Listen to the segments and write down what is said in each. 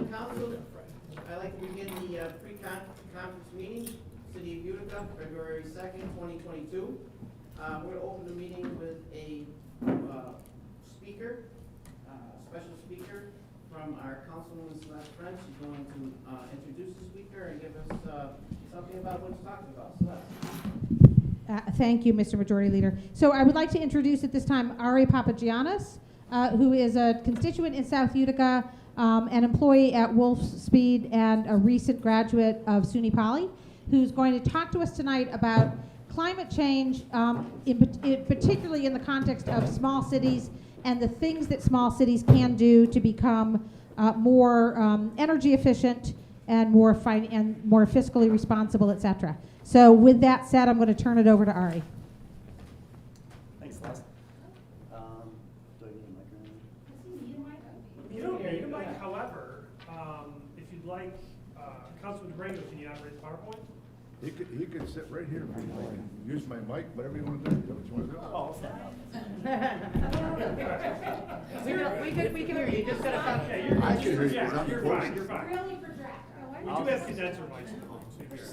Council. I'd like to begin the pre-conference meeting, City of Utica, February 2nd, 2022. We're going to open the meeting with a speaker, special speaker from our Councilwoman Celeste French. She's going to introduce the speaker and give us something about what he's talking about. Celeste. Thank you, Mr. Majority Leader. So I would like to introduce at this time Ari Papagiannis, who is a constituent in South Utica, an employee at Wolf's Speed, and a recent graduate of SUNY Poly, who's going to talk to us tonight about climate change, particularly in the context of small cities and the things that small cities can do to become more energy efficient and more fiscally responsible, et cetera. So with that said, I'm going to turn it over to Ari. Thanks, Celeste. Do I need a mic? You don't need a mic, however, if you'd like, Councilman DeBrango, can you operate the PowerPoint? He could sit right here if you like, use my mic, whatever you want to do. Is that what you want to do? Oh, I'll stand up. We can hear you. Just gotta talk. Yeah, you're, I can hear you. yeah, you're I'm fine, you're fine. Really project. We do have condenser mics, so you hear.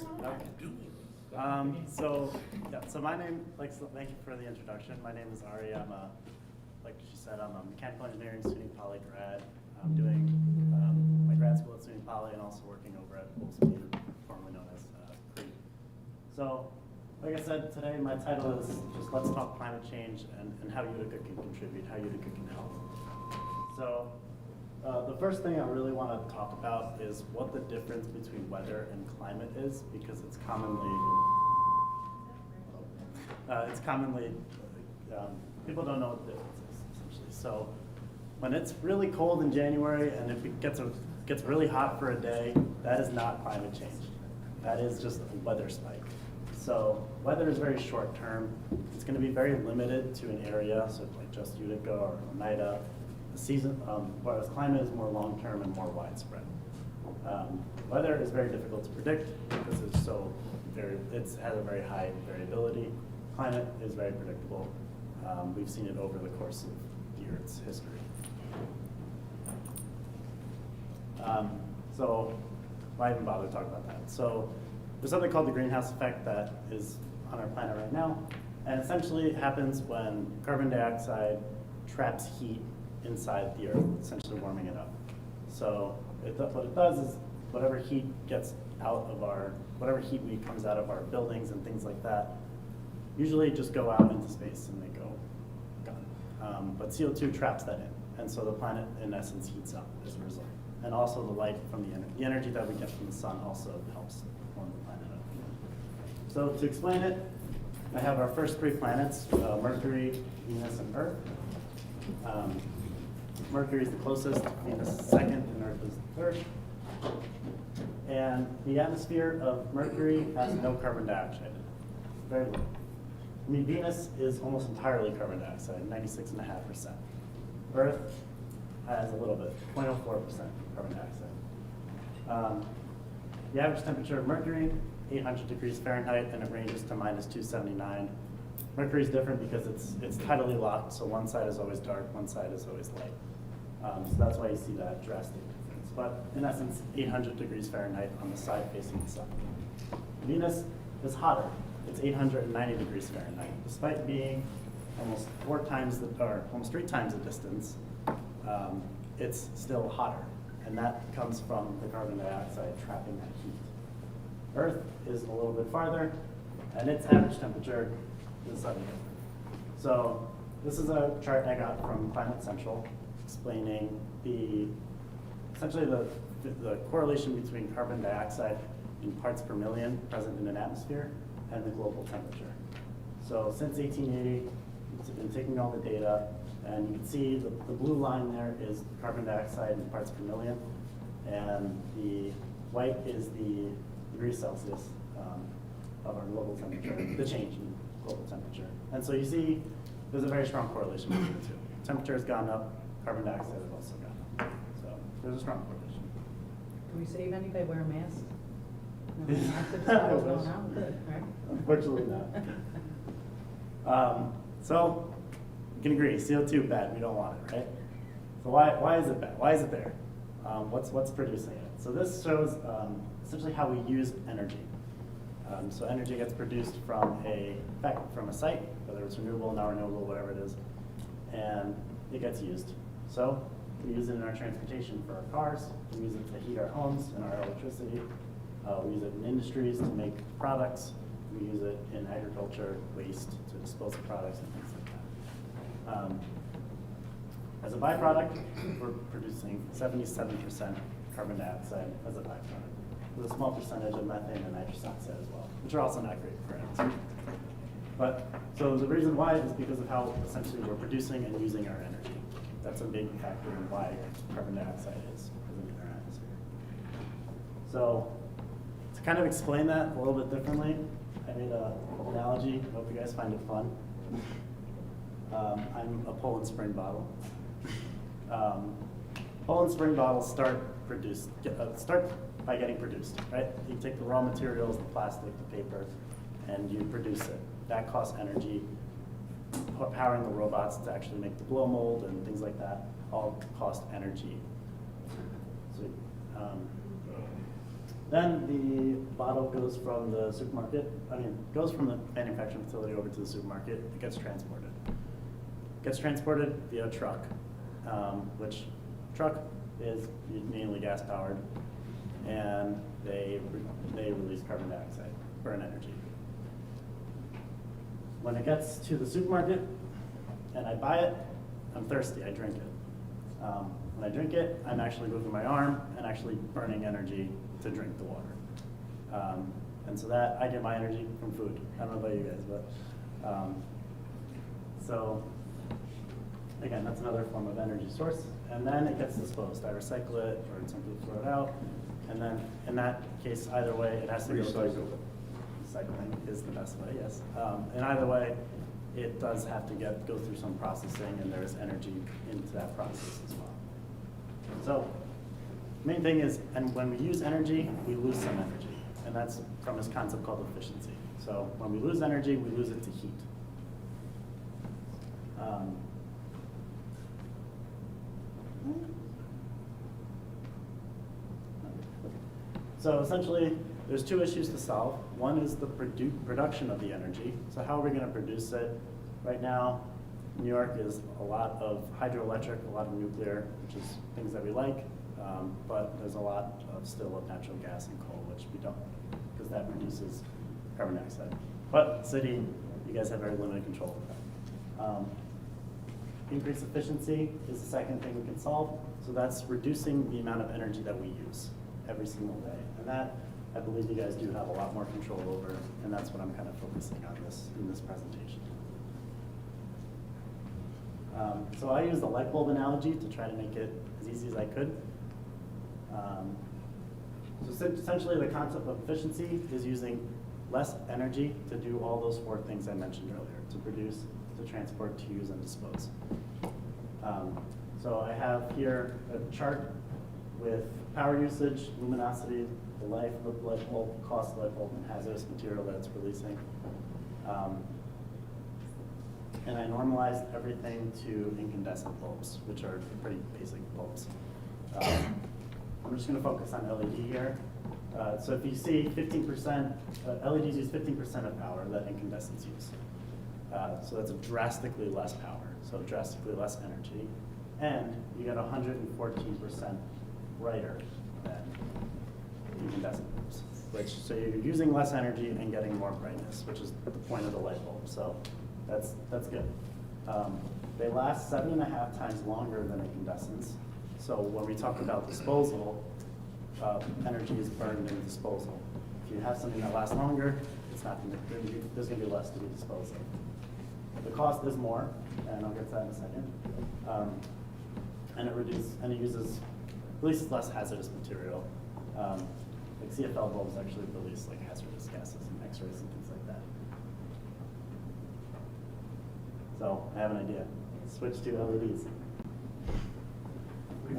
So my name, thank you for the introduction. My name is Ari. Like she said, I'm a mechanical engineering SUNY Poly grad. I'm doing my grad school at SUNY Poly and also working over at Wolf's Speed, formerly known as Crete. So, like I said, today my title is just Let's Talk Climate Change and how Utica can contribute, how Utica can help. So, the first thing I really want to talk about is what the difference between weather and climate is, because it's commonly people don't know what the difference is, essentially. So when it's really cold in January and it gets really hot for a day, that is not climate change. That is just a weather spike. So weather is very short term. It's going to be very limited to an area, so like just Utica or Oneida. The season, whereas climate is more long term and more widespread. Weather is very difficult to predict because it has a very high variability. Climate is very predictable. We've seen it over the course of the Earth's history. So why even bother talking about that? So there's something called the greenhouse effect that is on our planet right now. And essentially it happens when carbon dioxide traps heat inside the Earth, essentially warming it up. So what it does is whatever heat comes out of our buildings and things like that, usually just go out into space and they go gone. But CO2 traps that in, and so the planet in essence heats up as a result. And also the light from the energy that we get from the sun also helps warm the planet up. So to explain it, I have our first three planets, Mercury, Venus, and Earth. Mercury is the closest, Venus is second, and Earth is the third. And the atmosphere of Mercury has no carbon dioxide in it, very little. I mean, Venus is almost entirely carbon dioxide, 96.5%. Earth has a little bit, 0.04% carbon dioxide. The average temperature of Mercury, 800 degrees Fahrenheit, and it ranges to -279. Mercury is different because it's tidally locked, so one side is always dark, one side is always light. So that's why you see that drastic difference. But in essence, 800 degrees Fahrenheit on the side facing the sun. Venus is hotter. It's 890 degrees Fahrenheit. Despite being almost 3 times the distance, it's still hotter. And that comes from the carbon dioxide trapping that heat. Earth is a little bit farther, and its average temperature is slightly different. So this is a chart I got from Climate Central explaining essentially the correlation between carbon dioxide in parts per million present in an atmosphere and the global temperature. So since 1880, it's been taking all the data, and you can see the blue line there is carbon dioxide in parts per million, and the white is the degrees Celsius of our global temperature, the change in global temperature. And so you see there's a very strong correlation between the two. Temperature has gone up, carbon dioxide has also gone up. So there's a strong correlation. Can we save any by wearing masks? No, I after the wish. going out, good, right? Unfortunately not. So you can agree, CO2 bad, we don't want it, right? So why is it bad? Why is it there? what's producing it. So this shows essentially how we use energy. So energy gets produced from a site, whether it's renewable, non-renewable, whatever it is, and it gets used. So we use it in our transportation for our cars. We use it to heat our homes and our electricity. We use it in industries to make products. We use it in agriculture, waste, to dispose of products and things like that. As a byproduct, we're producing 77% carbon dioxide as a byproduct, with a small percentage of methane and nitrous oxide as well, which are also not great for atmosphere. But, so the reason why is because of how essentially we're producing and using our energy. That's a big factor in why carbon dioxide is present in our atmosphere. So, to kind of explain that a little bit differently, I made an analogy. I hope you guys find it fun. I'm a Poland Spring bottle. Poland Spring bottles start by getting produced, right? You take the raw materials, the plastic, the paper, and you produce it. That costs energy. Powering the robots to actually make the blow mold and things like that all cost energy. So, then the bottle goes from the supermarket, goes from the manufacturing facility over to the supermarket. It gets transported. It gets transported via truck, which truck is mainly gas powered, and they release carbon dioxide, burn energy. When it gets to the supermarket and I buy it, I'm thirsty, I drink it. When I drink it, I'm actually moving my arm and actually burning energy to drink the water. And so that, I get my energy from food. I don't know about you guys, but, so again, that's another form of energy source. And then it gets disposed. I recycle it, or some people throw it out. And then in that case, either way, it has to go Recycle. Recycling is the best way, yes. And either way, it does have to go through some processing, and there's energy into that process as well. So, main thing is, and when we use energy, we lose some energy, and that's from this concept called efficiency. So when we lose energy, we lose it to heat. So essentially, there's two issues to solve. One is the production of the energy. So how are we going to produce it? Right now, New York is a lot of hydroelectric, a lot of nuclear, which is things that we like, but there's a lot of still of natural gas and coal, which we don't, because that produces carbon dioxide. But city, you guys have very limited control of that. Increased efficiency is the second thing we can solve. So that's reducing the amount of energy that we use every single day. And that, I believe you guys do have a lot more control over, and that's what I'm kind of focusing on in this presentation. So I use the light bulb analogy to try to make it as easy as I could. So essentially the concept of efficiency is using less energy to do all those four things I mentioned earlier: to produce, to transport, to use, and dispose. So I have here a chart with power usage, luminosity, the life of the light bulb, cost of the light bulb, and hazardous material that it's releasing. And I normalized everything to incandescent bulbs, which are pretty basic bulbs. I'm just going to focus on LED here. So if you see 15%, LEDs use 15% of power that incandescents use. So that's drastically less power, so drastically less energy. And you get 114% brighter than incandescent bulbs, so you're using less energy and getting more brightness, which is the point of the light bulb. So that's good. They last 7.5 times longer than incandescents. So when we talk about disposal, energy is burned in disposal. If you have something that lasts longer, there's going to be less to be disposed of. The cost is more, and I'll get to that in a second. And it uses at least less hazardous material. Like CFL bulbs actually release like hazardous gases and X-rays and things like that. So I have an idea. Switch to LEDs. We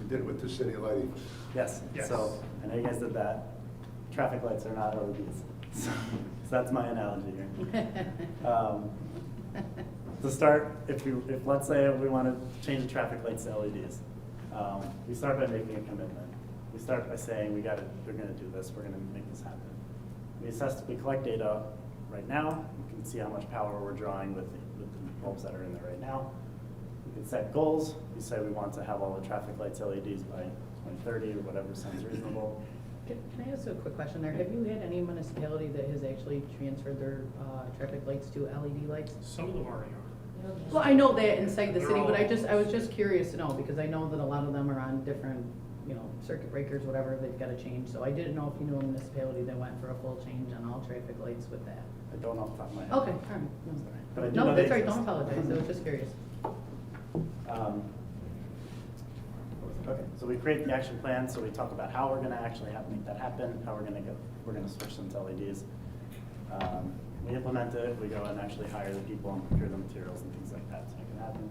did it with the city lighting. Yes. Yes. So I know you guys did that. Traffic lights are not LEDs. So that's my analogy here. To start, if let's say we want to change the traffic lights to LEDs, We start by making a commitment. We start by saying, we're gonna do this, we're gonna make this happen. We collect data right now. You can see how much power we're drawing with the bulbs that are in there right now. We can set goals. We say we want to have all the traffic lights LEDs by 2030 or whatever sounds reasonable. Can I ask a quick question there? Have you had any municipality that has actually transferred their traffic lights to LED lights? Some of them already are. Well, I know that inside the They're city, but all- I was just curious to know, because I know that a lot of them are on different, circuit breakers, whatever, they've got to change. So I didn't know if you knew a municipality that went for a full change on all traffic lights with that. I don't know off the top of my head. Okay, all right. But I do No, know that's they right, don't exist. apologize, I was just curious. Okay, so we create the action plan, so we talk about how we're gonna actually make that happen, how we're gonna switch them to LEDs. We implement it, we go and actually hire the people and procure the materials and things like that to make it happen.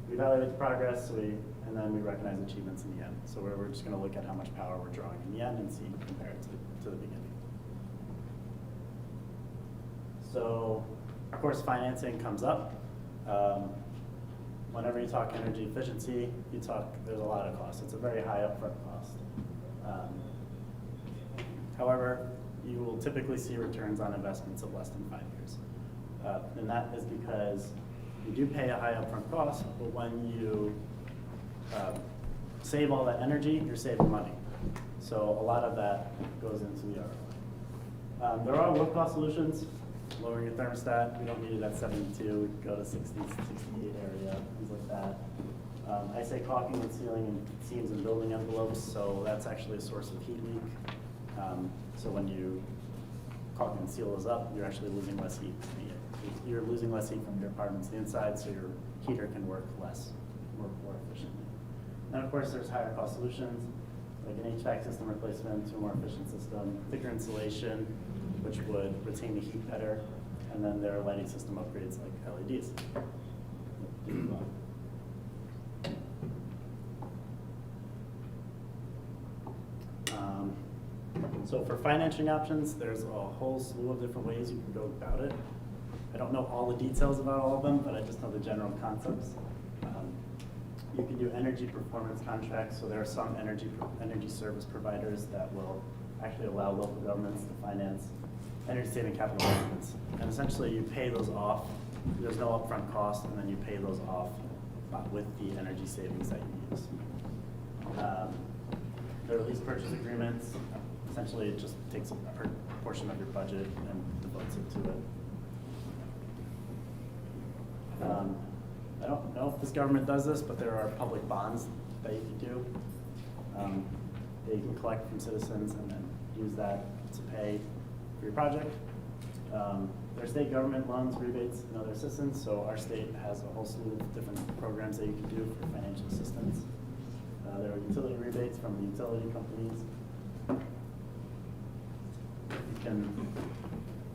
We evaluate the progress, and then we recognize achievements in the end. So we're just gonna look at how much power we're drawing in the end and see, compare it to the beginning. So, of course, financing comes up. Whenever you talk energy efficiency, there's a lot of costs. It's a very high upfront cost. However, you will typically see returns on investments of less than 5 years. And that is because you do pay a high upfront cost, but when you save all that energy, you're saving money. So a lot of that goes into the ROI. There are low-cost solutions. Lowering your thermostat, we don't need it at 72, we can go to 60, 68 area, things like that. I say caulking and sealing and seams and building envelopes, so that's actually a source of heat leak. So when you caulk and seal those up, you're actually losing less heat. You're losing less heat from your apartments to the inside, so your heater can work more efficiently. And of course, there's higher cost solutions, like an HVAC system replacement to a more efficient system, thicker insulation, which would retain the heat better, and then there are lighting system upgrades like LEDs. So for financing options, there's a whole slew of different ways you can go about it. I don't know all the details about all of them, but I just know the general concepts. You can do energy performance contracts, so there are some energy service providers that will actually allow local governments to finance energy saving capital improvements. And essentially you pay those off, there's no upfront cost, and then you pay those off with the energy savings that you use. There are lease purchase agreements. Essentially it just takes a portion of your budget and devotes it to it. I don't know if this government does this, but there are public bonds that you can do. That you can collect from citizens and then use that to pay for your project. There are state government loans, rebates, and other assistance. So our state has a whole slew of different programs that you can do for financial assistance. There are utility rebates from the utility companies. You can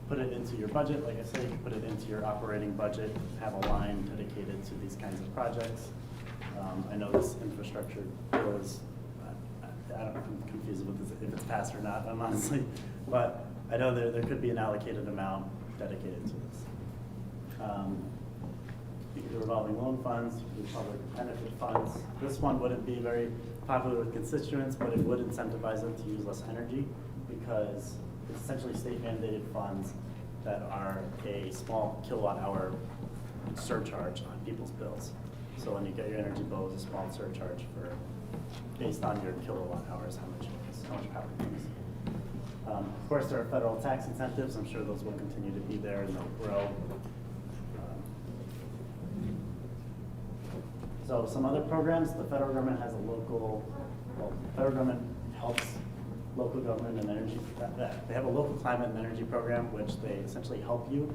put it into your budget. Like I said, you can put it into your operating budget, have a line dedicated to these kinds of projects. I know this infrastructure bill is, I'm confused with this, if it's passed or not, honestly. But I know there could be an allocated amount dedicated to this. You can do revolving loan funds, you can do public benefit funds. This one wouldn't be very popular with constituents, but it would incentivize them to use less energy because it's essentially state mandated funds that are a small kilowatt hour surcharge on people's bills. So when you get your energy bill, it's a small surcharge based on your kilowatt hours, how much power you use. Of course, there are federal tax incentives. I'm sure those will continue to be there and they'll grow. So some other programs, the federal government has the federal government helps local government and energy. They have a local climate and energy program, which they essentially help you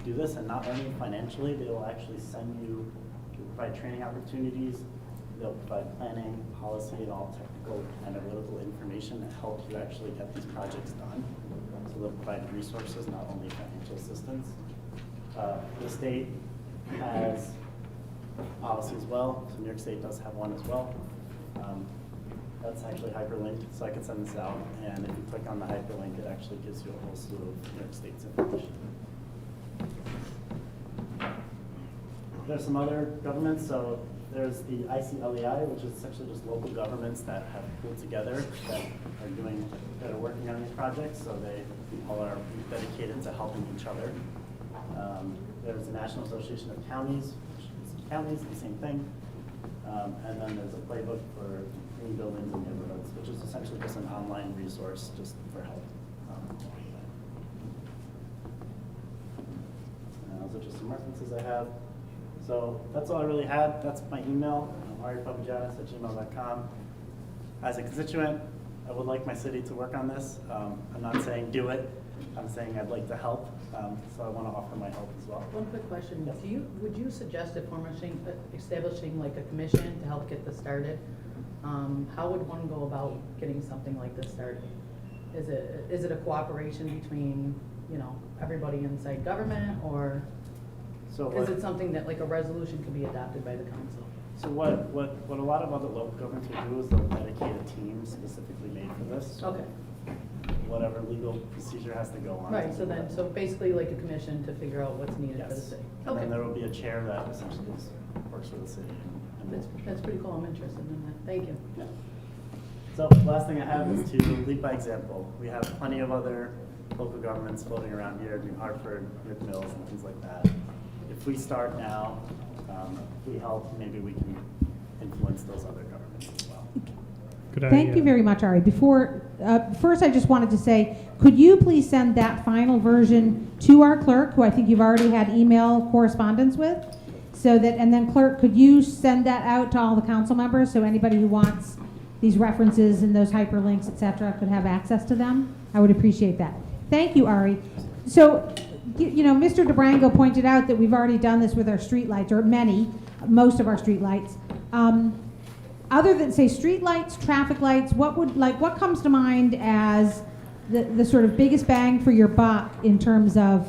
do this, and not only financially, they will actually provide training opportunities. They'll provide planning, policy, and all technical and analytical information that helps you actually get these projects done. So they'll provide resources, not only financial assistance. The state has policy as well. So New York State does have one as well. That's actually hyperlinked, so I can send this out. And if you click on the hyperlink, it actually gives you a whole slew of New York State's information. There's some other governments, so there's the ICLEI, which is essentially just local governments that have pulled together that are working on these projects. So they all are dedicated to helping each other. There's the National Association of Counties, which is counties, the same thing. And then there's a playbook for green buildings and neighborhoods, which is essentially just an online resource just for help. Those are just some references I have. So that's all I really had. That's my email, aripapagiannis@gmail.com. As a constituent, I would like my city to work on this. I'm not saying do it. I'm saying I'd like to help. So I want to offer my help as well. One quick question. Yes. Would you suggest establishing like a commission to help get this started? How would one go about getting something like this started? Is it a cooperation between, everybody inside government, or So is it something that like a resolution could be adopted by the council? So what a lot of other local governments will do is they'll dedicate a team specifically made for this. Okay. Whatever legal procedure has to go on. Right, so basically like a commission to figure out what's needed for the Yes. city. And Okay. then there will be a chair that essentially works for the city. That's pretty cool. I'm interested in that. Thank you. Yeah. So last thing I have is to lead by example. We have plenty of other local governments floating around here, New Hartford, Rick Mills, and things like that. If we start now, if we help, maybe we can influence those other governments as well. Thank you very much, Ari. Before, first I just wanted to say, could you please send that final version to our clerk, who I think you've already had email correspondence with? So that, and then clerk, could you send that out to all the council members, so anybody who wants these references and those hyperlinks, et cetera, could have access to them? I would appreciate that. Thank you, Ari. So, Mr. DeBrango pointed out that we've already done this with our streetlights, or most of our streetlights. Other than, say, streetlights, traffic lights, what comes to mind as the sort of biggest bang for your buck in terms of,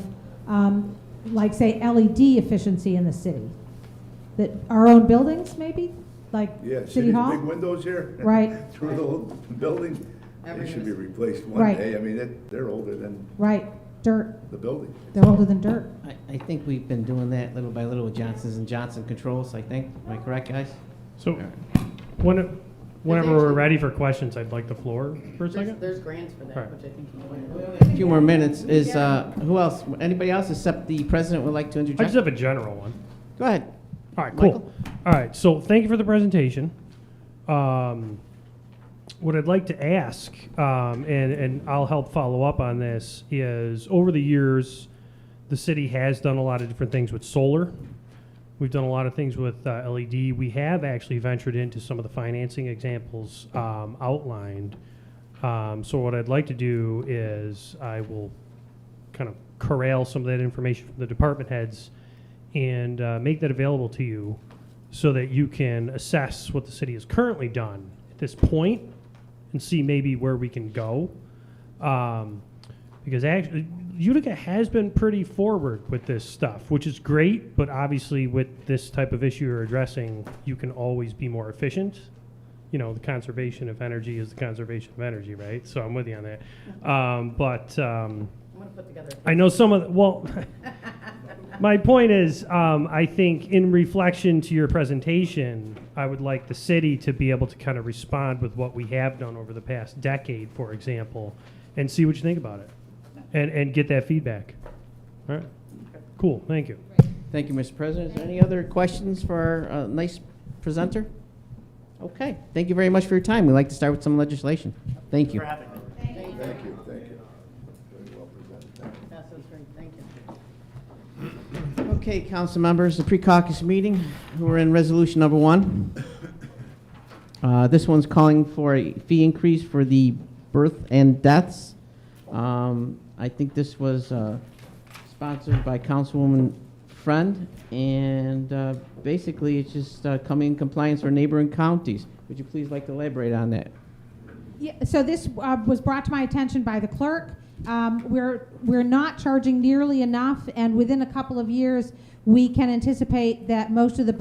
say, LED efficiency in the city? That our own buildings, maybe, like Yeah, City city's Hall? big windows here. Right. Through the whole building. They should be replaced one Right. day. I mean, they're older than Right, dirt. the building. They're older than dirt. I think we've been doing that little by little with Johnson's and Johnson Controls, I think. Am I correct, guys? So, whenever we're ready for questions, I'd like the floor for a second. There's grants for that, Right. which I think you pointed out. A few more minutes. Who else? Anybody else except the president would like to I interject? just have a general one. Go ahead. All right, cool. Michael? All right, so thank you for the presentation. What I'd like to ask, and I'll help follow up on this, is over the years, the city has done a lot of different things with solar. We've done a lot of things with LED. We have actually ventured into some of the financing examples outlined. So what I'd like to do is I will kind of corral some of that information from the department heads and make that available to you so that you can assess what the city has currently done at this point and see maybe where we can go. Because actually, Utica has been pretty forward with this stuff, which is great, but obviously with this type of issue you're addressing, you can always be more efficient. The conservation of energy is the conservation of energy, right? So I'm with you on that. I'm gonna put together. I know some of my point is, I think in reflection to your presentation, I would like the city to be able to kind of respond with what we have done over the past decade, for example, and see what you think about it, and get that feedback. All right, cool, thank you. Thank you, Mr. President. Is there any other questions for our nice presenter? Okay. Thank you very much for your time. We'd like to start with some legislation. Thank you. For having me. Thank you. Very well presented. Thank you. Yes, that's great. Thank you. Okay, council members, the pre-caucus meeting, we're in resolution number 1. This one's calling for a fee increase for the birth and deaths. I think this was sponsored by Councilwoman Friend, and basically it's just coming in compliance for neighboring counties. Would you please like to elaborate on that? Yeah, so this was brought to my attention by the clerk. We're not charging nearly enough, and within a couple of years, we can anticipate that most of the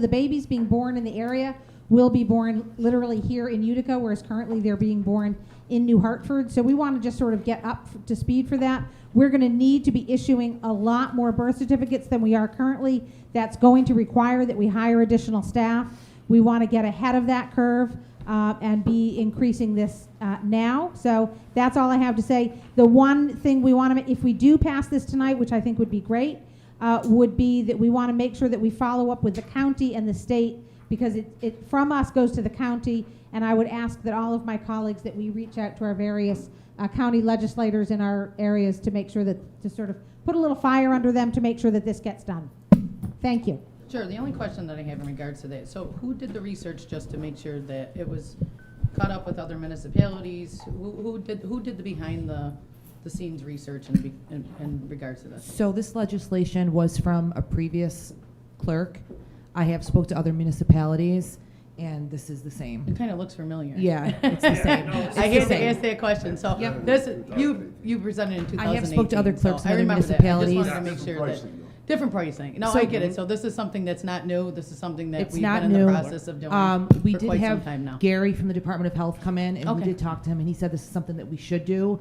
babies being born in the area will be born literally here in Utica, whereas currently they're being born in New Hartford. So we want to just sort of get up to speed for that. We're going to need to be issuing a lot more birth certificates than we are currently. That's going to require that we hire additional staff. We want to get ahead of that curve and be increasing this now. So that's all I have to say. The one thing we want to, if we do pass this tonight, which I think would be great, would be that we want to make sure that we follow up with the county and the state, because it from us goes to the county, and I would ask that all of my colleagues that we reach out to our various county legislators in our areas to make sure that, to sort of put a little fire under them to make sure that this gets done. Thank you. Sure, the only question that I have in regards to that, so who did the research just to make sure that it was caught up with other municipalities? Who did the behind the scenes research in regards to this? So this legislation was from a previous clerk. I have spoke to other municipalities, and this is the same. It kind of looks familiar. Yeah, it's the same. It's I the hate to same. ask that question, so Yep. this, you presented in 2018. I have spoke to other clerks so in I other remember that. municipalities. I just wanted to make sure that, different pricing. No, So- I get it, so this is something that's not new, this is something that It's we've not been in the new. process of doing We for did quite some have time now. Gary from the Department of Health come in, and we Okay. did talk to him, and he said this is something that we should do.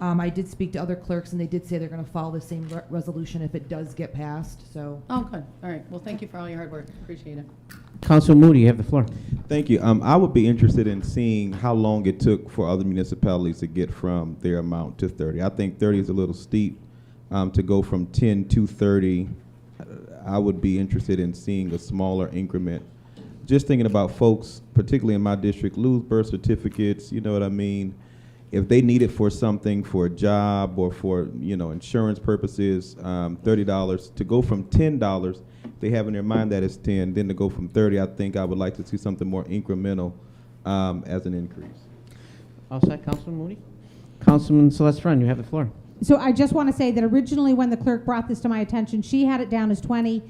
I did speak to other clerks, and they did say they're going to follow the same resolution if it does get passed. So Oh, good, all right, well, thank you for all your hard work, appreciate it. Council Moody, you have the floor. Thank you. I would be interested in seeing how long it took for other municipalities to get from their amount to 30. I think 30 is a little steep. To go from 10 to 30, I would be interested in seeing a smaller increment. Just thinking about folks, particularly in my district, lose birth certificates, you know what I mean? If they need it for something, for a job or for, insurance purposes, $30, to go from $10, they have in their mind that it's 10, then to go from 30, I think I would like to see something more incremental as an increase. All set, Councilman Moody? Councilman Celeste Friend, you have the floor. So I just want to say that originally when the clerk brought this to my attention, she had it down as 20.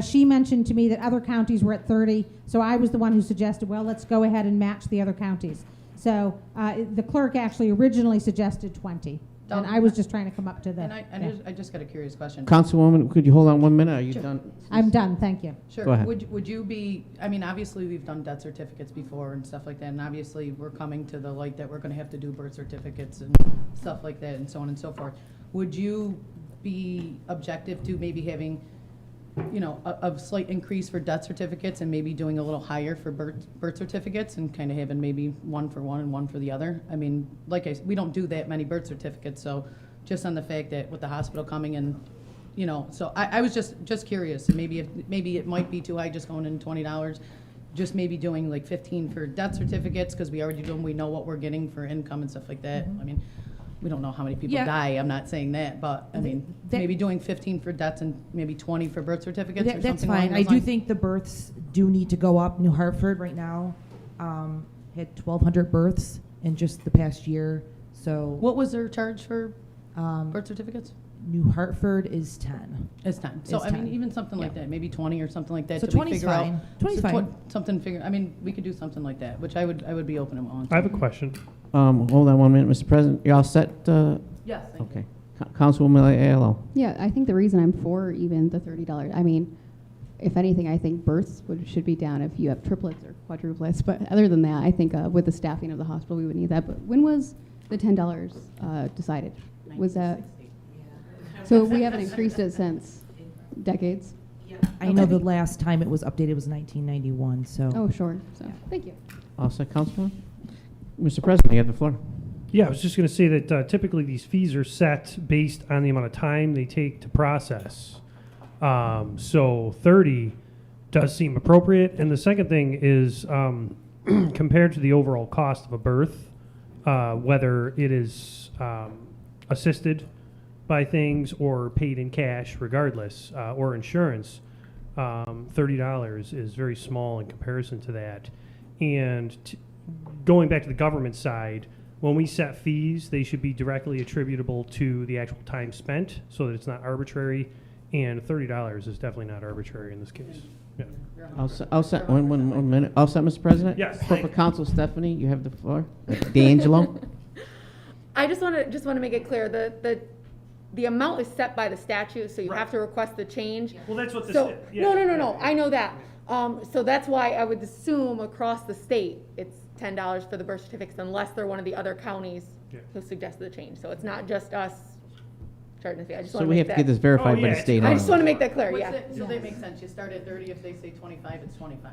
She mentioned to me that other counties were at 30, so I was the one who suggested, well, let's go ahead and match the other counties. So the clerk actually originally suggested 20, and I was just trying to come up to the. And yeah. I just got a curious question. Councilwoman, could you hold on 1 minute? Are you Sure. done? I'm done, thank you. Sure. Go ahead. Would you be, I mean, obviously, we've done death certificates before and stuff like that, and obviously, we're coming to the light that we're gonna have to do birth certificates and stuff like that, and so on and so forth. Would you be objective to maybe having, a slight increase for death certificates and maybe doing a little higher for birth certificates and kind of having maybe one for one and one for the other? I mean, we don't do that many birth certificates, so just on the fact that with the hospital coming in, so I was just curious, and maybe it might be too high just going in $20, just maybe doing like 15 for death certificates, because we already do them, we know what we're getting for income and stuff like that. I mean, we don't know how many people Yeah. die, I'm not saying that, but I mean, that- maybe doing 15 for deaths and maybe 20 for birth certificates or that's something along fine. I those do lines? think the births do need to go up. New Hartford right now had 1,200 births in just the past year. So What was their charge for um, birth certificates? New Hartford is 10. It's 10. So, It's I mean, 10. even something like Yeah. that, maybe 20 or something like that. So till we 20 is figure out- fine. 20 is so fine. I mean, we could do something like that, which I would be open and willing to. I have a question. Hold on 1 minute, Mr. President. You all set? Yes, thank you. Okay. Councilwoman Ayala. Yeah, I think the reason I'm for even the $30, I mean, if anything, I think births should be down if you have triplets or quadruplets. But other than that, I think with the staffing of the hospital, we would need that. But when was the $10 decided? Was that? So we haven't increased it since decades. I know the last time it was updated was 1991. So Oh, sure. So thank you. All set, Councilman? Mr. President, you have the floor. Yeah, I was just going to say that typically these fees are set based on the amount of time they take to process. So 30 does seem appropriate. And the second thing is compared to the overall cost of a birth, whether it is assisted by things or paid in cash regardless, or insurance, $30 is very small in comparison to that. And going back to the government side, when we set fees, they should be directly attributable to the actual time spent so that it's not arbitrary. And $30 is definitely not arbitrary in this case. Yeah. All set. One minute. All set, Mr. President? Yes. Corporate Counsel Stephanie, you have the floor. D'Angelo? I just want to make it clear that the amount is set by the statute, so you have to request the change. Well, that's what this So, is. Yeah. no, I know that. So that's why I would assume across the state, it's $10 for the birth certificates unless they're one of the other counties Yeah. who suggested the change. So it's not just us charging the fee. I just So want to we make have to get this that, verified Oh, by yeah, the state. I just want to make that What's clear, yeah. it- So that makes sense, you start at 30, if they say 25, it's 25.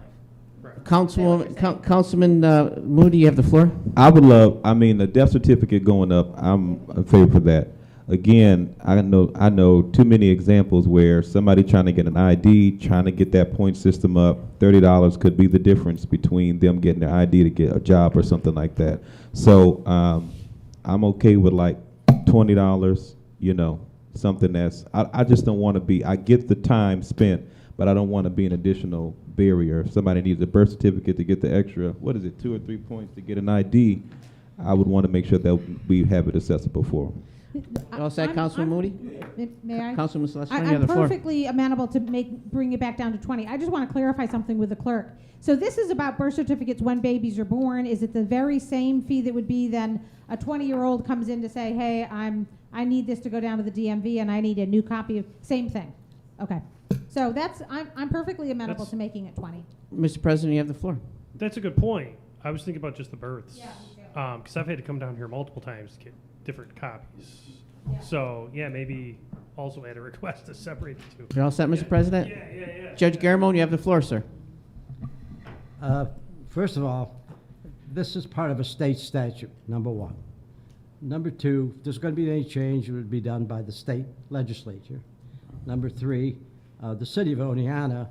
Councilwoman, Is that what you're saying? Councilman Moody, you have the floor. I would love, I mean, the death certificate going up, I'm in favor of that. Again, I know too many examples where somebody trying to get an ID, trying to get that point system up, $30 could be the difference between them getting their ID to get a job or something like that. So, I'm okay with like $20, you know, something that's, I just don't want to be, I get the time spent, but I don't want to be an additional barrier. If somebody needs a birth certificate to get the extra, what is it, 2 or 3 points to get an ID, I would want to make sure that we have it accessible for them. You all set, Councilman Moody? May I? Councilman Celestine, you have I'm the floor. perfectly amenable to bring it back down to 20. I just want to clarify something with the clerk. So this is about birth certificates when babies are born. Is it the very same fee that would be then a 20-year-old comes in to say, hey, I need this to go down to the DMV and I need a new copy of, same thing? Okay. So I'm perfectly amenable That's- to making it 20. Mr. President, you have the floor. That's a good point. I was thinking about just the births. Yeah, me too. Because I've had to come down here multiple times to get different copies. Yeah. So, yeah, maybe also add a request to separate the two. You all set, Mr. President? Yeah. Judge Garamone, you have the floor, sir. First of all, this is part of a state statute, number one. Number two, if there's going to be any change, it would be done by the state legislature. Number three, the city of Oneonta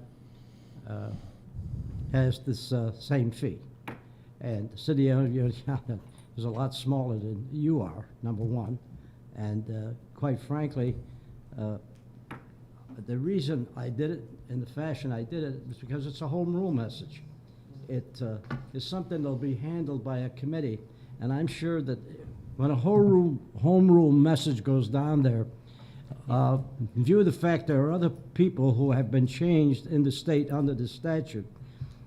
has this same fee. And the city of Oneonta is a lot smaller than you are, number one. And quite frankly, the reason I did it in the fashion I did it was because it's a home rule message. It is something that'll be handled by a committee, and I'm sure that when a home rule message goes down there, in view of the fact there are other people who have been changed in the state under the statute,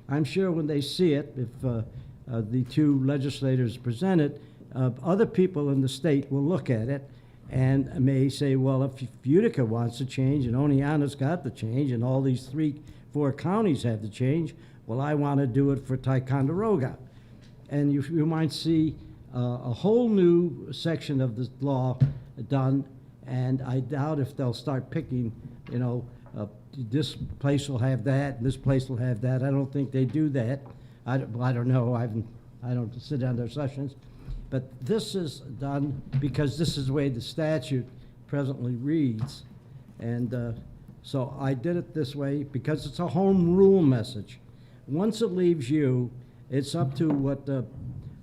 I'm sure when they see it, if the two legislators present it, other people in the state will look at it and may say, well, if Utica wants to change and Oneonta's got to change and all these 3-4 counties have to change, well, I want to do it for Ticonderoga. And you might see a whole new section of the law done, and I doubt if they'll start picking, you know, this place will have that, and this place will have that. I don't think they do that. I don't know. I don't sit on their sessions. But this is done because this is the way the statute presently reads. And so I did it this way because it's a home rule message. Once it leaves you, it's up to what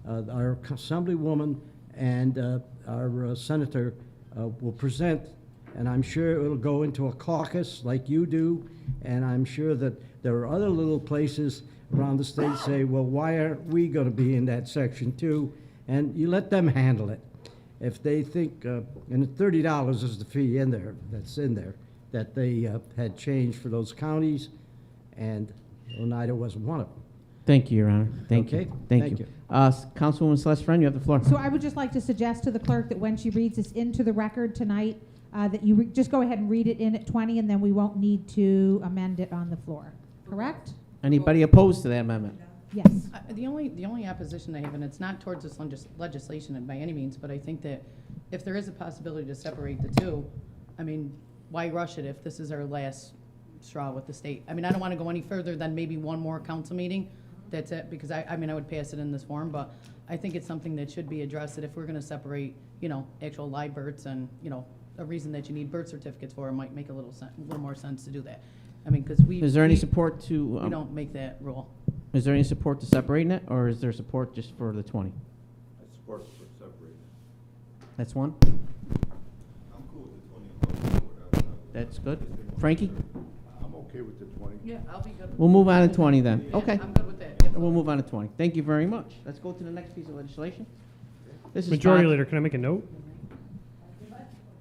our assemblywoman and our senator will present, and I'm sure it'll go into a caucus like you do, and I'm sure that there are other little places around the state say, well, why aren't we going to be in that section too? And you let them handle it. If they think, and $30 is the fee in there, that's in there, that they had changed for those counties, and Oneida wasn't one of them. Thank you, Your Honor. Thank Okay, you. Thank you. Councilwoman Celeste Friend, you have the floor. So I would just like to suggest to the clerk that when she reads this into the record tonight, that you just go ahead and read it in at 20, and then we won't need to amend it on the floor. Correct? Anybody opposed to that amendment? Yes. The only opposition I have, and it's not towards this legislation by any means, but I think that if there is a possibility to separate the two, I mean, why rush it if this is our last straw with the state? I mean, I don't want to go any further than maybe one more council meeting. That's it, because I mean, I would pass it in this form, but I think it's something that should be addressed, that if we're going to separate, you know, actual live births and, you know, a reason that you need birth certificates for, it might make a little more sense to do that. I mean, because Is there any support to? we don't make that rule. Is there any support to separating it, or is there support just for the 20? I support for separating. That's one. I'm cool with the 20. That's good. Frankie, I'm okay with the 20. Yeah, I'll be good. we'll move on to 20 then. Yeah, Okay. I'm good with that. We'll move on to 20. Thank you very much. Let's go to the next piece of legislation. This is Majority bond- Leader, can I make a note?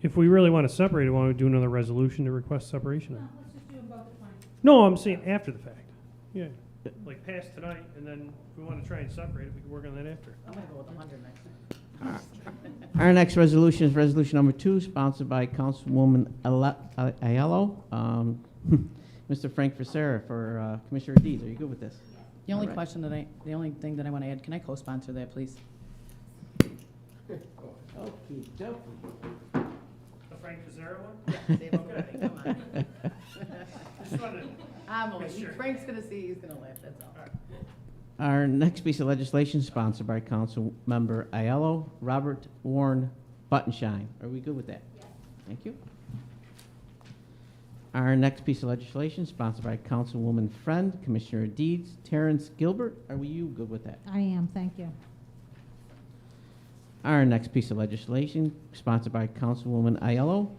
If we really want to separate it, why don't we do another resolution to request separation of it? Let's just do them both at 20. No, I'm saying after the fact. Yeah, like pass tonight, and then if we want to try and separate it, we can work on that after. I'm gonna go with 100 next time. Our next resolution is resolution number 2, sponsored by Councilwoman Aiello. Mr. Frank Frisera for Commissioner Deeds. Are you good with this? The only All right. question that the only thing that I want to add, can I co-sponsor that, please? Okay, The Frank Fazera one? Yeah, save everything, come on. Just wanted I'm only, Sure. Frank's gonna see, he's gonna laugh, that's all. Our next piece of legislation sponsored by Council Member Aiello, Robert Warren Buttonshine. Are we good with that? Yes. Thank you. Our next piece of legislation sponsored by Councilwoman Friend, Commissioner Deeds, Terrence Gilbert. Are you good with that? I am, thank you. Our next piece of legislation sponsored by Councilwoman Aiello,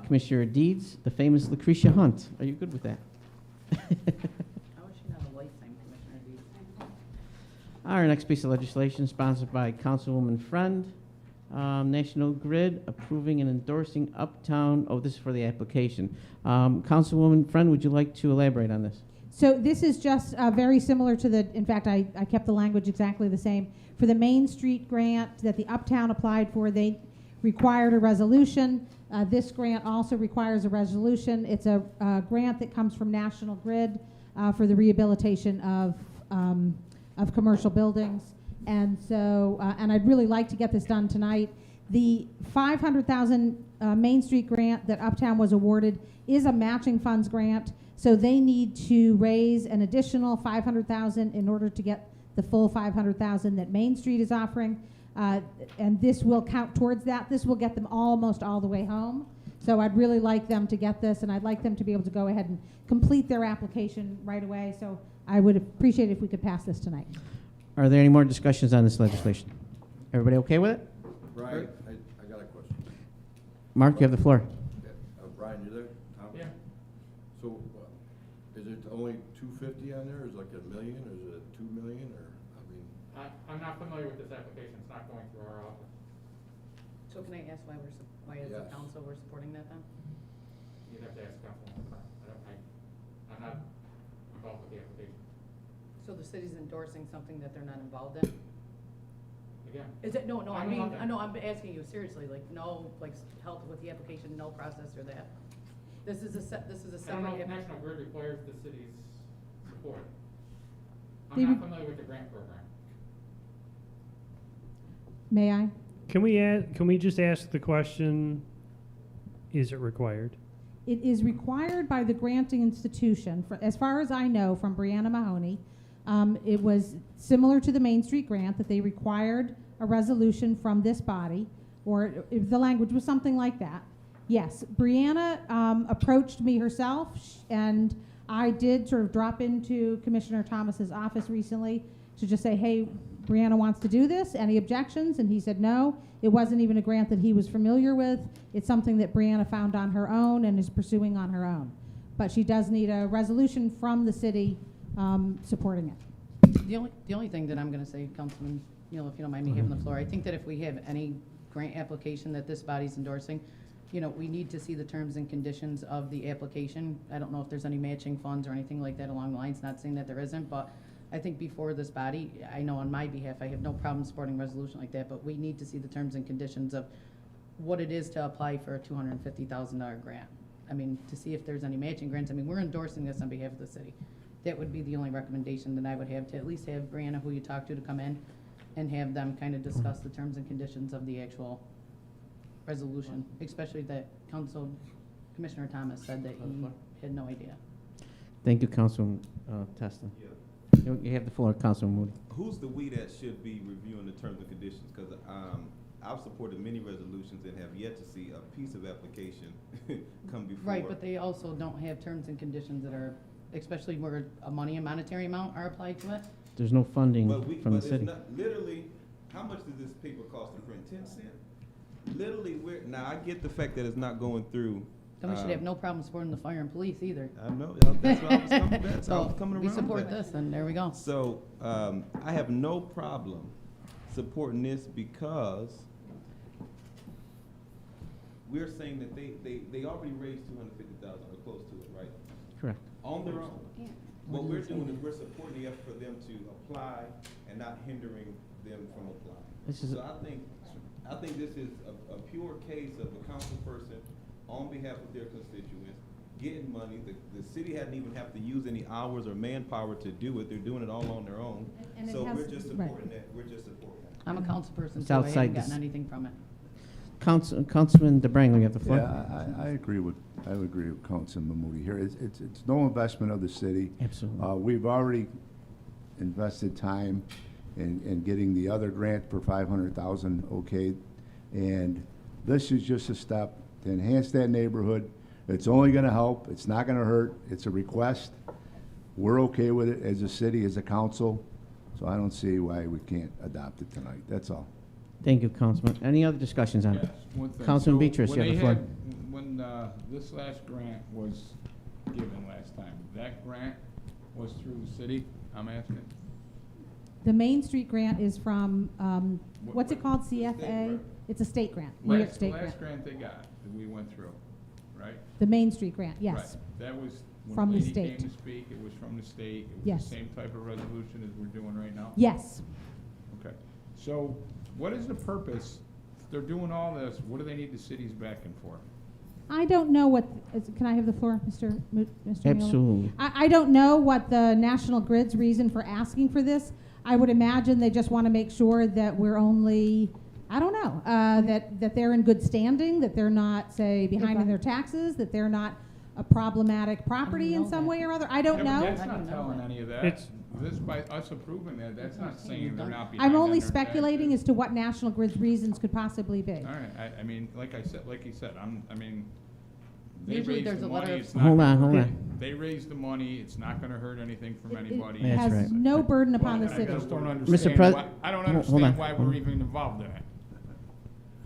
Commissioner Deeds, the famous Lucretia Hunt. Are you good with that? How is she not a lifetime commissioner of these? Our next piece of legislation sponsored by Councilwoman Friend, National Grid approving and endorsing Uptown. Oh, this is for the application. Councilwoman Friend, would you like to elaborate on this? So this is just very similar to the, in fact, I kept the language exactly the same. For the Main Street grant that the Uptown applied for, they required a resolution. This grant also requires a resolution. It's a grant that comes from National Grid for the rehabilitation of commercial buildings. And so, and I'd really like to get this done tonight. The $500,000 Main Street grant that Uptown was awarded is a matching funds grant. So they need to raise an additional $500,000 in order to get the full $500,000 that Main Street is offering. And this will count towards that. This will get them almost all the way home. So I'd really like them to get this, and I'd like them to be able to go ahead and complete their application right away. So I would appreciate it if we could pass this tonight. Are there any more discussions on this legislation? Everybody okay with it? Brian, I got a question. Mark, you have the floor. Brian, you there? Tom? Yeah. So, is it only 250 on there, is it like $1 million, or is it 2 million, or, I mean? I'm not familiar with this application, it's not going through our office. So can I ask why why as a Yes. council we're supporting that then? You'd have to ask Councilman Clark. I'm not involved with the application. So the city's endorsing something that they're not involved in? Again, Is it, no, I I'm mean, not there. I know, I'm asking you seriously, like, no, like, help with the application, no process or that? This is a I don't know separate. if National Grid requires the city's support. They I'm re- not familiar with the grant program. May I? Can we just ask the question, is it required? It is required by the granting institution, as far as I know, from Brianna Mahoney. It was similar to the Main Street grant, that they required a resolution from this body, or if the language was something like that. Yes, Brianna approached me herself, and I did sort of drop into Commissioner Thomas's office recently to just say, hey, Brianna wants to do this, any objections? And he said no. It wasn't even a grant that he was familiar with. It's something that Brianna found on her own and is pursuing on her own. But she does need a resolution from the city supporting it. The only thing that I'm gonna say, Councilman Neal, if you don't mind me having the floor, I think that if we have any grant application that this body's endorsing, you know, we need to see the terms and conditions of the application. I don't know if there's any matching funds or anything like that along the lines, not saying that there isn't, but I think before this body, I know on my behalf, I have no problem supporting a resolution like that, but we need to see the terms and conditions of what it is to apply for a $250,000 grant. I mean, to see if there's any matching grants. I mean, we're endorsing this on behalf of the city. That would be the only recommendation that I would have, to at least have Brianna, who you talked to come in and have them kind of discuss the terms and conditions of the actual resolution, especially that Commissioner Thomas said that he had no idea. Thank you, Councilman Testa. Yeah. You have the floor, Councilman Moody. Who's the we that should be reviewing the terms and conditions? Because I've supported many resolutions and have yet to see a piece of application come before. Right, but they also don't have terms and conditions that are, especially where a monetary amount are applied to it. There's no funding But from the it's city. not, literally, how much does this paper cost to print? 10 cents? Literally, now I get the fact that it's not going through. Then we should have no problem supporting the fire and police either. I know, that's what I was coming, that's how I was coming around. We support with that. this, and there we go. So, I have no problem supporting this because we're saying that they already raised 250,000 or close to it, right? Correct. On their own. Yeah. What we're doing is we're supporting the effort for them to apply and not hindering them from applying. This is So I think this is a pure case of a council person on behalf of their constituents getting money. The city hadn't even have to use any hours or manpower to do it. They're doing it all on their own. And it So has- we're just right. supporting that. We're just supporting that. I'm a council person It's too, I outside haven't this- gotten anything from it. Councilman DeBrang, we have the floor. Yeah, I agree with Councilman Moody here. It's no investment of the city. Absolutely. We've already invested time in getting the other grant for 500,000 okayed. And this is just a step to enhance that neighborhood. It's only gonna help. It's not gonna hurt. It's a request. We're okay with it as a city, as a council. So I don't see why we can't adopt it tonight. That's all. Thank you, Councilman. Any other discussions on it? Yes, one thing. Councilman So Beatrice, you when have the they floor. had- When this last grant was given last time, that grant was through the city, I'm asking? The Main Street grant is from, What- what's it what- called, the state CFA? grant. It's a state grant, New York The State grant. last grant they got, that we went through, right? The Main Street grant, yes. Right. That was, From when the Lady came state. to speak, it was from the state. It was Yes. the same type of resolution as we're doing right now? Yes. Okay. So what is the purpose? If they're doing all this, what do they need the cities backing for? I don't know what, can I have the floor, Mr. Mueller? Absolutely. I don't know what the National Grid's reason for asking for this. I would imagine they just want to make sure that we're only, I don't know, that they're in good standing, that they're not, say, behind in their taxes, that they're not a problematic property in know some that. way or other. I don't Yeah, but know. that's I not don't know telling that. any of that. It's- This, by us approving that, that's not saying they're not behind I'm on only their speculating taxes. as to what National Grid's reasons could possibly be. All right, I mean, like he said, they Usually raised there's the a letter money, of- it's not. Hold on, gonna hold hurt- on. They raised the money, it's not gonna hurt anything from It anybody. That's has right. no burden upon the Well, city. I just don't Mr. understand Pres- why, I don't hold on. understand why Hold we're on. even involved in it,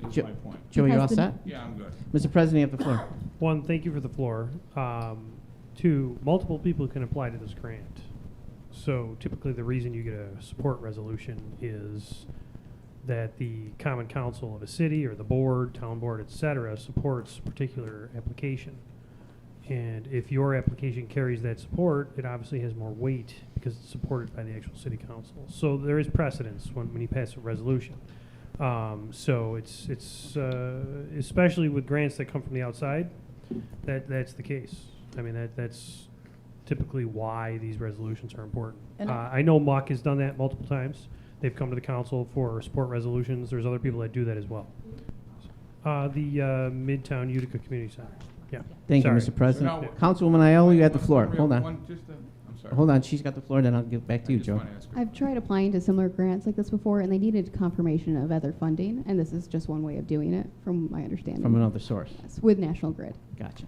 is Jo- my point. Joe, you all Because the- set? Yeah, I'm good. Mr. President, you have the floor. One, thank you for the floor. Two, multiple people can apply to this grant. So typically, the reason you get a support resolution is that the common council of a city or the board, town board, et cetera, supports a particular application. And if your application carries that support, it obviously has more weight because it's supported by the actual city council. So there is precedence when you pass a resolution. So it's especially with grants that come from the outside, that's the case. I mean, that's typically why these resolutions are important. And I know Muck has done that multiple times. They've come to the council for support resolutions. There's other people that do that as well. The Midtown Utica Community Center. Yeah. Thank you, Sorry. Mr. President. now- Councilwoman Aiello, you have the One- floor. one Hold real- on. one- just a- I'm sorry. Hold on, she's got the floor, then I'll give back to you, I just Joe. wanna ask her. I've tried applying to similar grants like this before, and they needed confirmation of other funding, and this is just one way of doing it, from my understanding. From another source. Yes, with National Grid. Gotcha.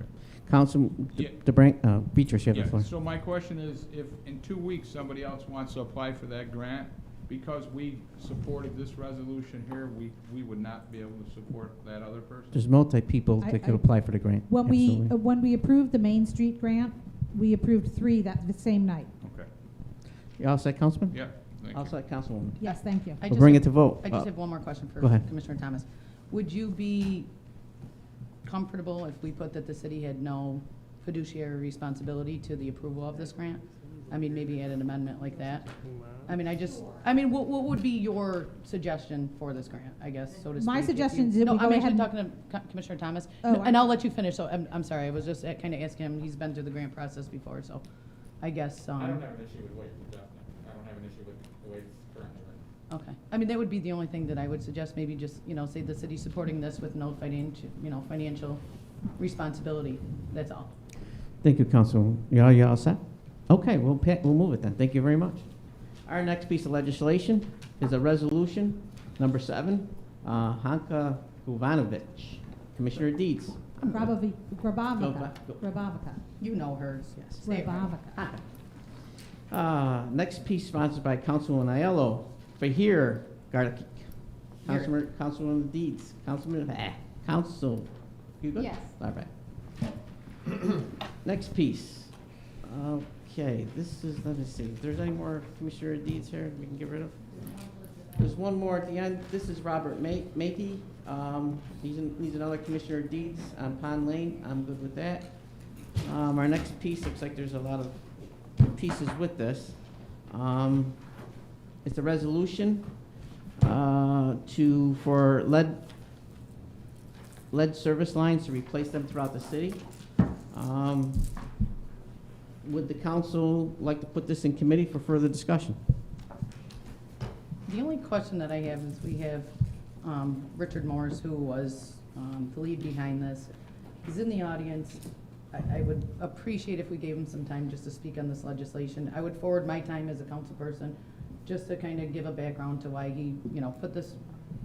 Councilman Yeah. DeBrang, Beatrice, you have the Yeah, floor. so my question is, if in 2 weeks somebody else wants to apply for that grant, because we supported this resolution here, we would not be able to support that other person? There's multi-people I- that could I- apply for the grant. Absolutely. When we approved the Main Street grant, we approved 3 the same night. Okay, You all set, Councilman? yeah, thank All you. set, Councilwoman. Yes, thank you. I We'll just bring have- it to vote. I just have one more question for Go ahead. Commissioner Thomas. Would you be comfortable if we put that the city had no fiduciary responsibility to the approval of this grant? I mean, maybe add an amendment like that? What would be your suggestion for this grant, I guess, so to speak? My if you- suggestion is that No, we go I'm ahead actually and- talking to Commissioner Thomas, Oh, and I'll let you finish, so I'm sorry, I was just kind of asking him, he's been through the grant process before, so I guess, I don't have an issue with waiting, definitely. I don't have an issue with the way it's currently written. Okay, I mean, that would be the only thing that I would suggest, maybe just, say the city supporting this with no financial responsibility, that's all. Thank you, Councilwoman. You all set? Okay, we'll move it then. Thank you very much. Our next piece of legislation is a resolution, number 7, Hanka Guvanovic, Commissioner of Deeds. Grabavika. Go. Grabavika. You know hers, yes. Say it right. Grabavika. Next piece sponsored by Councilwoman Aiello. For here, Garlic. Councilwoman of Deeds. Council. You good? Yes. All right. Next piece. Okay, this is, let me see, if there's any more Commissioner of Deeds here we can get rid of? There's one more at the end. This is Robert Matey. He's another Commissioner of Deeds on Pond Lane. I'm good with that. Our next piece, looks like there's a lot of pieces with this. It's a resolution for lead service lines to replace them throughout the city. Would the council like to put this in committee for further discussion? The only question that I have is we have Richard Morris, who was the lead behind this. He's in the audience. I would appreciate if we gave him some time just to speak on this legislation. I would forward my time as a council person just to kind of give a background to why he, put this,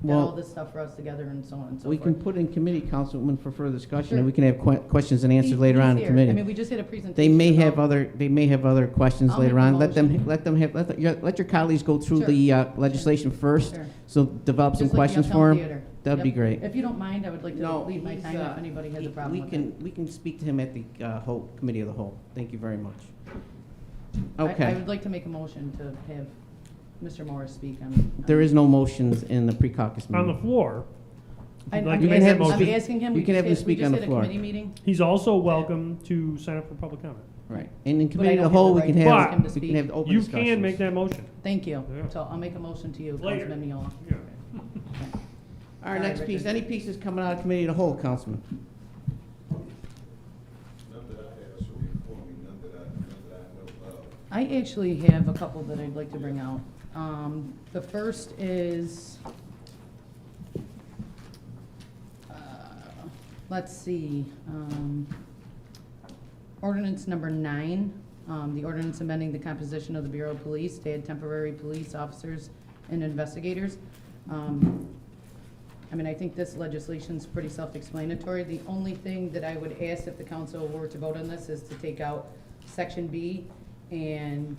got all Well, this stuff for us together and so on and so We forth. can put in committee, Councilwoman, for further discussion, and Sure. we can have questions and answers later He's on in here. committee. I mean, we just had a presentation. They may have about- other questions I'll later make a on. Let them motion. let your colleagues go through Sure. the legislation first. Sure. So develop some Just like the questions Uptown for him. Theater. That'd be Yep. great. If you don't mind, I would like to No, leave my he's, time if anybody has a problem with it. We can speak to him at the whole committee of the whole. Thank you very much. I Okay. would like to make a motion to have Mr. Morris speak on. There is no motions in the pre-caucus meeting. On the floor. I'm You can have him I'm speak- asking him. you we can have just him had- we speak just on the had a floor. committee meeting. He's also welcome to sign up for public comment. Right. And in But I committee of the don't have whole, the we right can to have, ask him to we speak. can have open You discussions. can make that motion. Thank you. Yeah. So I'll make a motion to you, Later. Councilman Miola. Yeah. All right, Sorry, next piece. Richard. Any pieces coming out of committee of the whole, Councilman? None that I have, so inform me, none that I know of. I actually have a couple that I'd like to bring out. The first is, let's see, ordinance number 9, the ordinance amending the composition of the Bureau of Police to add temporary police officers and investigators. I think this legislation's pretty self-explanatory. The only thing that I would ask if the council were to vote on this is to take out section B and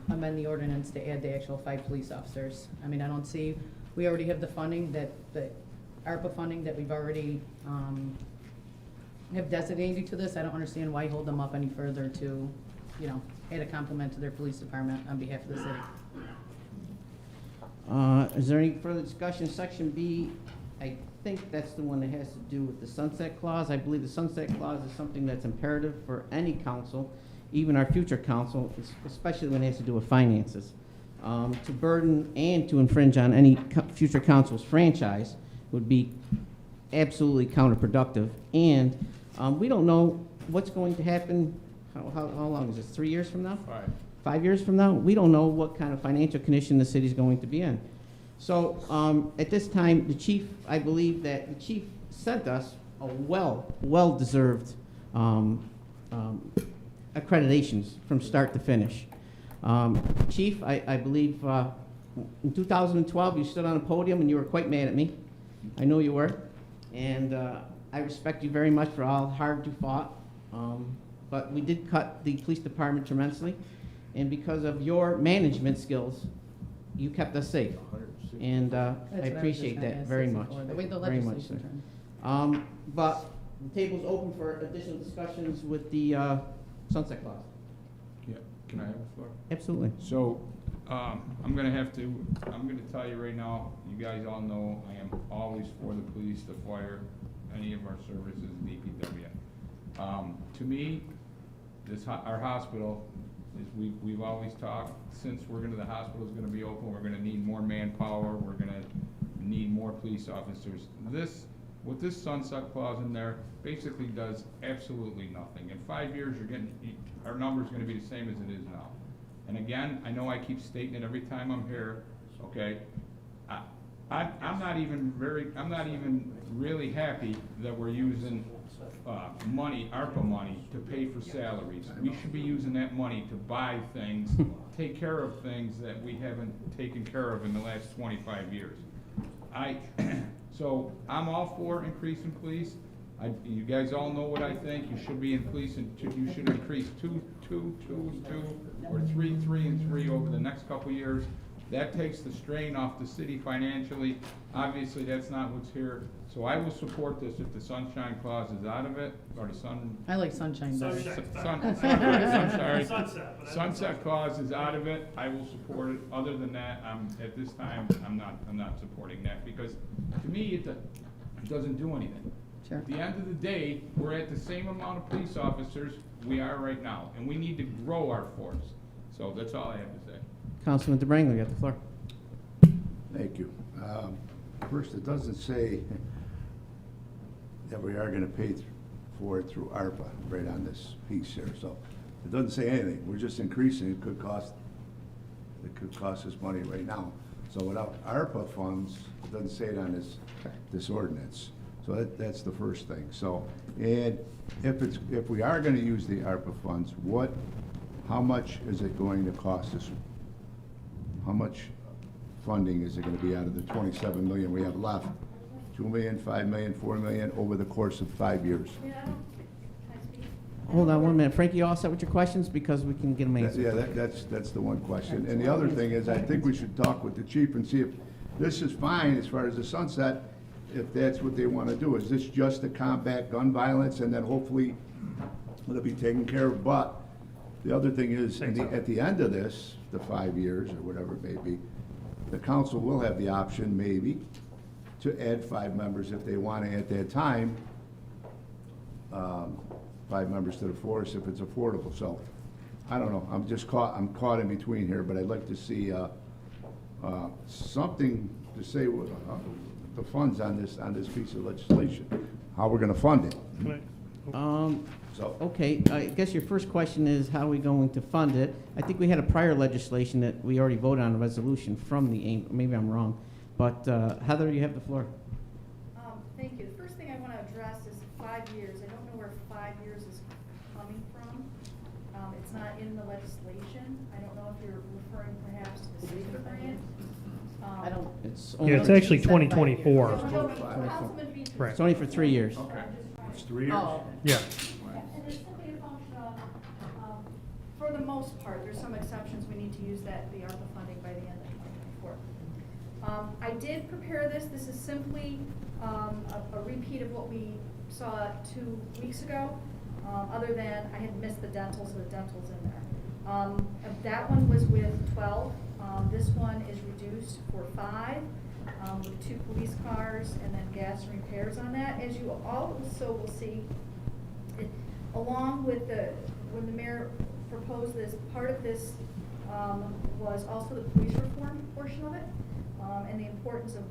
amend the ordinance to add the actual 5 police officers. I don't see, we already have the funding the ARPA funding that we've already have designated to this. I don't understand why hold them up any further to, add a compliment to their police department on behalf of the city. Is there any further discussion? Section B, I think that's the one that has to do with the sunset clause. I believe the sunset clause is something that's imperative for any council, even our future council, especially when it has to do with finances. To burden and to infringe on any future council's franchise would be absolutely counterproductive. And we don't know what's going to happen, how long is this, 3 years from now? 5 years from now? We don't know what kind of financial condition the city's going to be in. So at this time, the chief, I believe that the chief sent us a well-deserved accreditations from start to finish. Chief, I believe in 2012 you stood on a podium and you were quite mad at me. I know you were. And I respect you very much for all hard you fought. But we did cut the police department tremendously. And because of your management skills, you kept us safe. And I That's what was just appreciate gonna that ask very this much. before, the way the Very much, legislation sir. turned. But the table's open for additional discussions with the sunset clause. Yeah, can I have the floor? Absolutely. So, I'm gonna tell you right now, you guys all know I am always for the police, the fire, any of our services, DPW. To me, our hospital, we've always talked, since the hospital's gonna be open, we're gonna need more manpower, we're gonna need more police officers. With this sunset clause in there, basically does absolutely nothing. In 5 years, our number's gonna be the same as it is now. And again, I know I keep stating it every time I'm here, okay? I'm not even really happy that we're using ARPA money to pay for salaries. We should be using that money to buy things, take care of things that we haven't taken care of in the last 25 years. So I'm all for increasing police. You guys all know what I think. You should be in police, and you should increase 2, or 3, and 3 over the next couple years. That takes the strain off the city financially. Obviously, that's not what's here. So I will support this if the sunshine clause is out of it, or the I like sunshine better. Sunset clause is out of it. I will support it. Other than that, at this time, I'm not supporting that, because to me, it doesn't do anything. Sure. At the end of the day, we're at the same amount of police officers we are right now, and we need to grow our force. So that's all I have to say. Councilman DeBrango, you have the floor. Thank you. First, it doesn't say that we are gonna pay for it through ARPA, right on this piece here. So it doesn't say anything. We're just increasing. It could cost us money right now. So without ARPA funds, it doesn't say it on this ordinance. So that's the first thing. So, and if we are gonna use the ARPA funds, how much is it going to cost us? How much funding is it gonna be out of the 27 million we have left? 2 million, 5 million, 4 million over the course of 5 years? Hold on 1 minute. Frankie, you all set with your questions? Because we can get them answered. Yeah, that's the one question. And the other thing is, I think we should talk with the chief and see if this is fine as far as the sunset, if that's what they want to do. Is this just to combat gun violence, and then hopefully it'll be taken care of? But the other thing is, at the end of this, the 5 years, or whatever it may be, the council will have the option, maybe, to add 5 members if they want to at that time, 5 members to the force if it's affordable. So, I don't know, I'm caught in between here, but I'd like to see something to say with the funds on this piece of legislation, how we're gonna fund it. Okay, I guess your first question is how are we going to fund it? I think we had a prior legislation that we already voted on, a resolution from the AIM, maybe I'm wrong, but Heather, you have the floor. Thank you. The first thing I want to address is 5 years. I don't know where 5 years is coming from. It's not in the legislation. I don't know if you're referring perhaps to the state grant. I don't. It's actually 2024. Right. It's only for 3 years. Okay. It's 3 years? Oh. Yeah. And it's simply a function of, for the most part, there's some exceptions, we need to use the ARPA funding by the end of 2024. I did prepare this. This is simply a repeat of what we saw 2 weeks ago, other than I had missed the dental, so the dental's in there. That one was with 12. This one is reduced for 5, with 2 police cars and then gas and repairs on that. As you also will see, along with when the mayor proposed this, part of this was also the police reform portion of it, and the importance of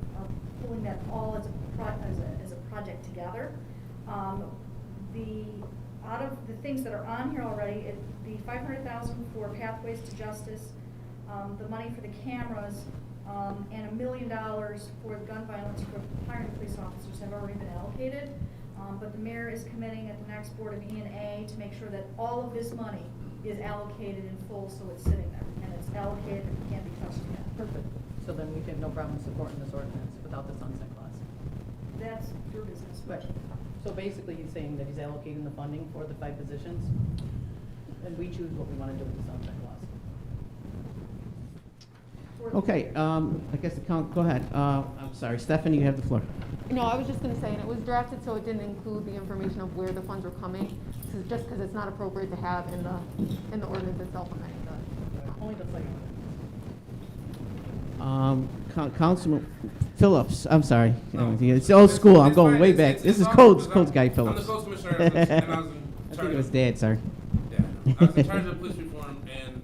pulling that all as a project together. Out of the things that are on here already, the $500,000 for Pathways to Justice, the money for the cameras, and $1 million for gun violence for hiring police officers have already been allocated. But the mayor is committing at the next board of E&A to make sure that all of this money is allocated in full, so it's sitting there and it's allocated and can't be touched again. Perfect. So then we have no problem supporting this ordinance without the sunset clause. That's your business. Right. So basically, he's saying that he's allocating the funding for the 5 positions, and we choose what we want to do with the sunset clause. Okay, I guess the count, go ahead. I'm sorry, Stephanie, you have the floor. No, I was just gonna say, and it was drafted so it didn't include the information of where the funds were coming, just because it's not appropriate to have in the ordinance itself amending the. Only the second one. Councilman Phillips, I'm sorry. It's old school, I'm going way back. This is Codes guy Phillips. I'm the codes commissioner, and I was in I charge think it was of- Dad, sorry. Yeah, I was in charge of police reform, and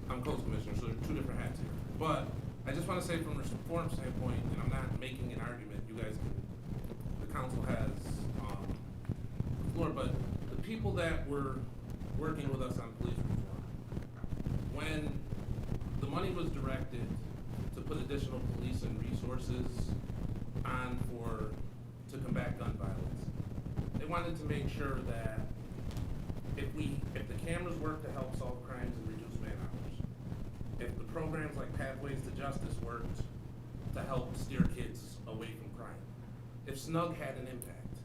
I'm codes commissioner, so there are 2 different hats here. But I just want to say from a reform standpoint, and I'm not making an argument, you guys can, the council has the floor, but the people that were working with us on police reform, when the money was directed to put additional police and resources on to combat gun violence, they wanted to make sure that if the cameras work to help solve crimes and reduce man hours, if the programs like Pathways to Justice worked to help steer kids away from crime, if SNUG had an impact,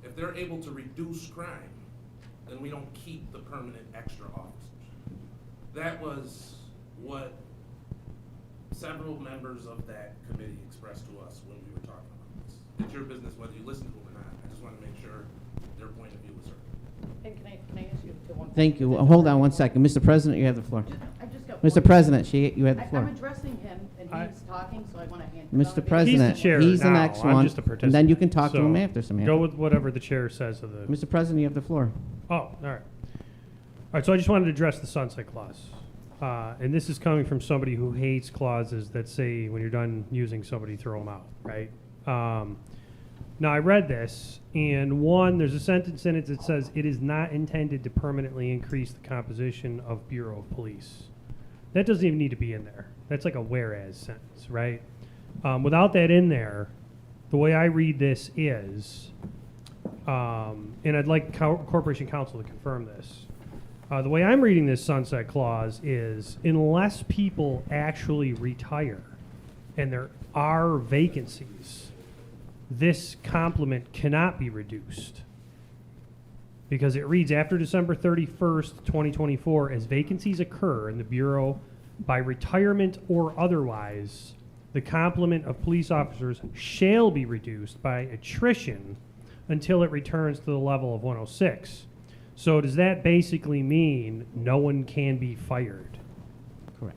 if they're able to reduce crime, then we don't keep the permanent extra officers. That was what several members of that committee expressed to us when we were talking about this. It's your business whether you listen to them or not. I just want to make sure their point of view was heard. And can I ask you to one? Thank you. Hold on 1 second. Mr. President, you have the floor. I just got Mr. one- President, you have the floor. I'm addressing him, and he's talking, so I want to hand. Mr. President, He's the chair he's the now. next I'm one. just a And then you can talk participant, to him so after, Samantha. Go with whatever the chair says of the. Mr. President, you have the floor. Oh, all right. All right, so I just wanted to address the sunset clause. And this is coming from somebody who hates clauses that say when you're done using somebody, throw them out, right? Now, I read this, and one, there's a sentence in it that says, it is not intended to permanently increase the composition of Bureau of Police. That doesn't even need to be in there. That's like a whereas sentence, right? Without that in there, the way I read this is, and I'd like Corporation Counsel to confirm this. The way I'm reading this sunset clause is, unless people actually retire and there are vacancies, this complement cannot be reduced. Because it reads, after December 31st, 2024, as vacancies occur in the Bureau by retirement or otherwise, the complement of police officers shall be reduced by attrition until it returns to the level of 106. So does that basically mean no one can be fired? Correct.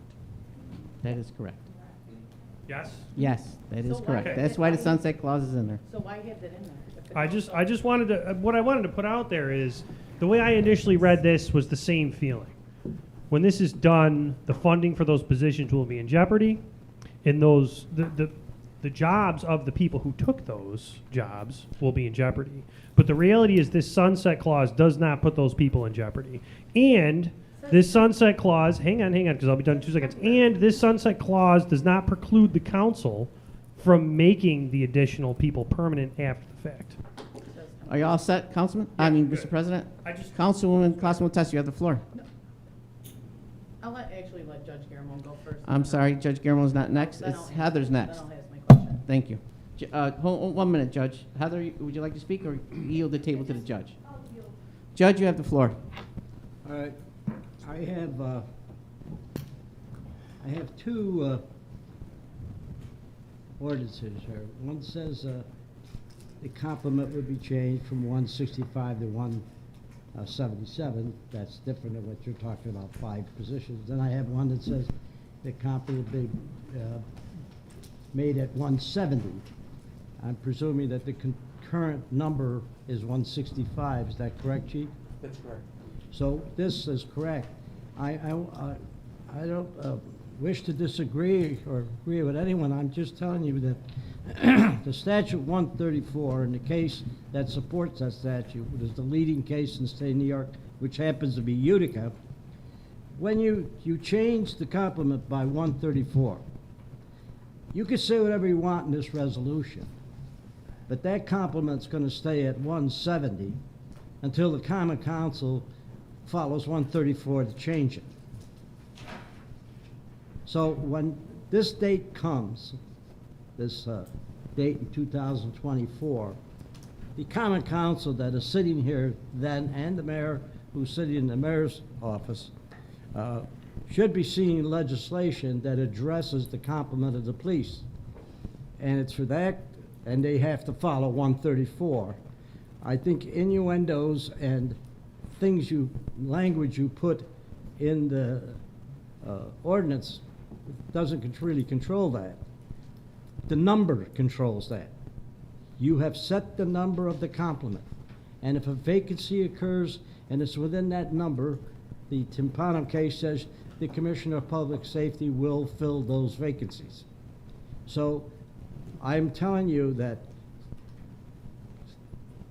That is correct. Yes? Yes, that is So correct. why- That's why the sunset clause is in there. So why have that in there? If it I goes just wanted to, what I wanted to put out there is, the way I initially read this was the same feeling. When this is done, the funding for those positions will be in jeopardy, and the jobs of the people who took those jobs will be in jeopardy. But the reality is this sunset clause does not put those people in jeopardy. And this sunset clause, hang on, because I'll be done in 2 seconds. And this sunset clause does not preclude the council from making the additional people permanent after the fact. Are you all set, Councilman? Mr. President? just- Councilwoman Clausen-Test, you have the floor. I'll actually let Judge Garamone go first. I'm sorry, Judge Guillermo's not next. Then It's I'll Heather's then next. I'll ask my question. Thank you. Hold 1 minute, Judge. Heather, would you like to speak or yield the table to the judge? Judge, you have the floor. All right, I have two ordinances here. One says the complement would be changed from 165 to 177. That's different than what you're talking about, 5 positions. Then I have one that says the complement would be made at 170. I'm presuming that the current number is 165. Is that correct, Chief? That's correct. So this is correct. I don't wish to disagree or agree with anyone. I'm just telling you that the statute 134 and the case that supports that statute, which is the leading case in the state of New York, which happens to be Utica, when you change the complement by 134, you can say whatever you want in this resolution, but that complement's going to stay at 170 until the Common Council follows 134 to change it. So when this date comes, this date in 2024, the Common Council that is sitting here then, and the mayor who's sitting in the mayor's office, should be seeing legislation that addresses the complement of the police. And it's for that, and they have to follow 134. I think innuendos and language you put in the ordinance doesn't really control that. The number controls that. You have set the number of the complement. And if a vacancy occurs and it's within that number, the Timpanum case says the Commissioner of Public Safety will fill those vacancies. So I'm telling you that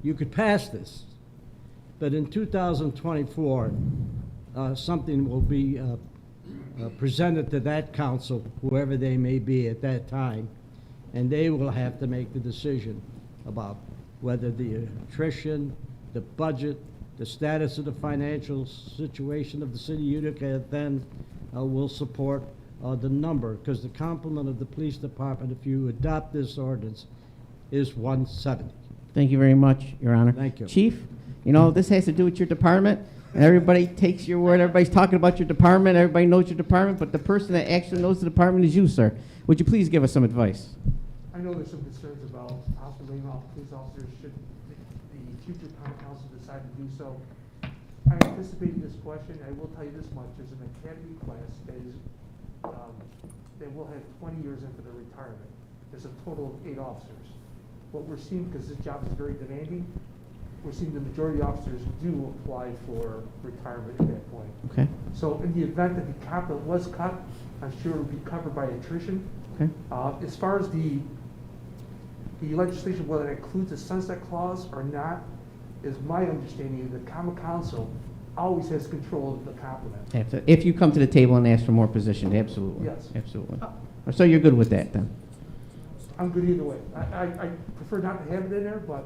you could pass this, but in 2024, something will be presented to that council, whoever they may be at that time, and they will have to make the decision about whether the attrition, the budget, the status of the financial situation of the city of Utica then will support the number, because the complement of the police department, if you adopt this ordinance, is 170. Thank you very much, Your Honor. Thank you. Chief, you know, this has to do with your department, and everybody takes your word. Everybody's talking about your department. Everybody knows your department, but the person that actually knows the department is you, sir. Would you please give us some advice? I know there's some concerns about possibly laying off police officers should the future common council decide to do so. I anticipated this question. I will tell you this much: there's an academy class that is that will have 20 years into their retirement. There's a total of 8 officers. What we're seeing, because this job is very demanding, we're seeing the majority of officers do apply for retirement at that point. Okay. So in the event that the complement was cut, I'm sure it would be covered by attrition. Okay. As far as the the legislation, whether it includes a sunset clause or not, is my understanding the common council always has control of the complement. If you come to the table and ask for more position, absolutely. Yes. Absolutely. So you're good with that then? I'm good either way. I prefer not to have it in there, but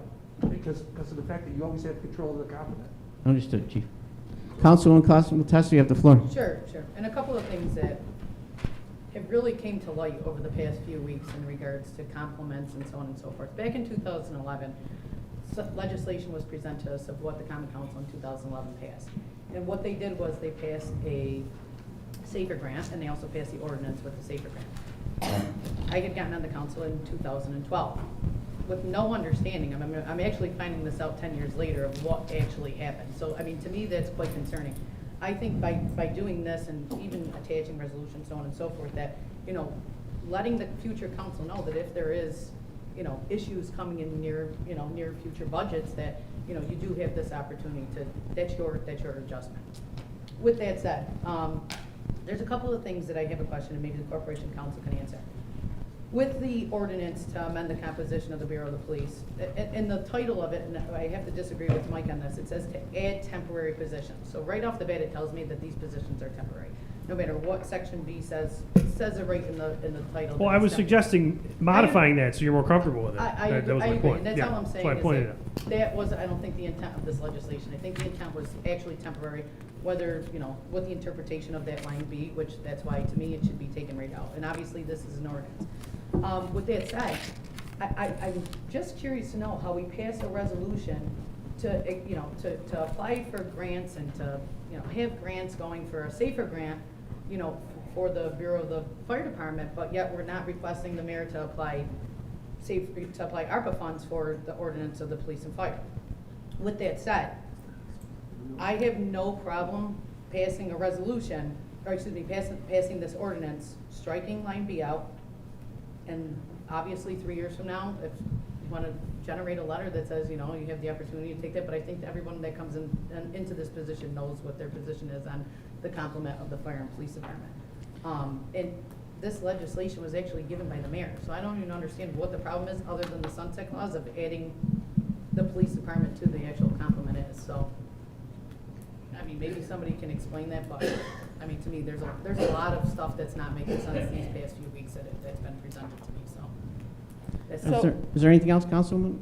because of the fact that you always have control of the complement. Understood, Chief. Councilwoman Costa, you have the floor. Sure. And a couple of things that have really came to light over the past few weeks in regards to compliments and so on and so forth. Back in 2011, legislation was presented to us of what the Common Council in 2011 passed. And what they did was they passed a SAFER grant, and they also passed the ordinance with the SAFER grant. I had gotten on the council in 2012 with no understanding. I'm actually finding this out 10 years later of what actually happened. So, I mean, to me, that's quite concerning. I think by doing this and even attaching resolutions, so on and so forth, that, you know, letting the future council know that if there is, you know, issues coming in near future budgets, that, you know, you do have this opportunity to, that's your adjustment. With that said, there's a couple of things that I have a question, and maybe the corporation council can answer. With the ordinance to amend the composition of the Bureau of the Police, in the title of it, and I have to disagree with Mike on this, it says to add temporary positions. So right off the bat, it tells me that these positions are temporary. No matter what Section B says, it says it right in the title. Well, I was suggesting modifying that so you're more comfortable with it. I That was my agree, point. and that's Yeah, all I'm saying. that's why I Is pointed that, that was, I don't think, the intent of this legislation. I think the intent was actually temporary, whether, you know, what the interpretation of that line be, which that's why, to me, it should be taken right out. And obviously, this is an ordinance. With that said, I'm just curious to know how we pass a resolution to, you know, to apply for grants and to, you know, have grants going for a SAFER grant, you know, for the Bureau of the Fire Department, but yet we're not requesting the mayor to apply ARPA funds for the ordinance of the police and fire. With that said, I have no problem passing a resolution, or excuse me, passing this ordinance, striking line B out, and obviously 3 years from now, if you want to generate a letter that says, you know, you have the opportunity to take that, but I think that everyone that comes into this position knows what their position is on the complement of the fire and police department. And this legislation was actually given by the mayor, so I don't even understand what the problem is other than the sunset clause of adding the police department to the actual complement is. So, I mean, maybe somebody can explain that, but I mean, to me, there's a lot of stuff that's not making sense these past few weeks that's been presented to me. So, that's Is there anything else, Councilwoman?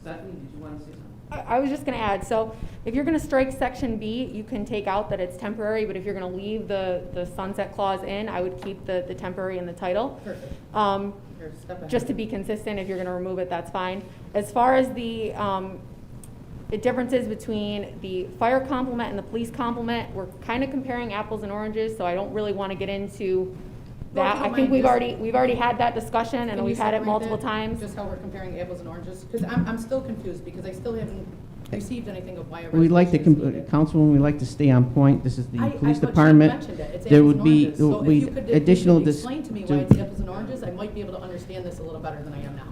Stephanie, did you want to say something? I was just going to add, so if you're going to strike Section B, you can take out that it's temporary, but if you're going to leave the sunset clause in, I would keep the temporary in the title. Perfect. Just to be consistent, if you're going to remove it, that's fine. As far as the differences between the fire complement and the police complement, we're kind of comparing apples and oranges, so I don't really want to get into that. I think we've already had that discussion, and we've had it multiple times. Just how we're comparing apples and oranges, because I'm still confused, because I still haven't received anything of why a We'd like to, resolution is needed. Councilwoman, we'd like to stay on point. This is the police but you department. mentioned it. It's There apples would and be, oranges. So if you could additional. explain to me why it's apples and oranges, I might be able to understand this a little better than I am now.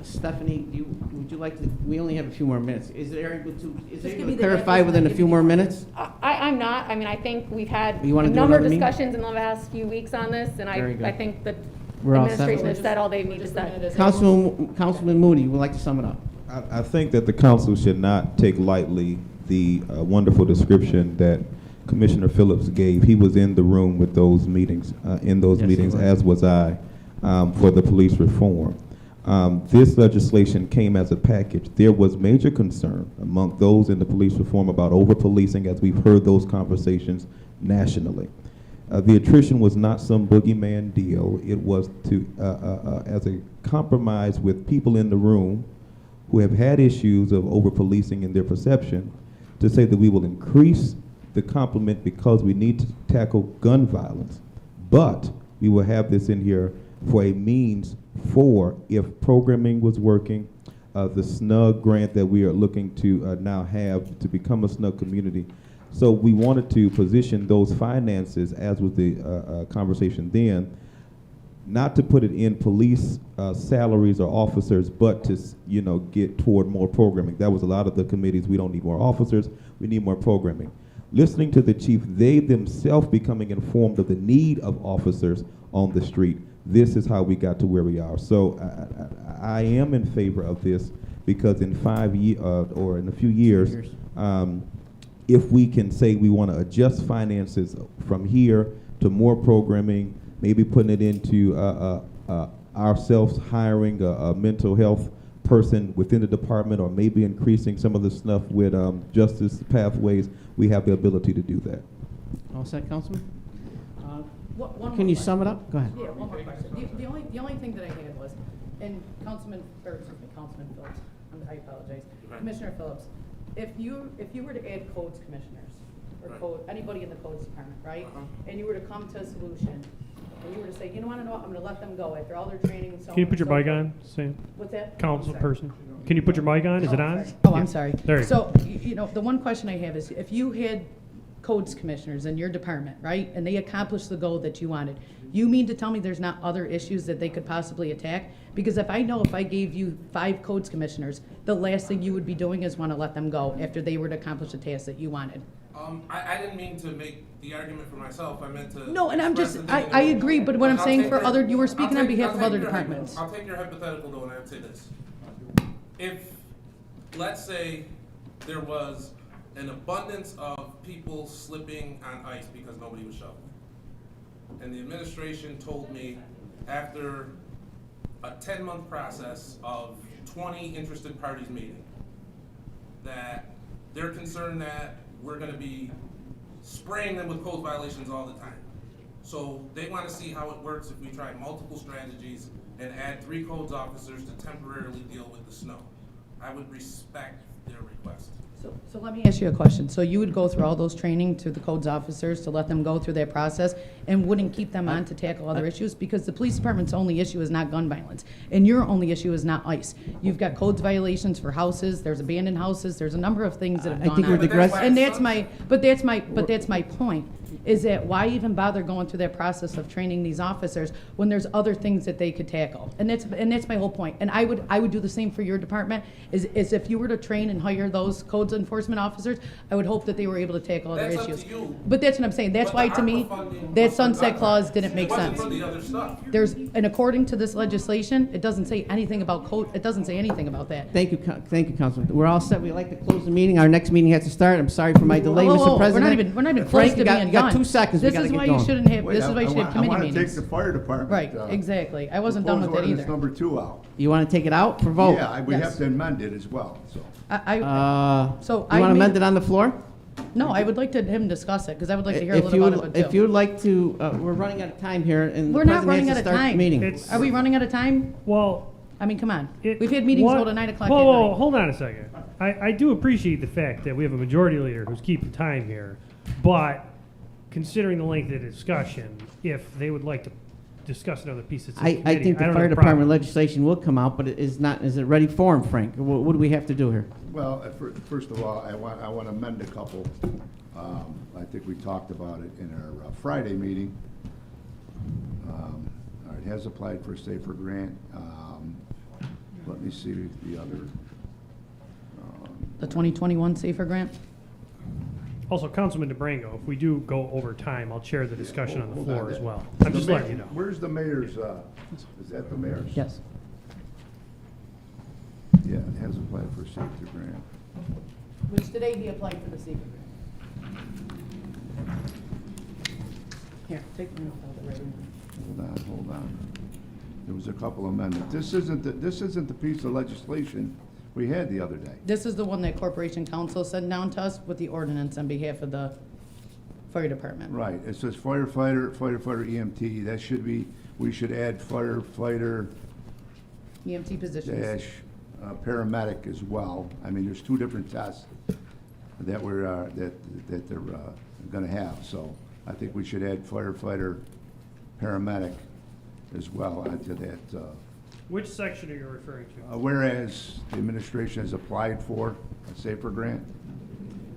Stephanie, would you like to, we only have a few more minutes. Is there able to give me the clarify apples within a and few give me more the minutes? I'm not. I mean, I think we've had You a wanna do number of another meeting? discussions in the last few weeks on this, and Very good. I think the We're all set. administration has said all they need to say. Councilman Moody, would like to sum it up. I think that the council should not take lightly the wonderful description that Commissioner Phillips gave. He was in the room with those meetings, as was I, for the police reform. This legislation came as a package. There was major concern among those in the police reform about over-policing, as we've heard those conversations nationally. The attrition was not some boogeyman deal. It was as a compromise with people in the room who have had issues of over-policing in their perception, to say that we will increase the complement because we need to tackle gun violence, but we will have this in here for a means for if programming was working, the SNUG grant that we are looking to now have to become a SNUG community. So we wanted to position those finances, as was the conversation then, not to put it in police salaries or officers, but to get toward more programming. That was a lot of the committees. We don't need more officers. We need more programming. Listening to the chief, they themselves becoming informed of the need of officers on the street. This is how we got to where we are. So I am in favor of this because in 5 years, or in a few years, if we can say we want to adjust finances from here to more programming, maybe putting it into ourselves hiring a mental health person within the department, or maybe increasing some of the stuff with justice pathways, we have the ability to do that. All set, Councilman? One Can more you question. sum it up? Go ahead. Yeah, one more question. The only thing that I had was, and Councilman Phillips, I apologize, Right. Commissioner Phillips, if you were to add codes commissioners, or Right. anybody in the codes department, right? Uh-huh. And you were to come to a solution, and you were to say, you know what, I'm gonna let them go after all their training and so on. Can you put your and so mic forth." on, Sam? What's that? Council person. Can you put your mic on? Is it on? Oh, I'm sorry. There you go. So, you know, the one question I have is, if you had codes commissioners in your department, right, and they accomplished the goal that you wanted, you mean to tell me there's not other issues that they could possibly attack? Because if I gave you 5 codes commissioners, the last thing you would be doing is want to let them go after they were to accomplish the task that you wanted. I didn't mean to make the argument for myself. I meant to. No, and I'm express just, the thing in I the- agree, but what I'm I'll saying take for your- other, you were speaking on I'll behalf of take other your departments. I'll take your hypothetical though, and I would say this. If, let's say, there was an abundance of people slipping on ice because nobody was shoveling, and the administration told me after a 10-month process of 20 interested parties meeting that they're concerned that we're gonna be spraying them with code violations all the time. So they wanna see how it works if we try multiple strategies and add 3 codes officers to temporarily deal with the snow. I would respect their request. So let me ask you a question. So you would go through all those training to the codes officers to let them go through their process and wouldn't keep them on to tackle other issues? Because the police department's only issue is not gun violence, and your only issue is not ice. You've got codes violations for houses, there's abandoned houses, there's a number of things that have I gone think on. we're digress- And that's my point, is that why even bother going through that process of training these officers when there's other things that they could tackle? And that's my whole point. And I would do the same for your department, is if you were to train and hire those codes enforcement officers, I would hope that they were able to tackle other That's up issues. to you. But that's what I'm saying. That's But why, the to me, ARPA funding that was for sunset gun clause violence. didn't make It wasn't sense. for the other stuff. And according to this legislation, it doesn't say anything about code, it doesn't say anything about that. Thank you, Councilman. We're all set. We'd like to close the meeting. Our next meeting has to start. I'm sorry for my delay, Whoa, whoa, whoa. Mr. President. We're not even close Frank, to you got- being you got done. 2 seconds. We This gotta is get why going. you shouldn't have, Wait, this is why you should have I committee want to take meetings. the fire department. Right, exactly. I wasn't done with that Proposed either. ordinance number 2 out. You want to take it out for vote? Yeah, we Yes. have to amend it as well, so. So You want to amend it on the floor? No, I would like to him discuss it, because I would like to hear a little about it, If too. you would like to, we're running out of time here, and the We're not president running has out to of start the time. meeting. Are we running out of time? Well, I mean, come on. We've had meetings go to 9 o'clock at Whoa, night. hold on a second. I do appreciate the fact that we have a majority leader who's keeping time here, but considering the length of the discussion, if they would like to discuss another piece that's in I committee, think the don't fire have a department problem. legislation will come out, but it is not, is it ready for him, Frank? What do we have to do here? Well, first of all, I want to amend a couple. I think we talked about it in our Friday meeting. It has applied for a safer grant. Let me see the other. The 2021 SAFER grant? Oh, Also, Councilman DeBrango, if we do go over time, I'll chair the discussion on the Hold floor that. as well. The I'm just mayor- letting you know. Where's the mayor's, is that the mayor's? Yes. Yeah, it has applied for a safety grant. Which today he applied for the SAFER grant. Here, take the note out of the writing. Hold on. There was a couple amendments. This isn't the piece of legislation we had the other day. This is the one that Corporation Council sent down to us with the ordinance on behalf of the fire department. Right, it says firefighter EMT, that should be, we should add firefighter EMT positions. dash paramedic as well. I mean, there's 2 different tests that we're, that they're gonna have, so I think we should add firefighter paramedic as well onto that. Which section are you referring to? Whereas the administration has applied for a safer grant,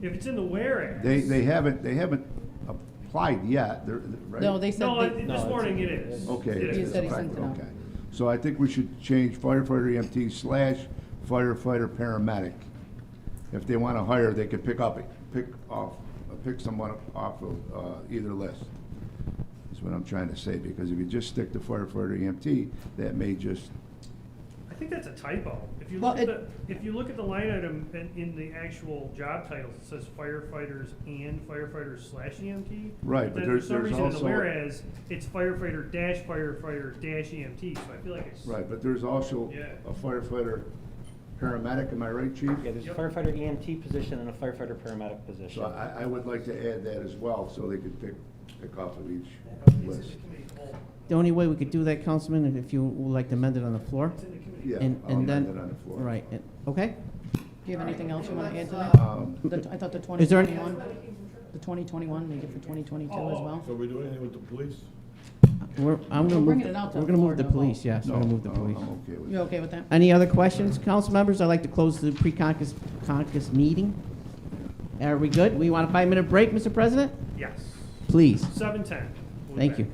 If it's in the whereas. they haven't applied yet, they're, right? No, they said. No, they- this morning it is. Okay. It He is. said he sent it out. Okay. So I think we should change firefighter EMT / firefighter paramedic. If they want to hire, they could pick someone off of either list. Is what I'm trying to say, because if you just stick to firefighter EMT, that may just I think that's a typo. If you Well, look at if you look at the line item in the actual job titles, it says firefighters and firefighters /EMT. Right, but then there's for some reason also- in the whereas it's firefighter -firefighter-EMT. So I feel like it's Right, but there's also Yeah. a firefighter paramedic, am I right, chief? Yeah, there's a Yep. firefighter EMT position and a firefighter paramedic position. So I would like to add that as well, so they could pick off of each list. The only way we could do that, Councilman, if you would like to amend it on the floor. Yeah, And I'll amend then, it on the floor. right, okay? Do you have anything else you want to add to that? I thought the Is there any- 2021, the 2021, make it for 2022 as well. So are we doing anything with the police? I'm gonna We're move, bringing it out to we're the gonna floor move the to vote. police, yes, we're No, gonna move the police. I'm okay with You that. okay with that? Any other questions, council members? I'd like to close the pre-caucus meeting. Are we good? We want a 5-minute break, Mr. President? yes. Please. 7:10. Thank you.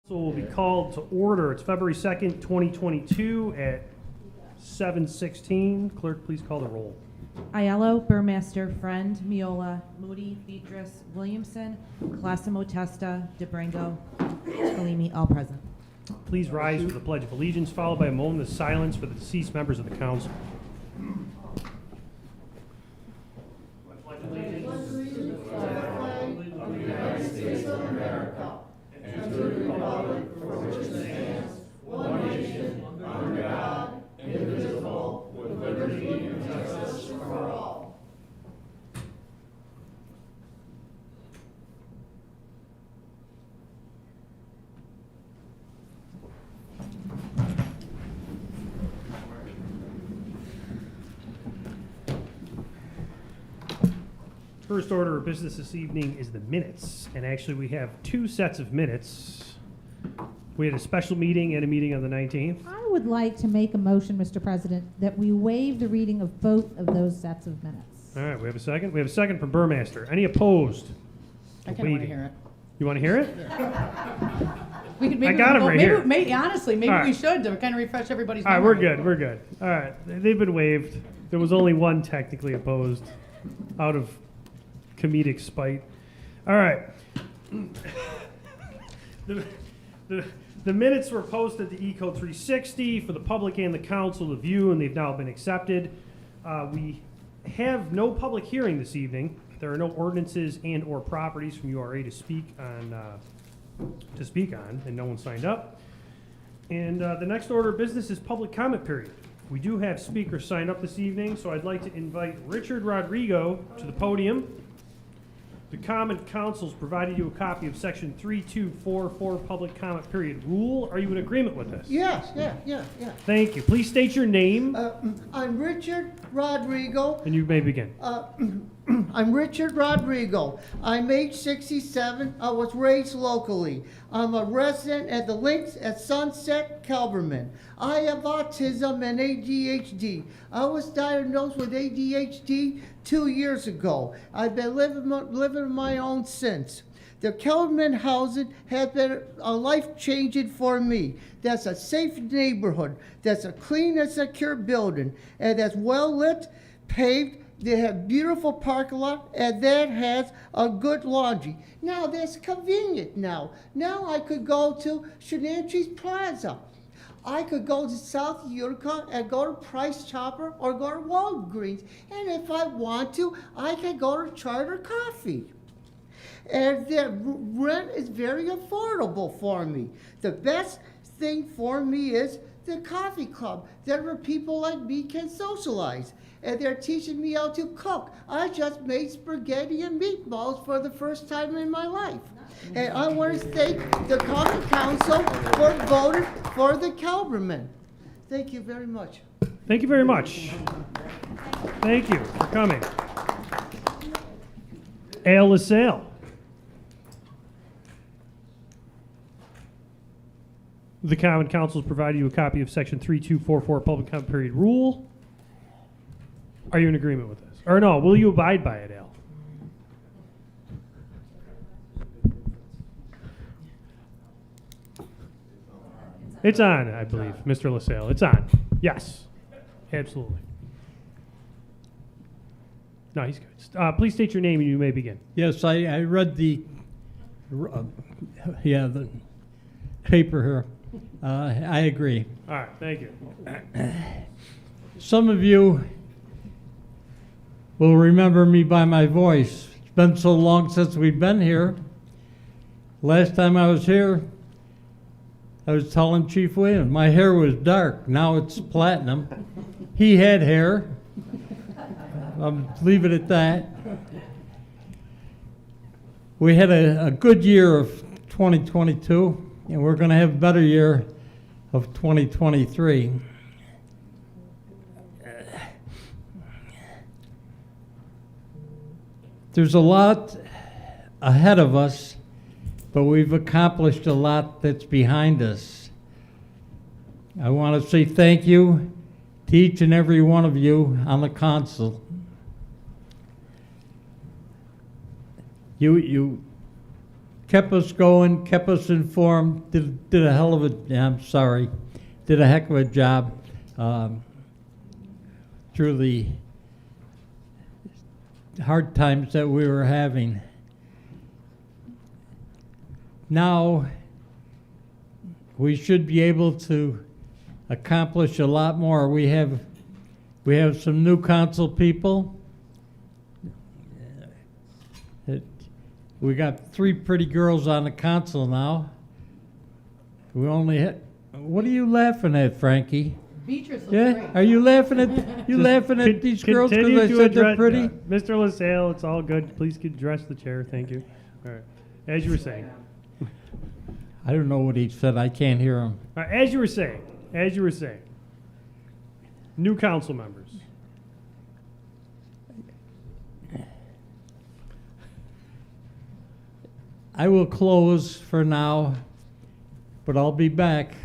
So will be called to order. It's February 2nd, 2022 at 7:16. Clerk, please call the roll. Aiello, Burmaster, Friend, Miola, Moody, Beatrice, Williamson, Classimo Testa, DeBrango, Galimi, all present. Please rise for the Pledge of Allegiance, followed by a moment of silence for the deceased members of the council. First order of business this evening is the minutes, and actually we have two sets of minutes. We had a special meeting and a meeting on the 19th. I would like to make a motion, Mr. President, that we waive the reading of both of those sets of minutes. All right, we have a second. We have a second from Burmaster. Any opposed? I kind of want to hear it. You want to hear it? We could I got 'em right here. Honestly, maybe All right. we should to kind of refresh everybody's All right, memory. we're good. We're good. All right, they've been waived. There was only one technically opposed out of comedic spite. All right. The minutes were posted to Eco 360 for the public and the council to view, and they've now been accepted. We have no public hearing this evening. There are no ordinances and or properties from URA to speak on, and no one signed up. And the next order of business is public comment period. We do have speakers signed up this evening, so I'd like to invite Richard Rodrigo to the podium. The Common Council's provided you a copy of Section 3244 Public Comment Period Rule. Are you in agreement with this? Yes. Thank you. Please state your name, I'm Richard Rodrigo. and you may begin. I'm Richard Rodrigo. I'm age 67. I was raised locally. I'm a resident at the Links at Sunset, Kelberman. I have autism and ADHD. I was diagnosed with ADHD 2 years ago. I've been living on my own since. The Kelberman housing has been life-changing for me. That's a safe neighborhood. That's a clean and secure building. And that's well-lit, paved. They have beautiful parking lot, and that has a good laundry. Now, that's convenient now. Now I could go to Shenanchees Plaza. I could go to South Utica and go to Price Chopper or go to Walgreens. And if I want to, I can go to Charter Coffee. And the rent is very affordable for me. The best thing for me is the coffee club. There where people like me can socialize. And they're teaching me how to cook. I just made spaghetti and meatballs for the first time in my life. And I want to thank the Common Council for voting for the Kelberman. Thank you very much. Thank you very much. Thank you for coming. Ale LaSalle. The Common Council has provided you a copy of Section 3244 Public Comment Period Rule. Are you in agreement with this? Or no, will you abide by it, Al? It's on, I believe, Mr. LaSalle. It's on. Yes, absolutely. No, he's good. Please state your name and you may begin. Yes, I read the paper here. I agree. All right, thank you. Some of you will remember me by my voice. It's been so long since we've been here. Last time I was here, I was telling Chief Williams, my hair was dark. Now it's platinum. He had hair. Leave it at that. We had a good year of 2022, and we're going to have a better year of 2023. There's a lot ahead of us, but we've accomplished a lot that's behind us. I want to say thank you to each and every one of you on the council. You kept us going, kept us informed, did a hell of a, did a heck of a job through the hard times that we were having. Now, we should be able to accomplish a lot more. We have some new council people. We got 3 pretty girls on the council now. We only had, what are you laughing at, Frankie? Beatrice looks Yeah, great. are you laughing at these girls Continue because I to said they're address- pretty? Mr. LaSalle, it's all good. Please address the chair. Thank you. All right. As you were saying. I don't know what he said. I can't hear him. All right, as you were saying. New council members. I will close for now, but I'll be back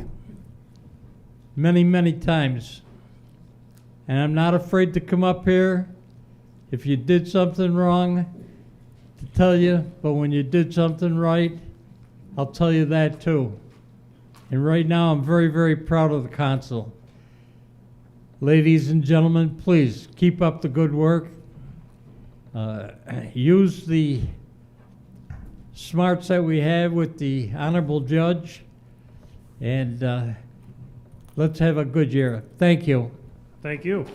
many, many times. And I'm not afraid to come up here if you did something wrong to tell you, but when you did something right, I'll tell you that too. And right now, I'm very, very proud of the council. Ladies and gentlemen, please keep up the good work. Use the smarts that we have with the honorable judge, and let's have a good year. Thank you. Thank you.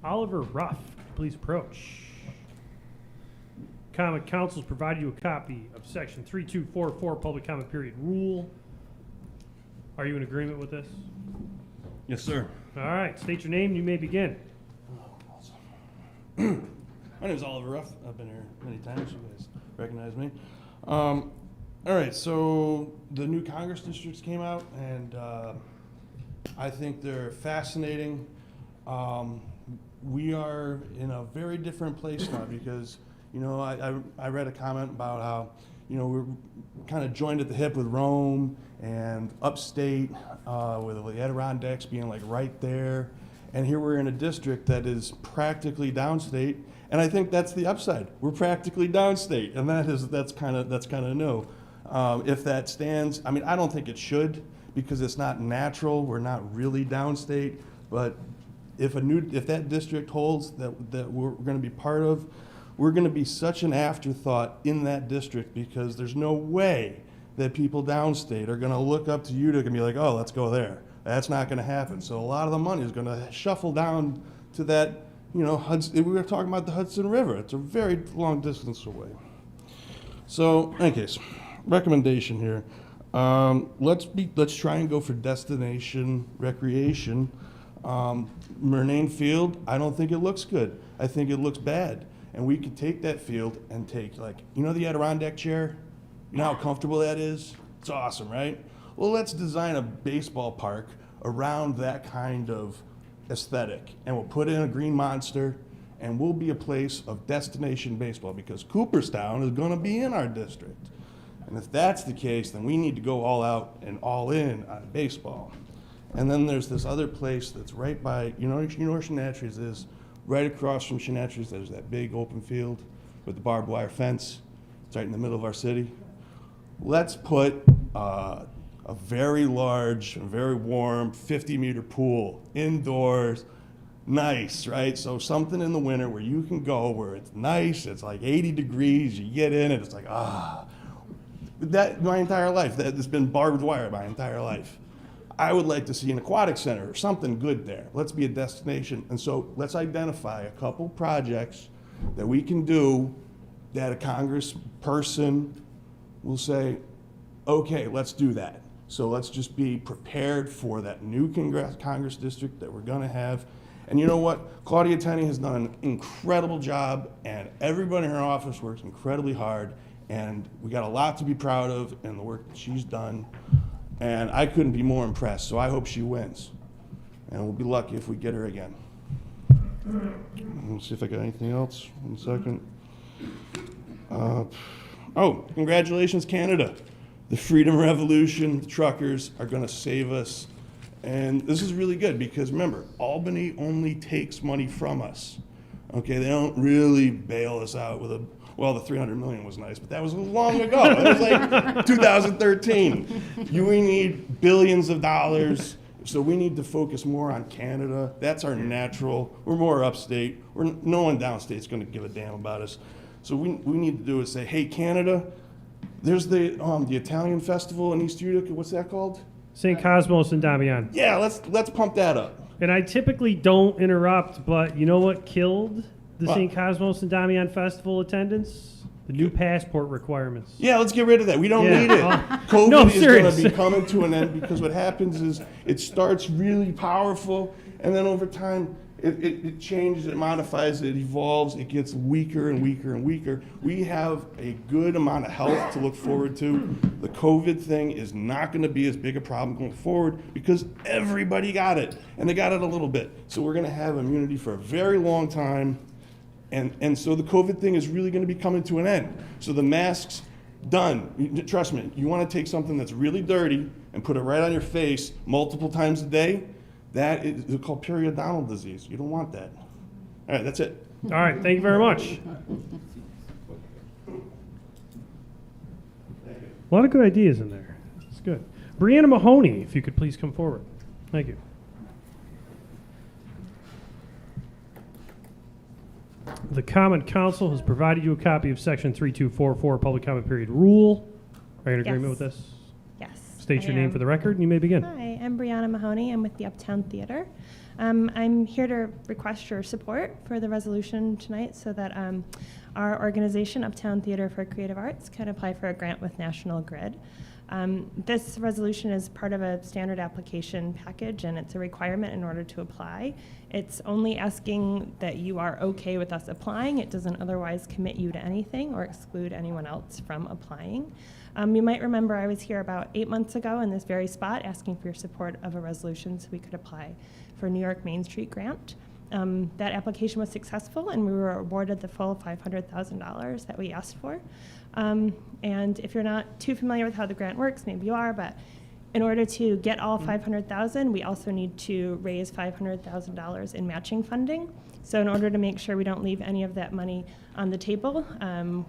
Oliver Ruff, please approach. Common Council's provided you a copy of Section 3244 Public Comment Period Rule. Are you in agreement with this? Yes, sir. All right, state your name, you may begin. My name is Oliver Ruff. I've been here many times. You guys recognize me. All right, so the new Congress districts came out, and I think they're fascinating. We are in a very different place now because, you know, I read a comment about how, you know, we're kind of joined at the hip with Rome and upstate, with the Adirondacks being like right there. And here we're in a district that is practically downstate. And I think that's the upside. We're practically downstate, and that's kind of new. If that stands, I mean, I don't think it should because it's not natural. We're not really downstate. But if that district holds that we're going to be part of, we're going to be such an afterthought in that district because there's no way that people downstate are going to look up to Utica and be like, oh, let's go there. That's not going to happen. So a lot of the money is going to shuffle down to that. You know, we were talking about the Hudson River. It's a very long distance away. So, in any case, recommendation here. Let's try and go for destination recreation. Murnane Field, I don't think it looks good. I think it looks bad. And we could take that field and take, like, you know the Adirondack chair? You know how comfortable that is? It's awesome, right? Well, let's design a baseball park around that kind of aesthetic, and we'll put in a green monster, and we'll be a place of destination baseball because Cooperstown is going to be in our district. And if that's the case, then we need to go all out and all in on baseball. And then there's this other place that's right by, you know where Shenatries is? Right across from Shenatries, there's that big open field with the barbed wire fence. It's right in the middle of our city. Let's put a very large, very warm 50-meter pool indoors, nice, right? So something in the winter where you can go where it's nice, it's like 80 degrees, you get in and it's like, That my entire life, it's been barbed wire my entire life. I would like to see an aquatic center or something good there. Let's be a destination. And so let's identify a couple projects that we can do that a congressperson will say, okay, let's do that. So let's just be prepared for that new Congress district that we're going to have. And you know what? Claudia Tenney has done an incredible job, and everybody in her office works incredibly hard, and we got a lot to be proud of in the work that she's done. And I couldn't be more impressed, so I hope she wins. And we'll be lucky if we get her again. Let's see if I got anything else. 1 second. Congratulations, Canada. The Freedom Revolution, the truckers are going to save us. And this is really good because remember, Albany only takes money from us. Okay, they don't really bail us out with well, the 300 million was nice, but that was long ago. That was like 2013. We need billions of dollars, so we need to focus more on Canada. That's our natural. We're more upstate. No one downstate's going to give a damn about us. So we need to do is say, hey, Canada, there's the Italian festival in East Utica. What's that called? St. Cosmos and Damian. Yeah, let's pump that up. And I typically don't interrupt, but you know what killed the St. Cosmos and Damian Festival attendance? The new passport requirements. Yeah, let's get rid of that. We don't need it. COVID No, is going to serious. be coming to an end because what happens is it starts really powerful, and then over time it changes, it modifies, it evolves, it gets weaker and weaker and weaker. We have a good amount of health to look forward to. The COVID thing is not going to be as big a problem going forward because everybody got it, and they got it a little bit. So we're going to have immunity for a very long time. And so the COVID thing is really going to be coming to an end. So the masks, done. Trust me, you want to take something that's really dirty and put it right on your face multiple times a day, that is called periodontal disease. You don't want that. All right, that's it. All right, thank you very much. A lot of good ideas in there. It's good. Brianna Mahoney, if you could please come forward. Thank you. The Common Council has provided you a copy of Section 3244 Public Comment Period Rule. Are you in agreement with this? Yes. State your I name am. for the record, and you may begin. Hi, I'm Brianna Mahoney. I'm with the Uptown Theater. I'm here to request your support for the resolution tonight so that our organization, Uptown Theater for Creative Arts, can apply for a grant with National Grid. This resolution is part of a standard application package, and it's a requirement in order to apply. It's only asking that you are okay with us applying. It doesn't otherwise commit you to anything or exclude anyone else from applying. You might remember I was here about 8 months ago in this very spot asking for your support of a resolution so we could apply for New York Main Street grant. That application was successful, and we were awarded the full $500,000 that we asked for. And if you're not too familiar with how the grant works, maybe you are, but in order to get all $500,000, we also need to raise $500,000 in matching funding. So in order to make sure we don't leave any of that money on the table,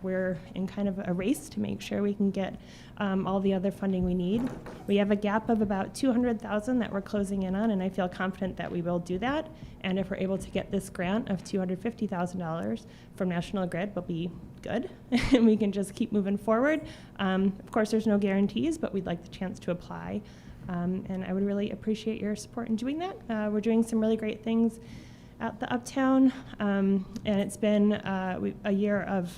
we're in kind of a race to make sure we can get all the other funding we need. We have a gap of about $200,000 that we're closing in on, and I feel confident that we will do that. And if we're able to get this grant of $250,000 from National Grid, we'll be good, and we can just keep moving forward. Of course, there's no guarantees, but we'd like the chance to apply. And I would really appreciate your support in doing that. We're doing some really great things at the Uptown, and it's been a year of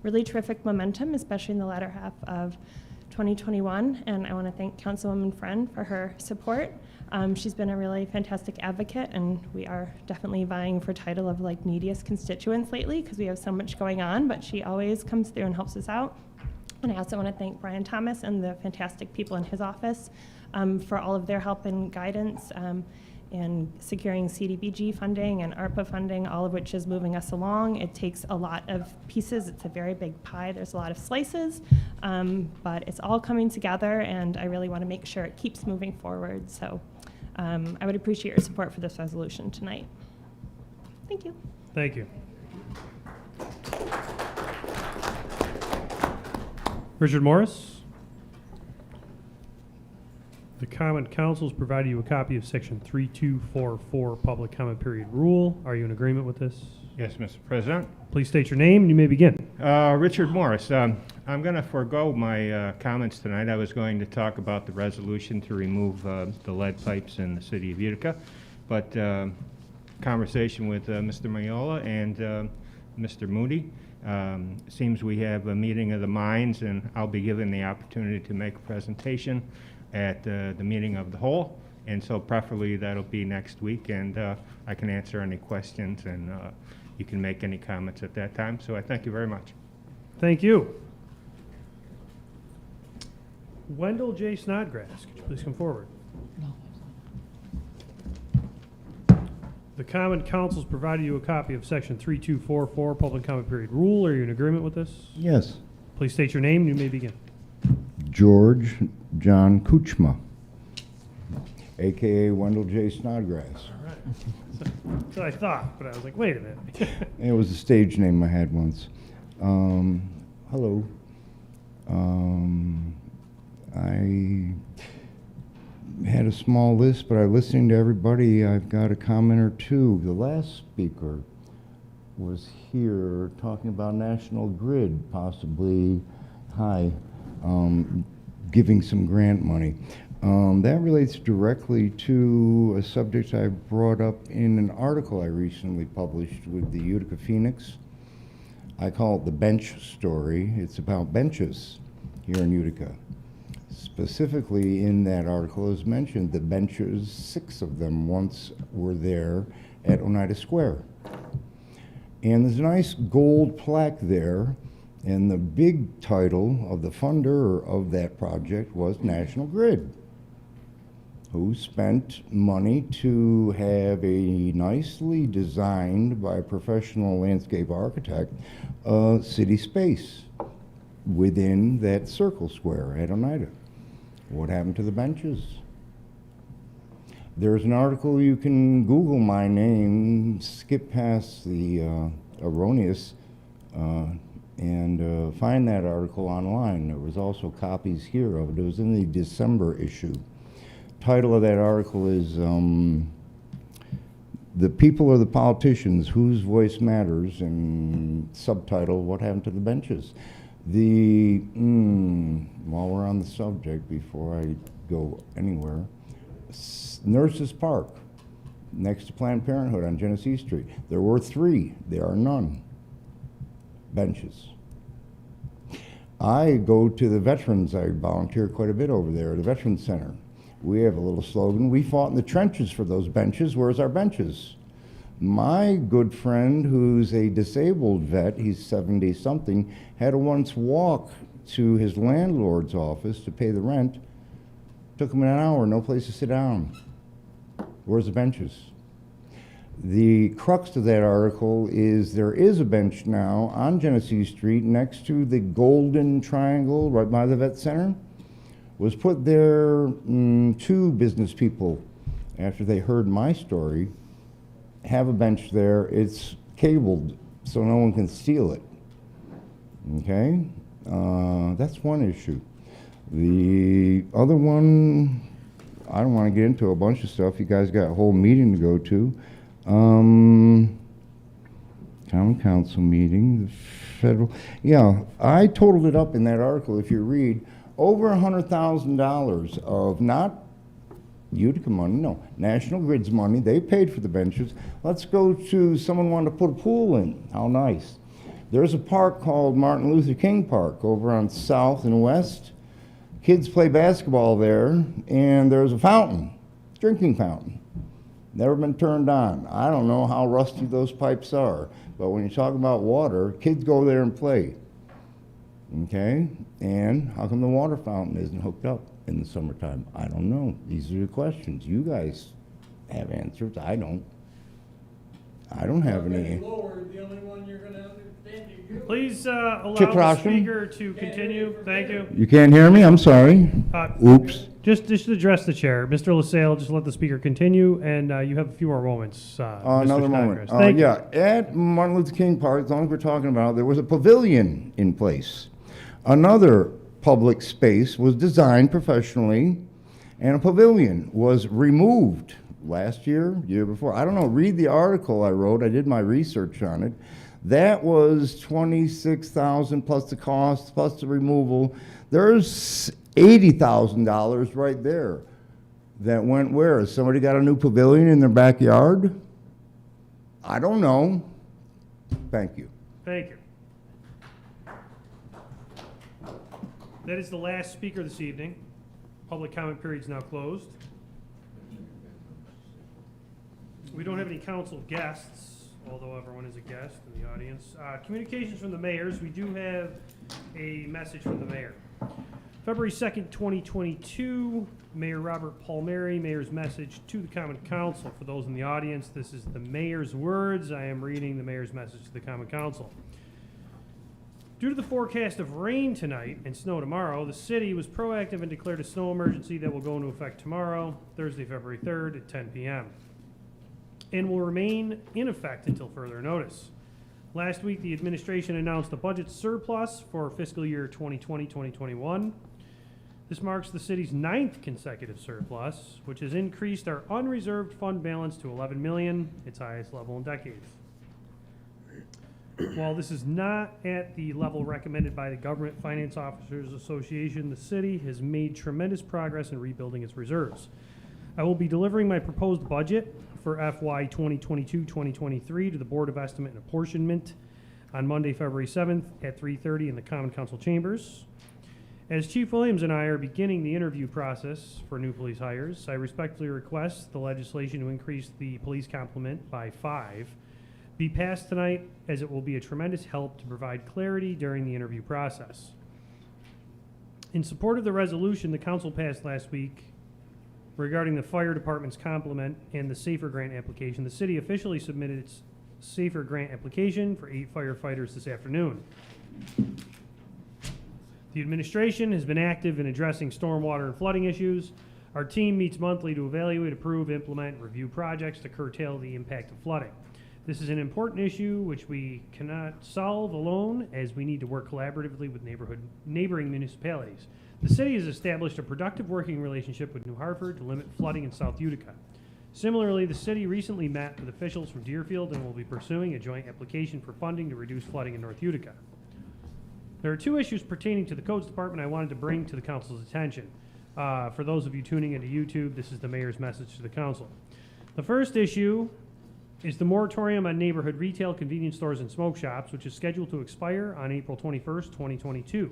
really terrific momentum, especially in the latter half of 2021, and I want to thank Councilwoman Friend for her support. She's been a really fantastic advocate, and we are definitely vying for title of like neediest constituents lately because we have so much going on, but she always comes through and helps us out. And I also want to thank Brian Thomas and the fantastic people in his office for all of their help and guidance in securing CDBG funding and ARPA funding, all of which is moving us along. It takes a lot of pieces. It's a very big pie. There's a lot of slices, but it's all coming together, and I really want to make sure it keeps moving forward. So I would appreciate your support for this resolution tonight. Thank you. Thank you. Richard Morris. The Common Council has provided you a copy of Section 3244 Public Comment Period Rule. Are you in agreement with this? Yes, Mr. President. Please state your name and you may begin. Richard Morris. I'm going to forego my comments tonight. I was going to talk about the resolution to remove the lead pipes in the city of Utica, but conversation with Mr. Miola and Mr. Moody. Seems we have a meeting of the minds, and I'll be given the opportunity to make a presentation at the meeting of the whole, and so preferably that'll be next week, and I can answer any questions, and you can make any comments at that time. So I thank you very much. Thank you. Wendell J. Snodgrass, could you please come forward? The Common Council has provided you a copy of Section 3244 Public Comment Period Rule. Are you in agreement with this? Yes. Please state your name and you may begin. George John Kuchma, a.k.a. Wendell J. Snodgrass. All right. So I thought, but I was like, wait a minute. It was a stage name I had once. Hello. I had a small list, but I listened to everybody. I've got a comment or two. The last speaker was here talking about National Grid, possibly, giving some grant money. That relates directly to a subject I brought up in an article I recently published with the Utica Phoenix. I call it the bench story. It's about benches here in Utica. Specifically in that article is mentioned the benches, 6 of them once were there at Oneida Square. And there's a nice gold plaque there, and the big title of the funder of that project was National Grid, who spent money to have a nicely designed by a professional landscape architect city space within that circle square at Oneida. What happened to the benches? There's an article, you can Google my name, skip past the erroneous, and find that article online. There was also copies here of it. It was in the December issue. Title of that article is The People Are the Politicians, Whose Voice Matters, and subtitle, What Happened to the Benches? While we're on the subject, before I go anywhere, Nurses Park, next to Planned Parenthood on Genesee Street. There were 3, there are none. Benches. I go to the veterans, I volunteer quite a bit over there, the Veterans Center. We have a little slogan, we fought in the trenches for those benches, where's our benches? My good friend, who's a disabled vet, he's 70-something, had to once walk to his landlord's office to pay the rent. Took him an hour, no place to sit down. Where's the benches? The crux of that article is there is a bench now on Genesee Street next to the Golden Triangle right by the vet center. Was put there, 2 business people, after they heard my story, have a bench there. It's cabled so no one can steal it. Okay? That's one issue. The other one, I don't want to get into a bunch of stuff. You guys got a whole meeting to go to. Town council meeting, the federal. Yeah, I totaled it up in that article, if you read, over $100,000 of not Utica money, no, National Grid's money. They paid for the benches. Let's go to someone wanted to put a pool in. How nice. There's a park called Martin Luther King Park over on South and West. Kids play basketball there, and there's a fountain, drinking fountain. Never been turned on. I don't know how rusty those pipes are, but when you talk about water, kids go there and play. Okay? And how come the water fountain isn't hooked up in the summertime? I don't know. These are the questions. You guys have answers. I don't. I don't have any. Please allow Chip the Roshan? speaker to continue. Thank you. You can't hear me? I'm sorry. Oops. Just address the chair. Mr. LaSalle, just let the speaker continue, and you have a few more moments. Mr. Another Snodgrass. moment. Thank you. Yeah, at Martin Luther King Park, as long as we're talking about it, there was a pavilion in place. Another public space was designed professionally, and a pavilion was removed last year, year before. I don't know, read the article I wrote. I did my research on it. That was $26,000 plus the cost, plus the removal. There's $80,000 right there that went where? Has somebody got a new pavilion in their backyard? I don't know. Thank you. Thank you. That is the last speaker this evening. Public comment period is now closed. We don't have any council guests, although everyone is a guest in the audience. Communications from the mayors. We do have a message from the mayor. February 2nd, 2022, Mayor Robert Palmieri, mayor's message to the Common Council. For those in the audience, this is the mayor's words. I am reading the mayor's message to the Common Council. Due to the forecast of rain tonight and snow tomorrow, the city was proactive and declared a snow emergency that will go into effect tomorrow, Thursday, February 3rd at 10 p.m. and will remain in effect until further notice. Last week, the administration announced a budget surplus for fiscal year 2020-2021. This marks the city's 9th consecutive surplus, which has increased our unreserved fund balance to $11 million, its highest level in decades. While this is not at the level recommended by the Government Finance Officers Association, the city has made tremendous progress in rebuilding its reserves. I will be delivering my proposed budget for FY 2022-2023 to the Board of Estimate and Apportionment on Monday, February 7th at 3:30 in the Common Council chambers. As Chief Williams and I are beginning the interview process for new police hires, I respectfully request the legislation to increase the police complement by 5 be passed tonight, as it will be a tremendous help to provide clarity during the interview process. In support of the resolution the council passed last week regarding the fire department's complement and the SAFER grant application, the city officially submitted its SAFER grant application for 8 firefighters this afternoon. The administration has been active in addressing stormwater and flooding issues. Our team meets monthly to evaluate, approve, implement, and review projects to curtail the impact of flooding. This is an important issue which we cannot solve alone, as we need to work collaboratively with neighboring municipalities. The city has established a productive working relationship with New Hartford to limit flooding in South Utica. Similarly, the city recently met with officials from Deerfield and will be pursuing a joint application for funding to reduce flooding in North Utica. There are 2 issues pertaining to the Codes Department I wanted to bring to the council's attention. For those of you tuning into YouTube, this is the mayor's message to the council. The first issue is the moratorium on neighborhood retail, convenience stores, and smoke shops, which is scheduled to expire on April 21st, 2022.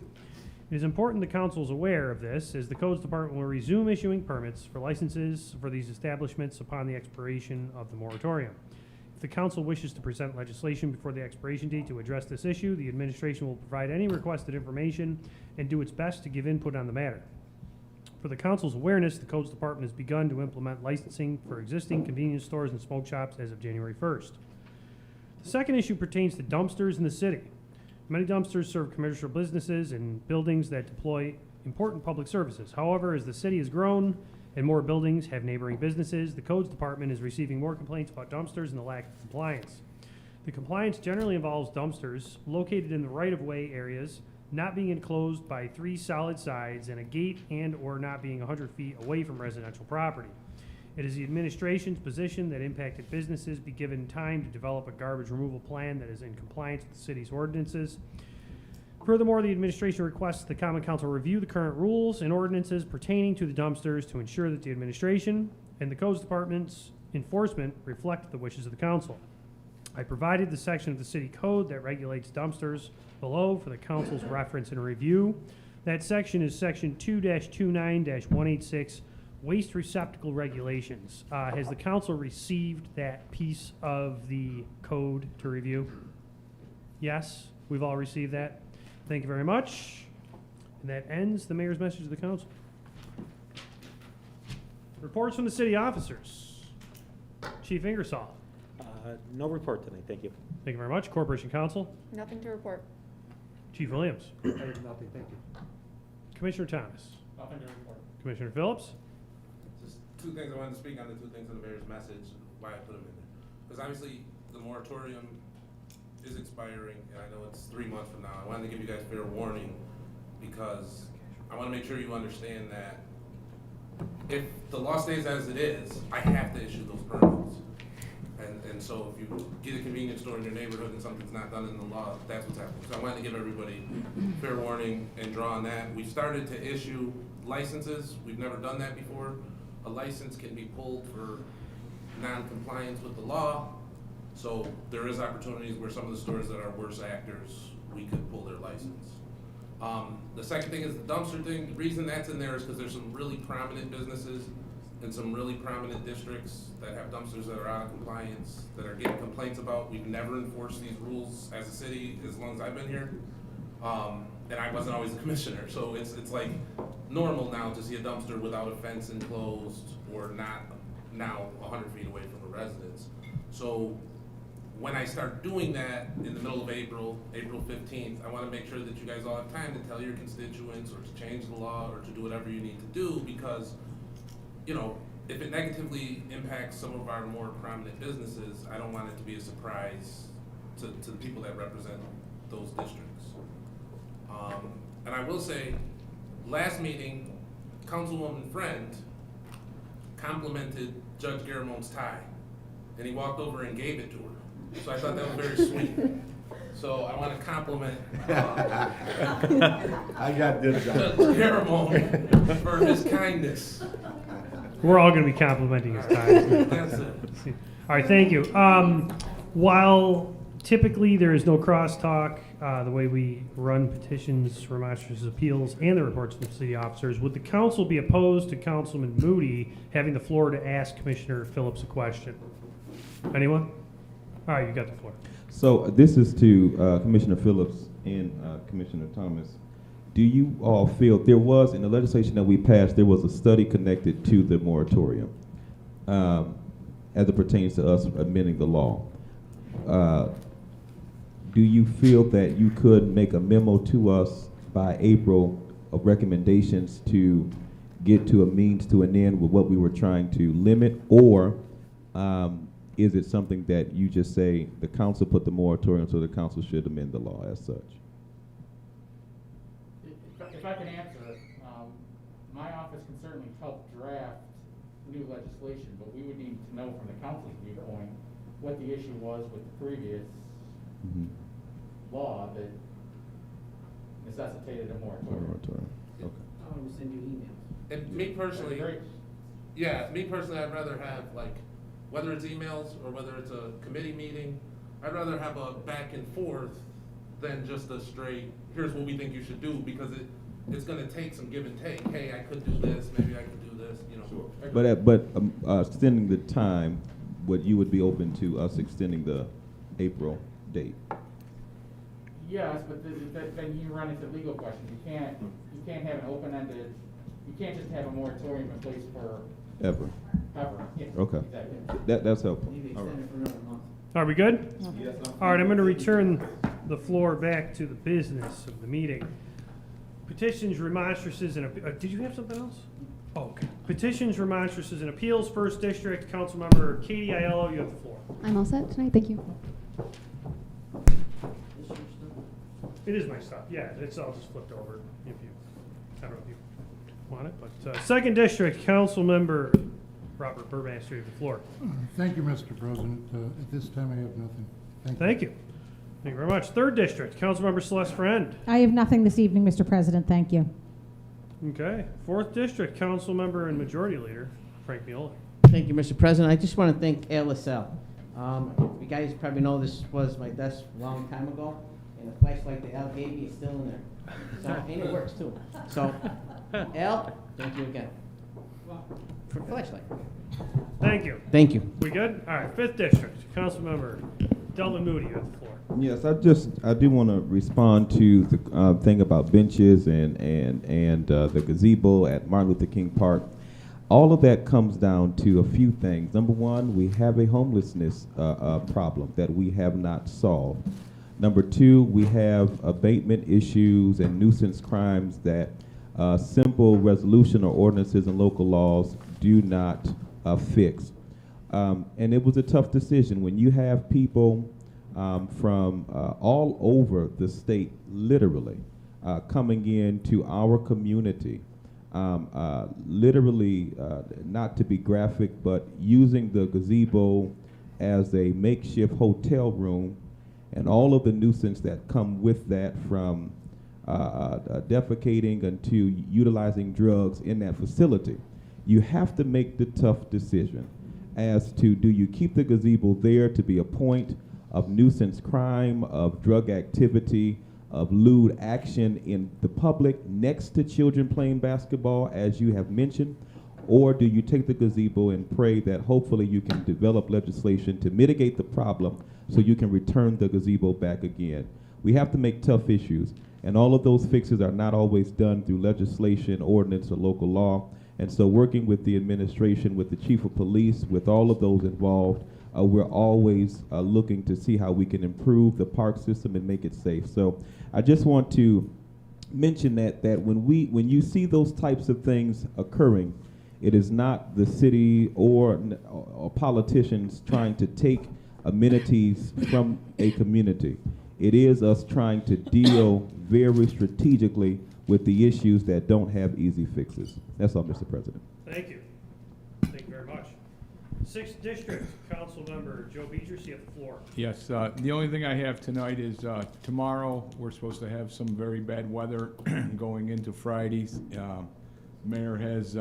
It is important the council is aware of this, as the Codes Department will resume issuing permits for licenses for these establishments upon the expiration of the moratorium. If the council wishes to present legislation before the expiration date to address this issue, the administration will provide any requested information and do its best to give input on the matter. For the council's awareness, the Codes Department has begun to implement licensing for existing convenience stores and smoke shops as of January 1st. The second issue pertains to dumpsters in the city. Many dumpsters serve commercial businesses and buildings that deploy important public services. However, as the city has grown and more buildings have neighboring businesses, the Codes Department is receiving more complaints about dumpsters and the lack of compliance. The compliance generally involves dumpsters located in the right-of-way areas, not being enclosed by 3 solid sides, and a gate and or not being 100 feet away from residential property. It is the administration's position that impacted businesses be given time to develop a garbage removal plan that is in compliance with the city's ordinances. Furthermore, the administration requests the Common Council review the current rules and ordinances pertaining to the dumpsters to ensure that the administration and the Codes Department's enforcement reflect the wishes of the council. I provided the section of the city code that regulates dumpsters below for the council's reference and review. That section is section 2-29-186, waste receptacle regulations. Has the council received that piece of the code to review? Yes, we've all received that. Thank you very much. And that ends the mayor's message to the council. Reports from the city officers. Chief Ingersoll. No report tonight, thank you. Thank you very much. Corporation Counsel. Nothing to report. Chief Williams. I have nothing, thank you. Commissioner Thomas. Nothing to report. Commissioner Phillips. Just 2 things I wanted to speak on, the 2 things in the mayor's message, why I put them in there. Because obviously, the moratorium is expiring, and I know it's 3 months from now. I wanted to give you guys fair warning, because I want to make sure you understand that if the law stays as it is, I have to issue those permits. And so if you get a convenience store in your neighborhood and something's not done in the law, that's what's happening. So I wanted to give everybody fair warning and draw on that. We've started to issue licenses. We've never done that before. A license can be pulled for non-compliance with the law. So there is opportunities where some of the stores that are worse actors, we could pull their license. The second thing is the dumpster thing. The reason that's in there is because there's some really prominent businesses in some really prominent districts that have dumpsters that are out of compliance, that are getting complaints about. We've never enforced these rules as a city as long as I've been here. And I wasn't always the commissioner, so it's like normal now to see a dumpster without a fence enclosed or not now 100 feet away from a residence. So when I start doing that in the middle of April 15th, I want to make sure that you guys all have time to tell your constituents or to change the law or to do whatever you need to do, because, you know, if it negatively impacts some of our more prominent businesses, I don't want it to be a surprise to the people that represent those districts. And I will say, last meeting, Councilwoman Friend complimented Judge Garamone's tie, and he walked over and gave it to her. So I thought that was very sweet. So I want to compliment I got this. Judge Garamone for his kindness. We're all going to be complimenting his time. That's it. All right, thank you. While typically there is no crosstalk, the way we run petitions, remonstrances, appeals, and the reports from city officers, would the council be opposed to Councilman Moody having the floor to ask Commissioner Phillips a question? Anyone? All right, you got the floor. So this is to Commissioner Phillips and Commissioner Thomas. Do you all feel there was, in the legislation that we passed, there was a study connected to the moratorium as it pertains to us amending the law? Do you feel that you could make a memo to us by April of recommendations to get to a means to an end with what we were trying to limit? Or is it something that you just say the council put the moratorium, so the council should amend the law as such? If I can answer it, my office can certainly help draft new legislation, but we would need to know from the council's viewpoint what the issue was with the previous law that necessitated a moratorium. Okay. I want to send you emails. And me personally, I'd rather have, like, whether it's emails or whether it's a committee meeting, I'd rather have a back and forth than just a straight, here's what we think you should do, because it's gonna take some give and take. Hey, I could do this, maybe I could do this, you know. Sure. But extending the time, you would be open to us extending the April date? Yes, but then you run into legal questions. You can't have an open-ended, you can't just have a moratorium in place for Ever. Yeah, Okay. exactly. That's helpful. Maybe All extend right. it for another month. Are we good? Yes. All right, I'm going to return the floor back to the business of the meeting. Petitions, remonstrances, and did you have something else? Oh, okay. Petitions, remonstrances, and appeals. First District, Councilmember Katie Aiello, you have the floor. I'm all set tonight, thank you. It is my stuff. Yeah, it's all just flipped over. If you, I don't know if you want it, but Second District, Councilmember Robert Burmaster, you have the floor. Thank you, Mr. President. At this time, I have nothing. Thank you. Thank you very much. Third District, Councilmember Celeste Friend. I have nothing this evening, Mr. President, thank you. Okay. Fourth District, Councilmember and Majority Leader Frank Miola. Thank you, Mr. President. I just want to thank Al LaSalle. You guys probably know this was my desk a long time ago, and the flashlight that Al gave me is still in there. So, and it works too. So, Al, thank you again for the flashlight. Thank you. Thank you. We good? All right. Fifth District, Councilmember Delvin Moody, you have the floor. Yes, I do want to respond to the thing about benches and the gazebo at Martin Luther King Park. All of that comes down to a few things. Number one, we have a homelessness problem that we have not solved. Number two, we have abatement issues and nuisance crimes that simple resolution or ordinances and local laws do not fix. And it was a tough decision when you have people from all over the state, literally, coming into our community, literally, not to be graphic, but using the gazebo as a makeshift hotel room, and all of the nuisance that come with that, from defecating unto utilizing drugs in that facility. You have to make the tough decision as to, do you keep the gazebo there to be a point of nuisance crime, of drug activity, of lewd action in the public next to children playing basketball, as you have mentioned? Or do you take the gazebo and pray that hopefully you can develop legislation to mitigate the problem so you can return the gazebo back again? We have to make tough issues, and all of those fixes are not always done through legislation, ordinance, or local law. And so working with the administration, with the chief of police, with all of those involved, we're always looking to see how we can improve the park system and make it safe. So I just want to mention that when you see those types of things occurring, It is not the city or politicians trying to take amenities from a community. It is us trying to deal very strategically with the issues that don't have easy fixes. That's all, Mr. President. Thank you. Thank you very much. 6th District, Council Member Joe Beatrice, you have the floor. Yes, the only thing I have tonight is tomorrow, we're supposed to have some very bad weather going into Friday. Mayor has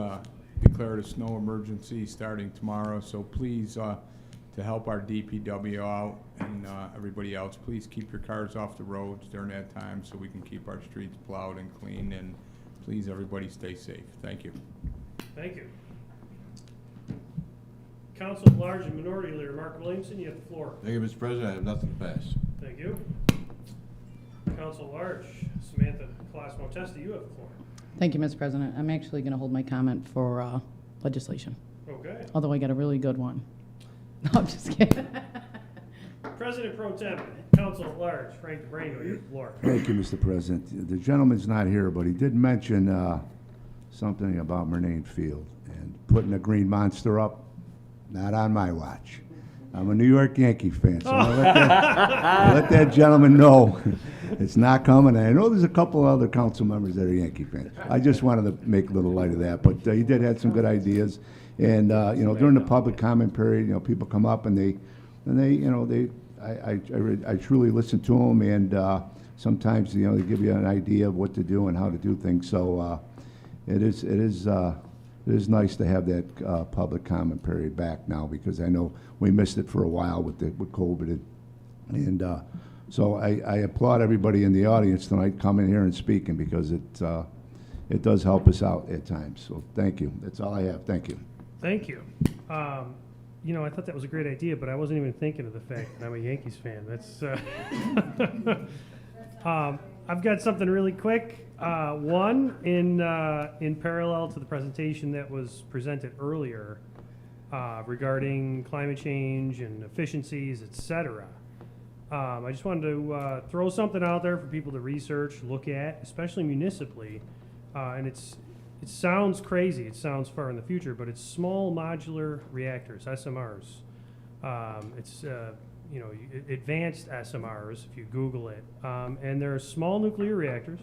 declared a snow emergency starting tomorrow, so please, to help our DPW out and everybody else, please keep your cars off the roads during that time so we can keep our streets plowed and clean, and please, everybody stay safe. Thank you. Thank you. Council at Large and Minority Leader Mark Williamson, you have the floor. Thank you, Mr. President. I have nothing to pass. Thank you. Council at Large, Samantha Class-Motesta, you have the floor. Thank you, Mr. President. I'm actually going to hold my comment for legislation. Okay. Although I got a really good one. No, I'm just kidding. President Pro Tem, Council at Large, Frank DeBrango, you have the floor. Thank you, Mr. President. The gentleman's not here, but he did mention something about Murnane Field and putting a green monster up. Not on my watch. I'm a New York Yankee fan, so I'll let that gentleman know it's not coming. And I know there's a couple other council members that are Yankee fans. I just wanted to make a little light of that, but he did have some good ideas. And during the public comment period, people come up and I truly listen to them, and sometimes they give you an idea of what to do and how to do things. So it is nice to have that public comment period back now, because I know we missed it for a while with COVID. And so I applaud everybody in the audience tonight coming here and speaking, because it does help us out at times. So thank you. That's all I have. Thank you. Thank you. I thought that was a great idea, but I wasn't even thinking of the fact that I'm a Yankees fan. That's. I've got something really quick. One, in parallel to the presentation that was presented earlier regarding climate change and efficiencies, etc. I just wanted to throw something out there for people to research, look at, especially municipally. And it sounds crazy. It sounds far in the future, but it's small modular reactors, SMRs. It's advanced SMRs, if you Google it. And there are small nuclear reactors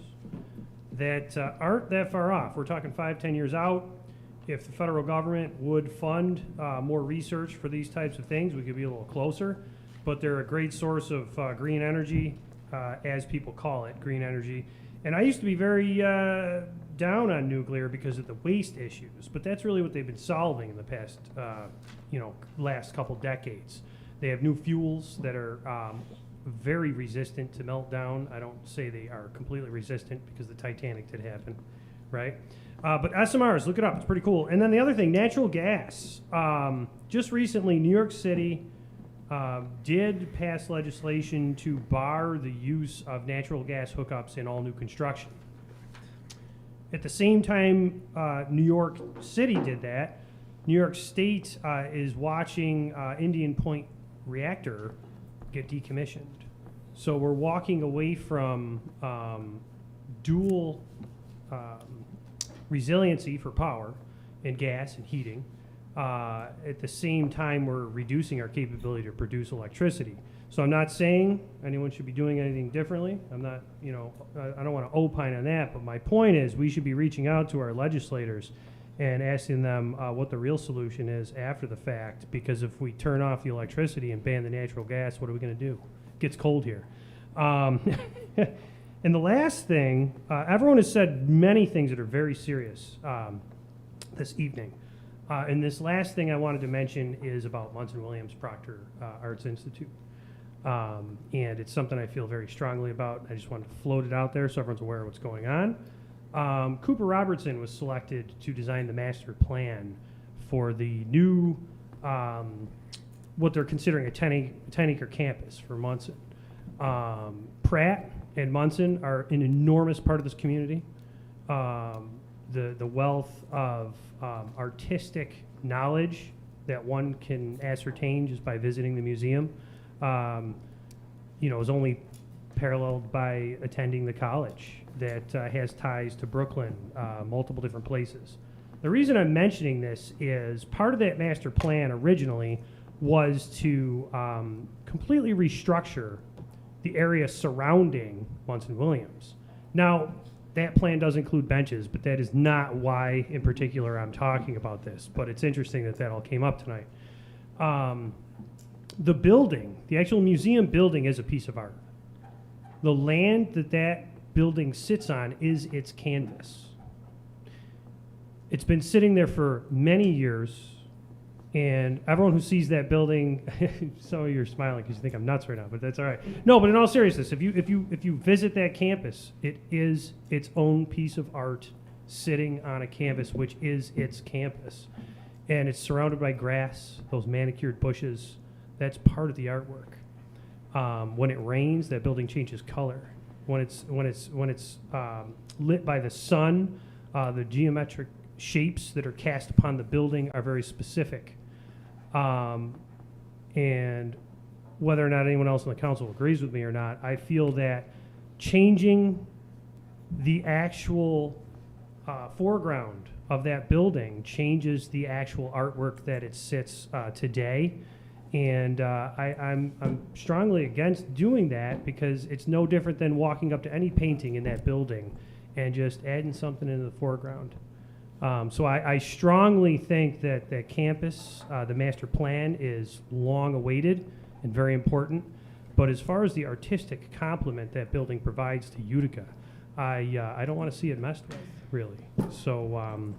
that aren't that far off. We're talking 5-10 years out. If the federal government would fund more research for these types of things, we could be a little closer. But they're a great source of green energy, as people call it, green energy. And I used to be very down on nuclear because of the waste issues, but that's really what they've been solving in the past, last couple decades. They have new fuels that are very resistant to meltdown. I don't say they are completely resistant, because the Titanic did happen, right? But SMRs, look it up. It's pretty cool. And then the other thing, natural gas. Just recently, New York City did pass legislation to bar the use of natural gas hookups in all new construction. At the same time New York City did that, New York State is watching Indian Point reactor get decommissioned. So we're walking away from dual resiliency for power and gas and heating. At the same time, we're reducing our capability to produce electricity. So I'm not saying anyone should be doing anything differently. I'm not, I don't want to opine on that, but my point is we should be reaching out to our legislators and asking them what the real solution is after the fact, because if we turn off the electricity and ban the natural gas, what are we going to do? It gets cold here. And the last thing, everyone has said many things that are very serious this evening. And this last thing I wanted to mention is about Munson Williams Proctor Arts Institute. And it's something I feel very strongly about. I just wanted to float it out there so everyone's aware of what's going on. Cooper Robertson was selected to design the master plan for the new, what they're considering a 10-acre campus for Munson. Pratt and Munson are an enormous part of this community. The wealth of artistic knowledge that one can ascertain just by visiting the museum, is only paralleled by attending the college that has ties to Brooklyn, multiple different places. The reason I'm mentioning this is part of that master plan originally was to completely restructure the area surrounding Munson Williams. Now, that plan does include benches, but that is not why in particular I'm talking about this, but it's interesting that all came up tonight. The building, the actual museum building, is a piece of art. The land that building sits on is its canvas. It's been sitting there for many years, and everyone who sees that building, some of you are smiling because you think I'm nuts right now, but that's all right. No, but in all seriousness, if you visit that campus, it is its own piece of art sitting on a canvas, which is its campus. And it's surrounded by grass, those manicured bushes. That's part of the artwork. When it rains, that building changes color. When it's lit by the sun, the geometric shapes that are cast upon the building are very specific. And whether or not anyone else on the council agrees with me or not, I feel that changing the actual foreground of that building changes the actual artwork that it sits today. And I'm strongly against doing that because it's no different than walking up to any painting in that building and just adding something into the foreground. So I strongly think that the campus, the master plan, is long awaited and very important. But as far as the artistic complement that building provides to Utica, I don't want to see it messed with, really. So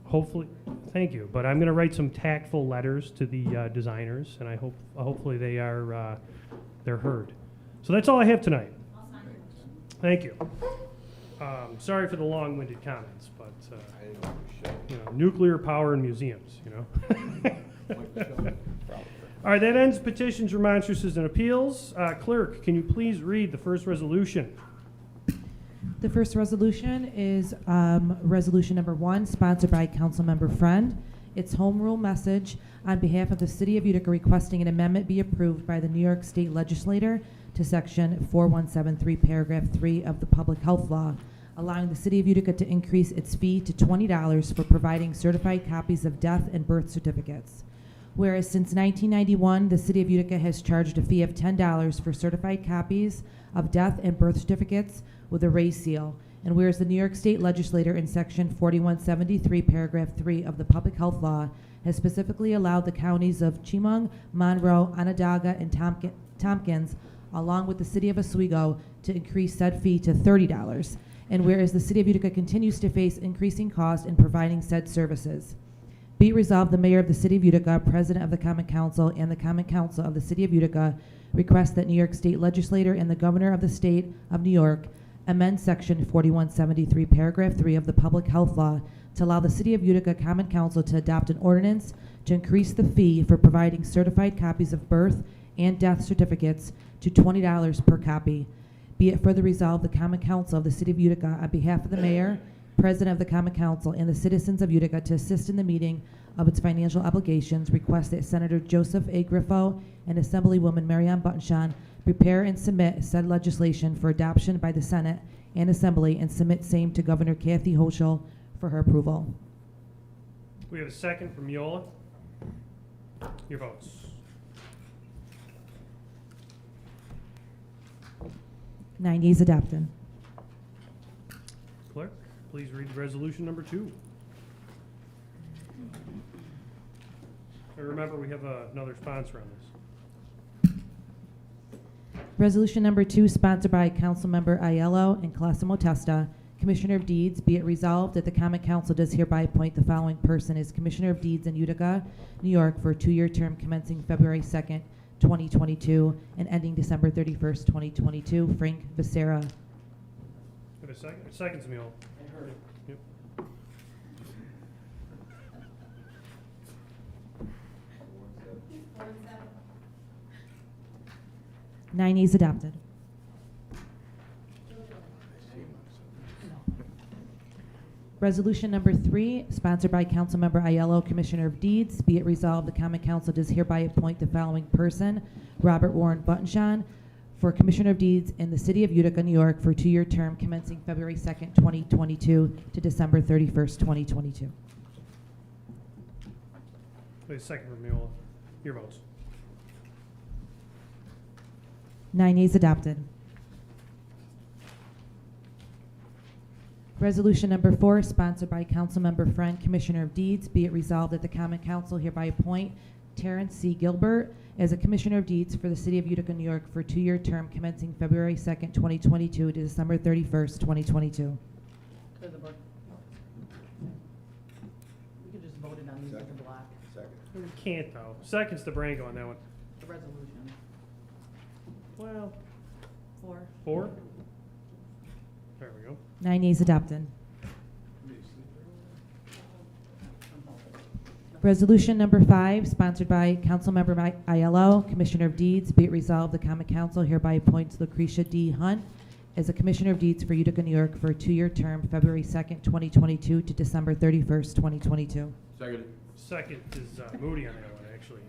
hopefully, thank you. But I'm going to write some tactful letters to the designers, and I hope hopefully they're heard. So that's all I have tonight. Thank you. Sorry for the long-winded comments, but nuclear power and museums, All right, that ends petitions, remonstrances, and appeals. Clerk, can you please read the first resolution? The first resolution is resolution number 1, sponsored by Councilmember Friend. It's home rule message on behalf of the City of Utica requesting an amendment be approved by the New York State Legislature to Section 4173, Paragraph 3 of the Public Health Law, allowing the City of Utica to increase its fee to $20 for providing certified copies of death and birth certificates. Whereas since 1991, the City of Utica has charged a fee of $10 for certified copies of death and birth certificates with a raised seal, and whereas the New York State Legislature in Section 4173, Paragraph 3 of the Public Health Law has specifically allowed the counties of Chemung, Monroe, Onondaga, and Tompkins, along with the City of Oswego, to increase said fee to $30. And whereas the City of Utica continues to face increasing costs in providing said services. Be it resolved, the Mayor of the City of Utica, President of the Common Council, and the Common Council of the City of Utica request that New York State Legislature and the Governor of the State of New York amend Section 4173, Paragraph 3 of the Public Health Law to allow the City of Utica Common Council to adopt an ordinance to increase the fee for providing certified copies of birth and death certificates to $20 per copy. Be it further resolved, the Common Council of the City of Utica, on behalf of the Mayor, President of the Common Council, and the citizens of Utica to assist in the meeting of its financial obligations, request that Senator Joseph A. Griffo and Assemblywoman Marianne Buttonshaw prepare and submit said legislation for adoption by the Senate and Assembly and submit same to Governor Kathy Hochul for her approval. We have a second from Yola. Your votes. 9 yeas adopted. Clerk, please read resolution number 2. And remember, we have another sponsor on this. Resolution number 2, sponsored by Councilmember Aiello and Colosimo Testa, Commissioner of Deeds. Be it resolved that the Common Council does hereby appoint the following person as Commissioner of Deeds in Utica, New York, for a 2-year term commencing February 2nd, 2022 and ending December 31st, 2022. Frank Becerra. Have a second? Second, Samuel. I heard it. Yep. Nine yeas adopted. Resolution number 3, sponsored by Councilmember Aiello, Commissioner of Deeds. Be it resolved, the Common Council does hereby appoint the following person, Robert Warren Buttonshaw, for Commissioner of Deeds in the City of Utica, New York, for a 2-year term commencing February 2nd, 2022 to December 31st, 2022. Wait, second from Miola. Your votes. 9 yeas adopted. Resolution number 4, sponsored by Councilmember Friend, Commissioner of Deeds. Be it resolved that the Common Council hereby appoint Terrence C. Gilbert as a Commissioner of Deeds for the City of Utica, New York for a 2-year term commencing February 2nd, 2022 to December 31st, 2022. Clear the board. We could just vote it on these as a block, We can't, though. Second's DeBrango on that one. the resolution. Well, 4. 4? There we go. 9 yeas adopted. Resolution number 5, sponsored by Councilmember ILO, Commissioner of Deeds. Be it resolved, the Common Council hereby appoints Lucretia D. Hunt as a Commissioner of Deeds for Utica, New York for a 2-year term, February 2nd, 2022 to December 31st, 2022. Second. Second is Moody on that one, actually.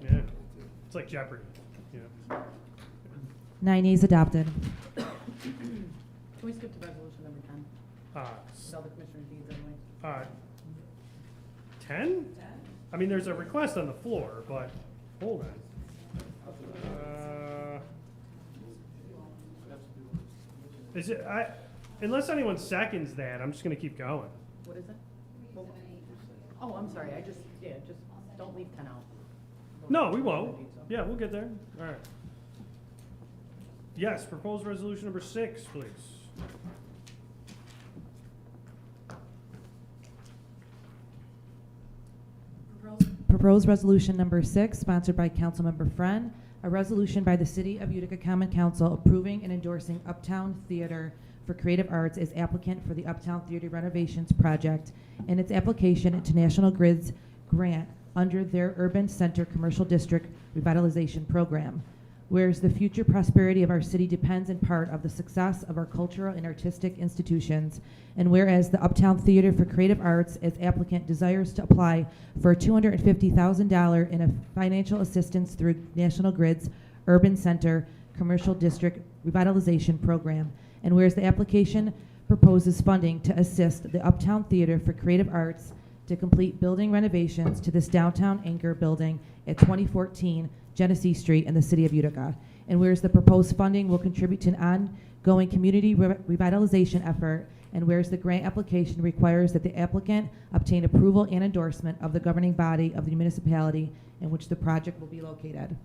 Yeah. It's like Jeopardy. Yeah. 9 yeas adopted. Can we skip to resolution number 10? With all the commissioner deeds anyway. 10? I mean, there's a request on the floor, but hold on. Is it, unless anyone seconds that, I'm just gonna keep going. What is it? Well, oh, I'm sorry, just don't leave 10 out. No, we won't. Yeah, we'll get there. All right. Yes, proposed resolution number 6, please. Proposed resolution number 6, sponsored by Councilmember Friend, a resolution by the City of Utica Common Council approving and endorsing Uptown Theater for Creative Arts as applicant for the Uptown Theater renovations project and its application to National Grid's grant under their Urban Center Commercial District Revitalization Program. Whereas the future prosperity of our city depends in part of the success of our cultural and artistic institutions, and whereas the Uptown Theater for Creative Arts as applicant desires to apply for a $250,000 in a financial assistance through National Grid's Urban Center Commercial District Revitalization Program, and whereas the application proposes funding to assist the Uptown Theater for Creative Arts to complete building renovations to this downtown anchor building at 2014 Genesee Street in the City of Utica. And whereas the proposed funding will contribute to an ongoing community revitalization effort, and whereas the grant application requires that the applicant obtain approval and endorsement of the governing body of the municipality in which the project will be located.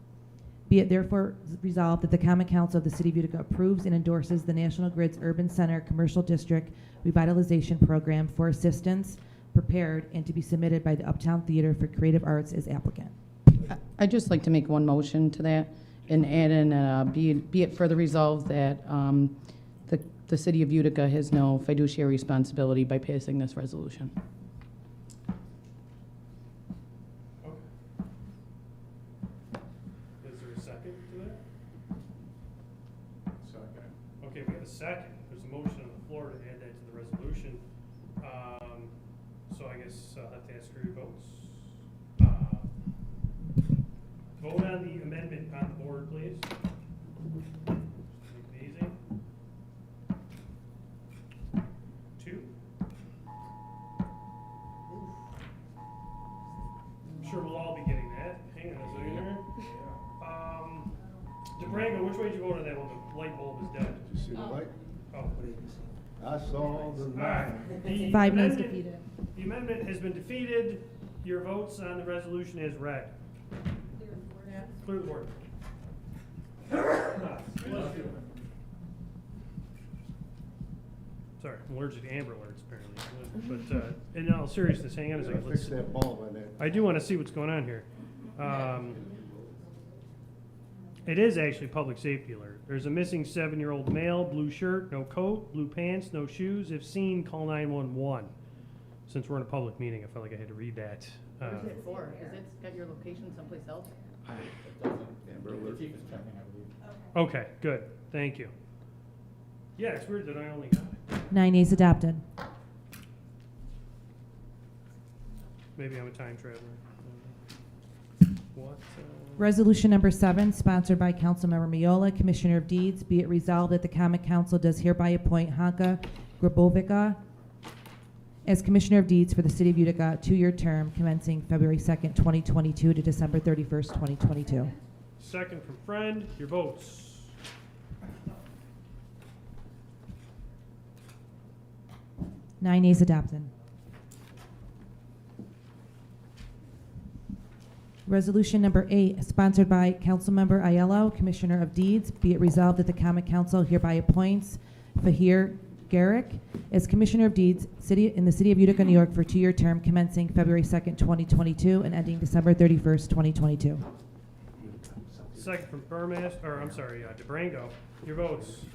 Be it therefore resolved that the Common Council of the City of Utica approves and endorses the National Grid's Urban Center Commercial District Revitalization Program for assistance prepared and to be submitted by the Uptown Theater for Creative Arts as applicant. I'd just like to make one motion to that and add in, be it further resolved that the City of Utica has no fiduciary responsibility by passing this resolution. Is there a second to that? Second. Okay, we have a second. There's a motion on the floor to add that to the resolution. So I guess I'll have to ask for your votes. Vote on the amendment on the board, please. Make it easy. 2. I'm sure we'll all be getting that. Hang on a second here. DeBrango, which way did you vote on that one? The light bulb is dead. Did you see the light? Oh. I saw the All light. right. The 5 nays amendment- defeated. The amendment has been defeated. Your votes on the resolution is read. Clear the board. Sorry, I'm allergic to Amber Alerts apparently. But in all seriousness, hang on a second. Fix that bulb on that. I do want to see what's going on here. It is actually public safety alert. There's a missing 7-year-old male, blue shirt, no coat, blue pants, no shoes. If seen, call 911. Since we're in a public meeting, I felt like I had to read that. What is it for? Is it got your location someplace else? The chief is checking, I believe. Okay, good. Thank you. Yeah, it's weird that I only got it. 9 yeas adopted. Maybe I'm a time traveler. What? Resolution number 7, sponsored by Councilmember Miola, Commissioner of Deeds. Be it resolved that the Common Council does hereby appoint Hanka Grabovica as Commissioner of Deeds for the City of Utica, 2-year term commencing February 2nd, 2022 to December 31st, 2022. Second from Friend, your votes. Nine yeas adopted. Resolution number 8, sponsored by Councilmember Aiello, Commissioner of Deeds. Be it resolved that the Common Council hereby appoints Fahir Garrick as Commissioner of Deeds in the City of Utica, New York for 2-year term commencing February 2nd, 2022 and ending December 31st, 2022. Second from Burmaster, or I'm sorry, DeBrango. Your votes.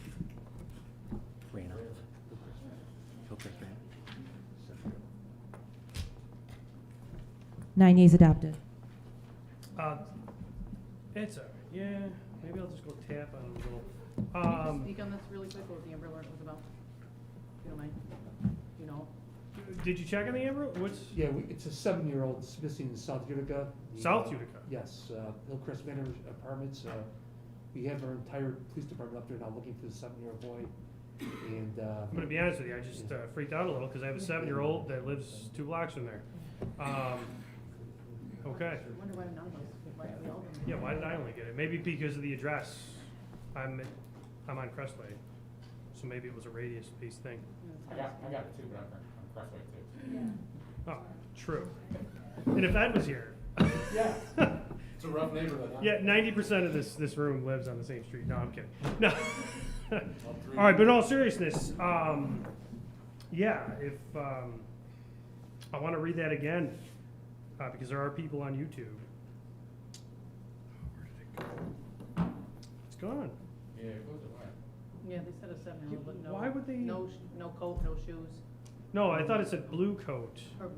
Nine yeas adopted. It's yeah, maybe I'll just go tap on a little. Can you speak on this really quick, what the Amber Alert was about? If you don't mind, you know? Did you check on the Amber? What's? Yeah, it's a 7-year-old that's missing in South Utica. South Utica? Yes, Hillcrest Manor Apartments. We have our entire police department up there now looking for the 7-year-old boy. And I'm going to be honest with you, I just freaked out a little because I have a 7-year-old that lives 2 blocks from there. Okay. I wonder why none of us, why we all didn't. Yeah, why did I only get it? Maybe because of the address. I'm on Crestway, so maybe it was a radius-based thing. I got it too, but I'm Crestway too. Yeah. Oh, true. And if Ed was here. Yeah. It's a rough neighborhood, huh? Yeah, 90% of this room lives on the same street. No, I'm kidding. No. All right, but in all seriousness, yeah, if I want to read that again because there are people on YouTube. Where did it go? It's gone. Yeah, it goes away. Yeah, they said a 7-year-old, but no. Why would they- No coat, no shoes. No, I thought it said blue coat. Or,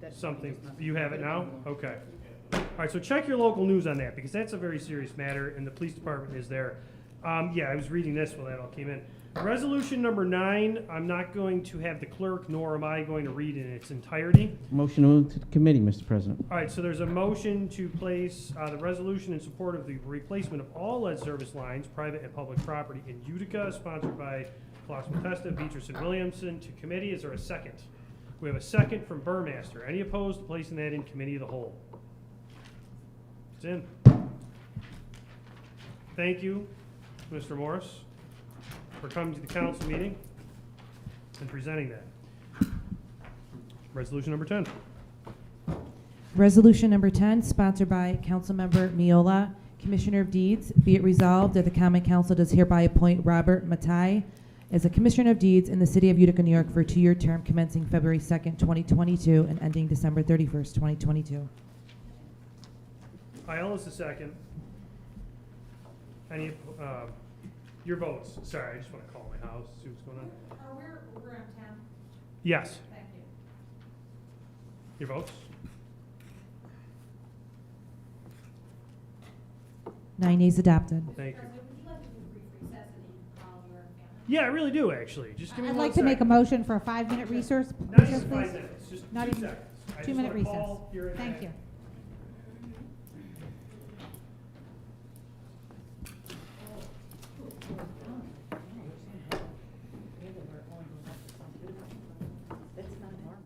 that's Something. just not- You have it now? Okay. All right, so check your local news on that because that's a very serious matter and the police department is there. Yeah, I was reading this while that all came in. Resolution number 9, I'm not going to have the clerk nor am I going to read in its entirety. Motion to move to the committee, Mr. President. All right, so there's a motion to place the resolution in support of the replacement of all lead service lines, private and public property in Utica, sponsored by Klaus Matesta, Beatrice, and Williamson, to committee. Is there a second? We have a second from Burmaster. Any opposed to placing that in committee of the whole? It's in. Thank you, Mr. Morris, for coming to the council meeting and presenting that. Resolution number 10. Resolution number 10, sponsored by Councilmember Miola, Commissioner of Deeds. Be it resolved that the Common Council does hereby appoint Robert Matai as a Commissioner of Deeds in the City of Utica, New York for a 2-year term commencing February 2nd, 2022 and ending December 31st, 2022. Aiello's the second. Any, your votes. Sorry, I just want to call my house, see what's going on. We're on 10. Yes. Thank you. Your votes? 9 yeas adopted. Thank you. Yeah, I really do, actually. Just give me I'd one like to make a second. motion for a 5-minute recess, Not recess, even please. 5 minutes, just Not 2 even seconds. I just 2-minute wanna recess. call here and Thank there. you. That's not normal.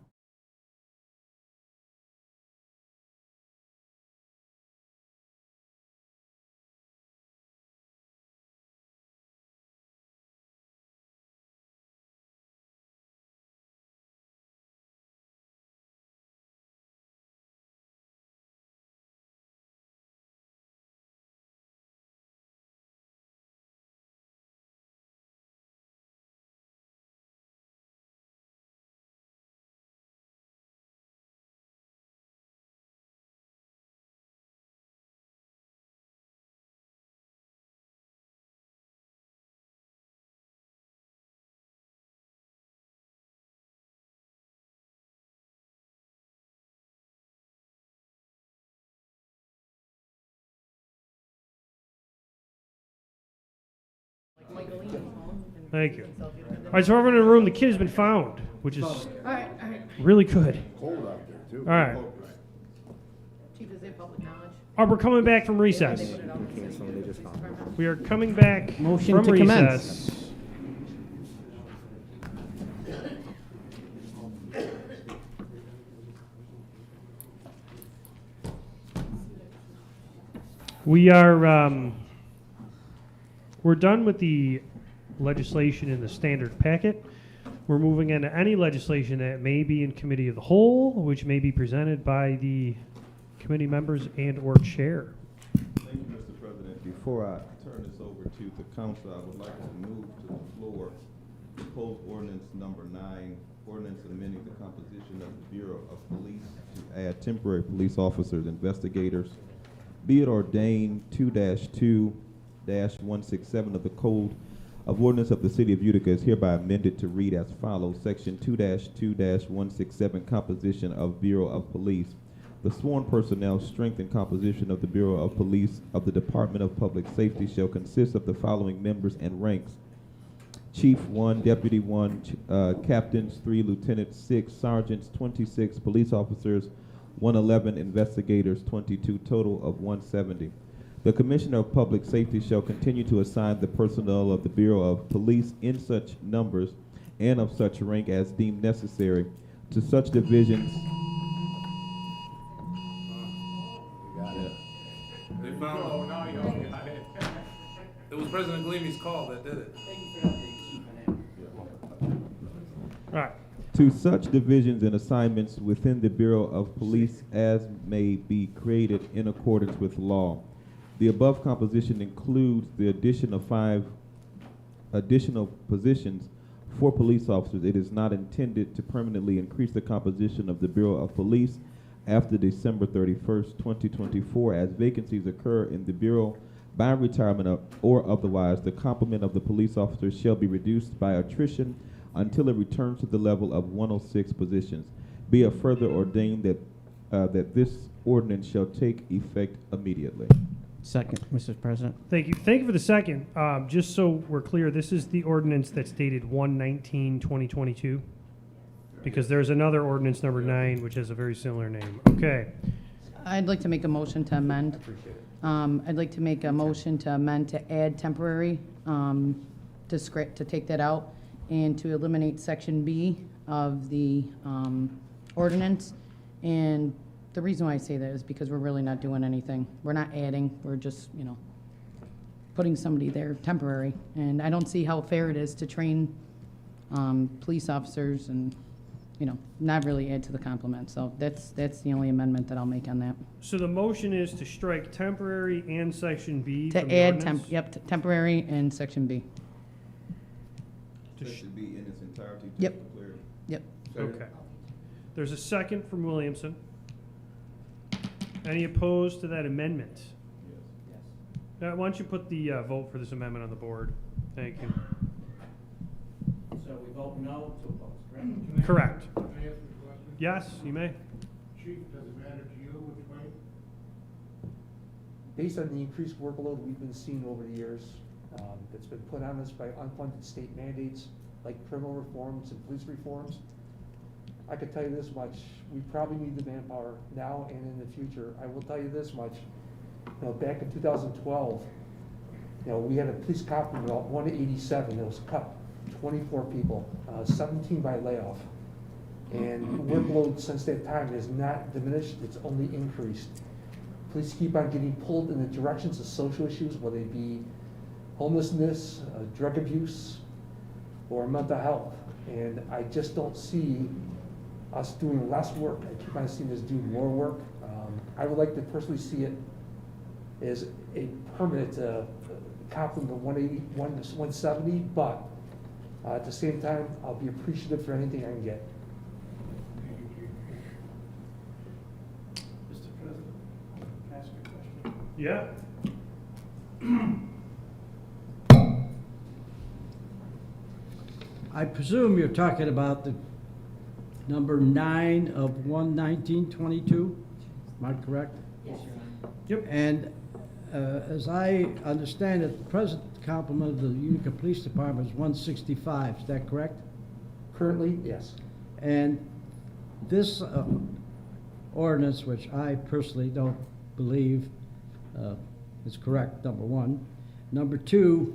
Thank you. All right, so everyone in the room, the kid has been found, which is really good. Cold out there, too. All right. Chief, is it public knowledge? All right, we're coming back from recess. We are coming back Motion from to commence. recess. We are, we're done with the legislation in the standard packet. We're moving into any legislation that may be in committee of the whole, which may be presented by the committee members and/or chair. Thank you, Mr. President. Before I turn this over to the council, I would like to move to the floor proposed ordinance number 9, ordinance amending the composition of the Bureau of Police to add temporary police officers, investigators. Be it ordained 2-2-167 of the Code of Ordinance of the City of Utica is hereby amended to read as follows. Section 2-2-167, composition of Bureau of Police. The sworn personnel, strength, and composition of the Bureau of Police of the Department of Public Safety shall consist of the following members and ranks: Chief 1, Deputy 1, Captains 3, Lieutenants 6, Sergeants 26, Police Officers 111, Investigators 22, total of 170. The Commissioner of Public Safety shall continue to assign the personnel of the Bureau of Police in such numbers and of such rank as deemed necessary to such divisions. They found Oh, now you got it. it was President Galimi's call that did it. All right. To such divisions and assignments within the Bureau of Police as may be created in accordance with law. The above composition includes the addition of 5 additional positions for police officers. It is not intended to permanently increase the composition of the Bureau of Police after December 31st, 2024, as vacancies occur in the Bureau by retirement or otherwise. The complement of the police officers shall be reduced by attrition until it returns to the level of 106 positions. Be it further ordained that this ordinance shall take effect immediately. Second, Mr. President. Thank you. Thank you for the second. Just so we're clear, this is the ordinance that's dated 1/19/2022? Because there's another ordinance number 9, which has a very similar name. Okay. I'd like to make a motion to amend. I'd like to make a motion to amend to add temporary, to take that out, and to eliminate section B of the ordinance. And the reason why I say that is because we're really not doing anything. We're not adding, we're just, putting somebody there temporary. And I don't see how fair it is to train police officers and, not really add to the complement. So that's the only amendment that I'll make on that. So the motion is to strike temporary and section B To from the add ordinance? temporary and section B. That should be in its entirety. just Yep. for clarity. Yep. Okay. There's a second from Williamson. Any opposed to that amendment? Yes. Why don't you put the vote for this amendment on the board? Thank you. So we vote no to oppose, correct? Correct. Can I ask a question? Yes, you may. Chief, does it matter to you which way? Based on the increased workload we've been seeing over the years, that's been put on us by unfunded state mandates, like criminal reforms and police reforms, I could tell you this much: we probably need the manpower now and in the future. I will tell you this much: back in 2012, we had a police complement of 187 that was cut, 24 people, 17 by layoff, and workload since that time has not diminished; it's only increased. Police keep on getting pulled in the directions of social issues, whether it be homelessness, drug abuse, or mental health, and I just don't see us doing less work. I keep on seeing us do more work. I would like to personally see it as a permanent complement of 180, 170, but at the same time, I'll be appreciative for anything I can get. Mr. President, can I ask a question? Yeah. I presume you're talking about the number 9 of 1/19/22, am I correct? Yes, Your Honor. Yep. And as I understand it, the present complement of the Utica Police Department is 165, is that correct? Currently, yes. And this ordinance, which I personally don't believe is correct, number one. Number two,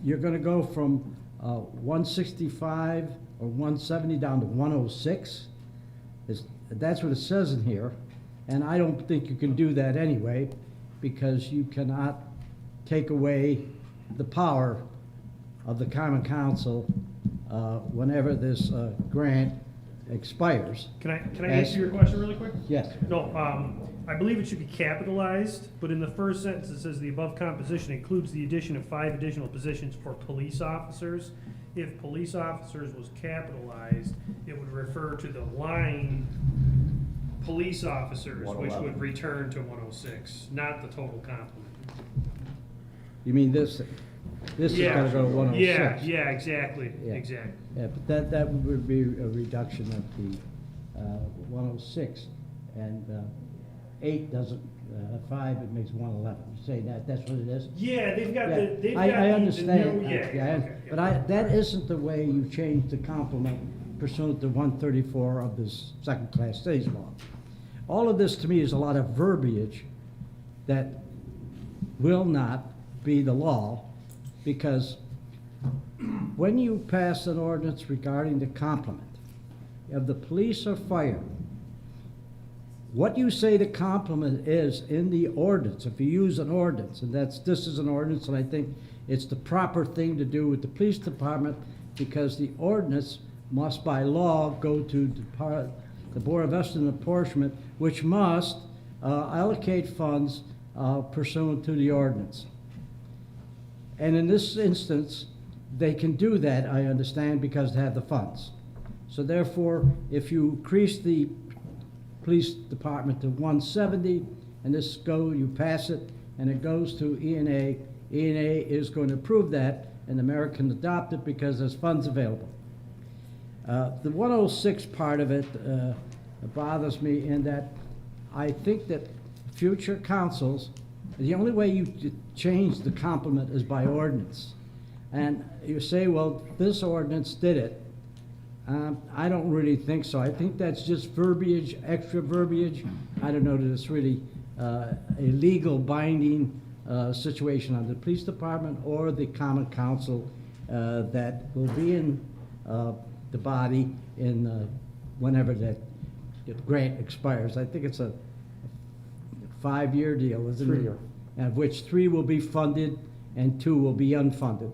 you're going to go from 165 or 170 down to 106. That's what it says in here, and I don't think you can do that anyway. because you cannot take away the power of the Common Council whenever this grant expires. Can I answer your question really quick? Yes. No, I believe it should be capitalized, but in the first sentence it says the above composition includes the addition of 5 additional positions for police officers. If police officers was capitalized, it would refer to the line police officers, which would return to 106, not the total complement. You mean this? This is gonna go to 106? Yeah, exactly, Yeah. exactly. Yeah, but that would be a reduction of the 106, and 8 doesn't, 5, it makes 111. You say that's what it is? Yeah, they've got Yeah, the, they've I got the understand. new, yeah. Okay, But that isn't the way you change the complement pursuant to 134 of this second-class cities law. All of this, to me, is a lot of verbiage that will not be the law, because when you pass an ordinance regarding the complement of the police or fire, what you say the complement is in the ordinance, if you use an ordinance, and this is an ordinance, and I think it's the proper thing to do with the police department, because the ordinance must by law go to the Board of Estimate and Apportionment, which must allocate funds pursuant to the ordinance. And in this instance, they can do that, I understand, because they have the funds. So therefore, if you increase the police department to 170, and you pass it, and it goes to E&A is going to approve that, and the mayor can adopt it because there's funds available. The 106 part of it bothers me in that I think that future councils, the only way you change the complement is by ordinance. And you say, well, this ordinance did it. I don't really think so. I think that's just verbiage, extra verbiage. I don't know that it's really a legal binding situation on the police department or the common council that will be in the body in whenever that grant expires. I think it's a 5-year deal, isn't it? 3-year. Of which 3 will be funded and 2 will be unfunded.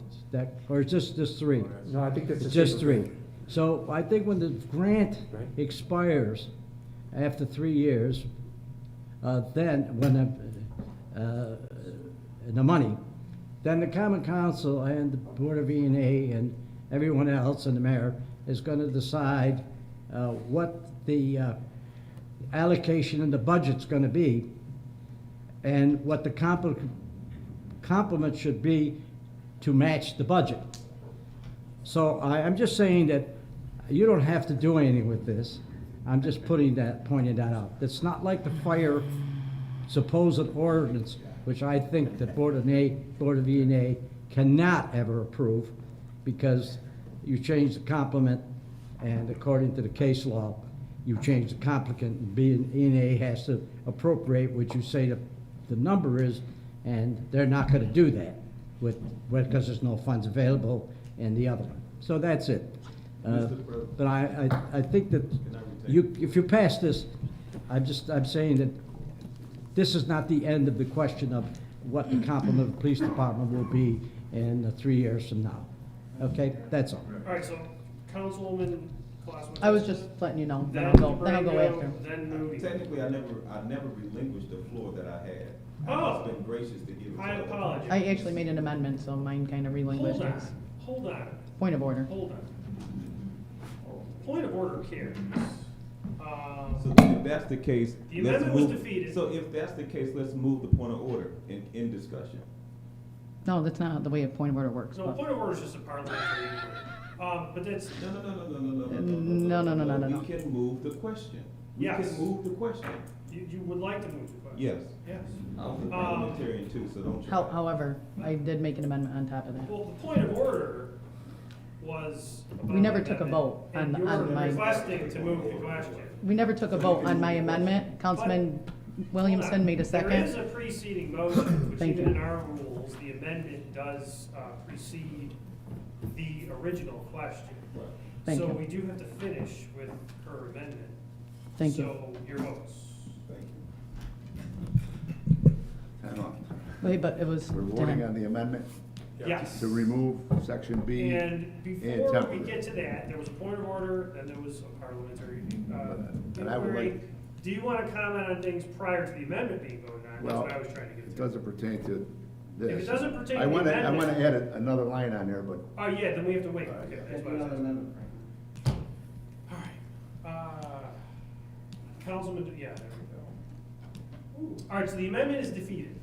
Or just 3? No, I think that's It's the just same 3. thing. So I think when the grant expires after 3 years, then when the money, then the Common Council and the Board of E&A and everyone else and the mayor is going to decide what the allocation in the budget's going to be and what the complement should be to match the budget. So I'm just saying that you don't have to do anything with this. I'm just pointing that out. It's not like the fire supposed ordinance, which I think the Board of E&A cannot ever approve, because you change the complement, and according to the case law, you change the complement, and E&A has to appropriate what you say the number is, and they're not going to do that because there's no funds available in the other one. So that's it. But I think that if you pass this, I'm saying that this is not the end of the question of what the complement of the police department will be in 3 years from now. Okay, that's all. All right, so Councilwoman Clausen. I was just letting you know, then I'll go Brando, after. Then Moody. Technically, I never relinquished the floor that I had. Oh. I've been gracious to give it to I other apologize. I actually made an amendment, so mine kind of relinquished its Hold on. point of order. Hold on. Point of order carries. So then if that's the case, The let's amendment was move. defeated. So if that's the case, let's move the point of order in discussion. No, that's not the way a point of order works. No, but- point of order is just a parliamentary inquiry. But that's. No. We can move the question. We Yes. can move the question. You would like to move the question? Yes. Yes. I'm a parliamentarian too, so don't. However, I did make an amendment on top of that. Well, the point of order was. We never took a vote And on you're my. requesting to move the question. We never took a vote on my amendment. Councilman Williamson made a There is second. a preceding motion, which Thank even you. in our rules, the amendment does precede the original question. Thank So you. we do have to finish with her amendment. Thank you. So your votes. Hang on. Wait, but it was. We're voting on the amendment Yes. to remove section B. And before we temporary. get to that, there was a point of order, then there was a parliamentary And I would inquiry. like- Do you want to comment on things prior to the amendment being voted on? That's Well, what I was trying to get it to. doesn't pertain to this. If it doesn't pertain I to the wanna- I amendment- want to add another line on there, but Oh, yeah, then we have to wait. Okay, that's what I was asking. Councilman, yeah, there we go. Ooh. All right, so the amendment is defeated.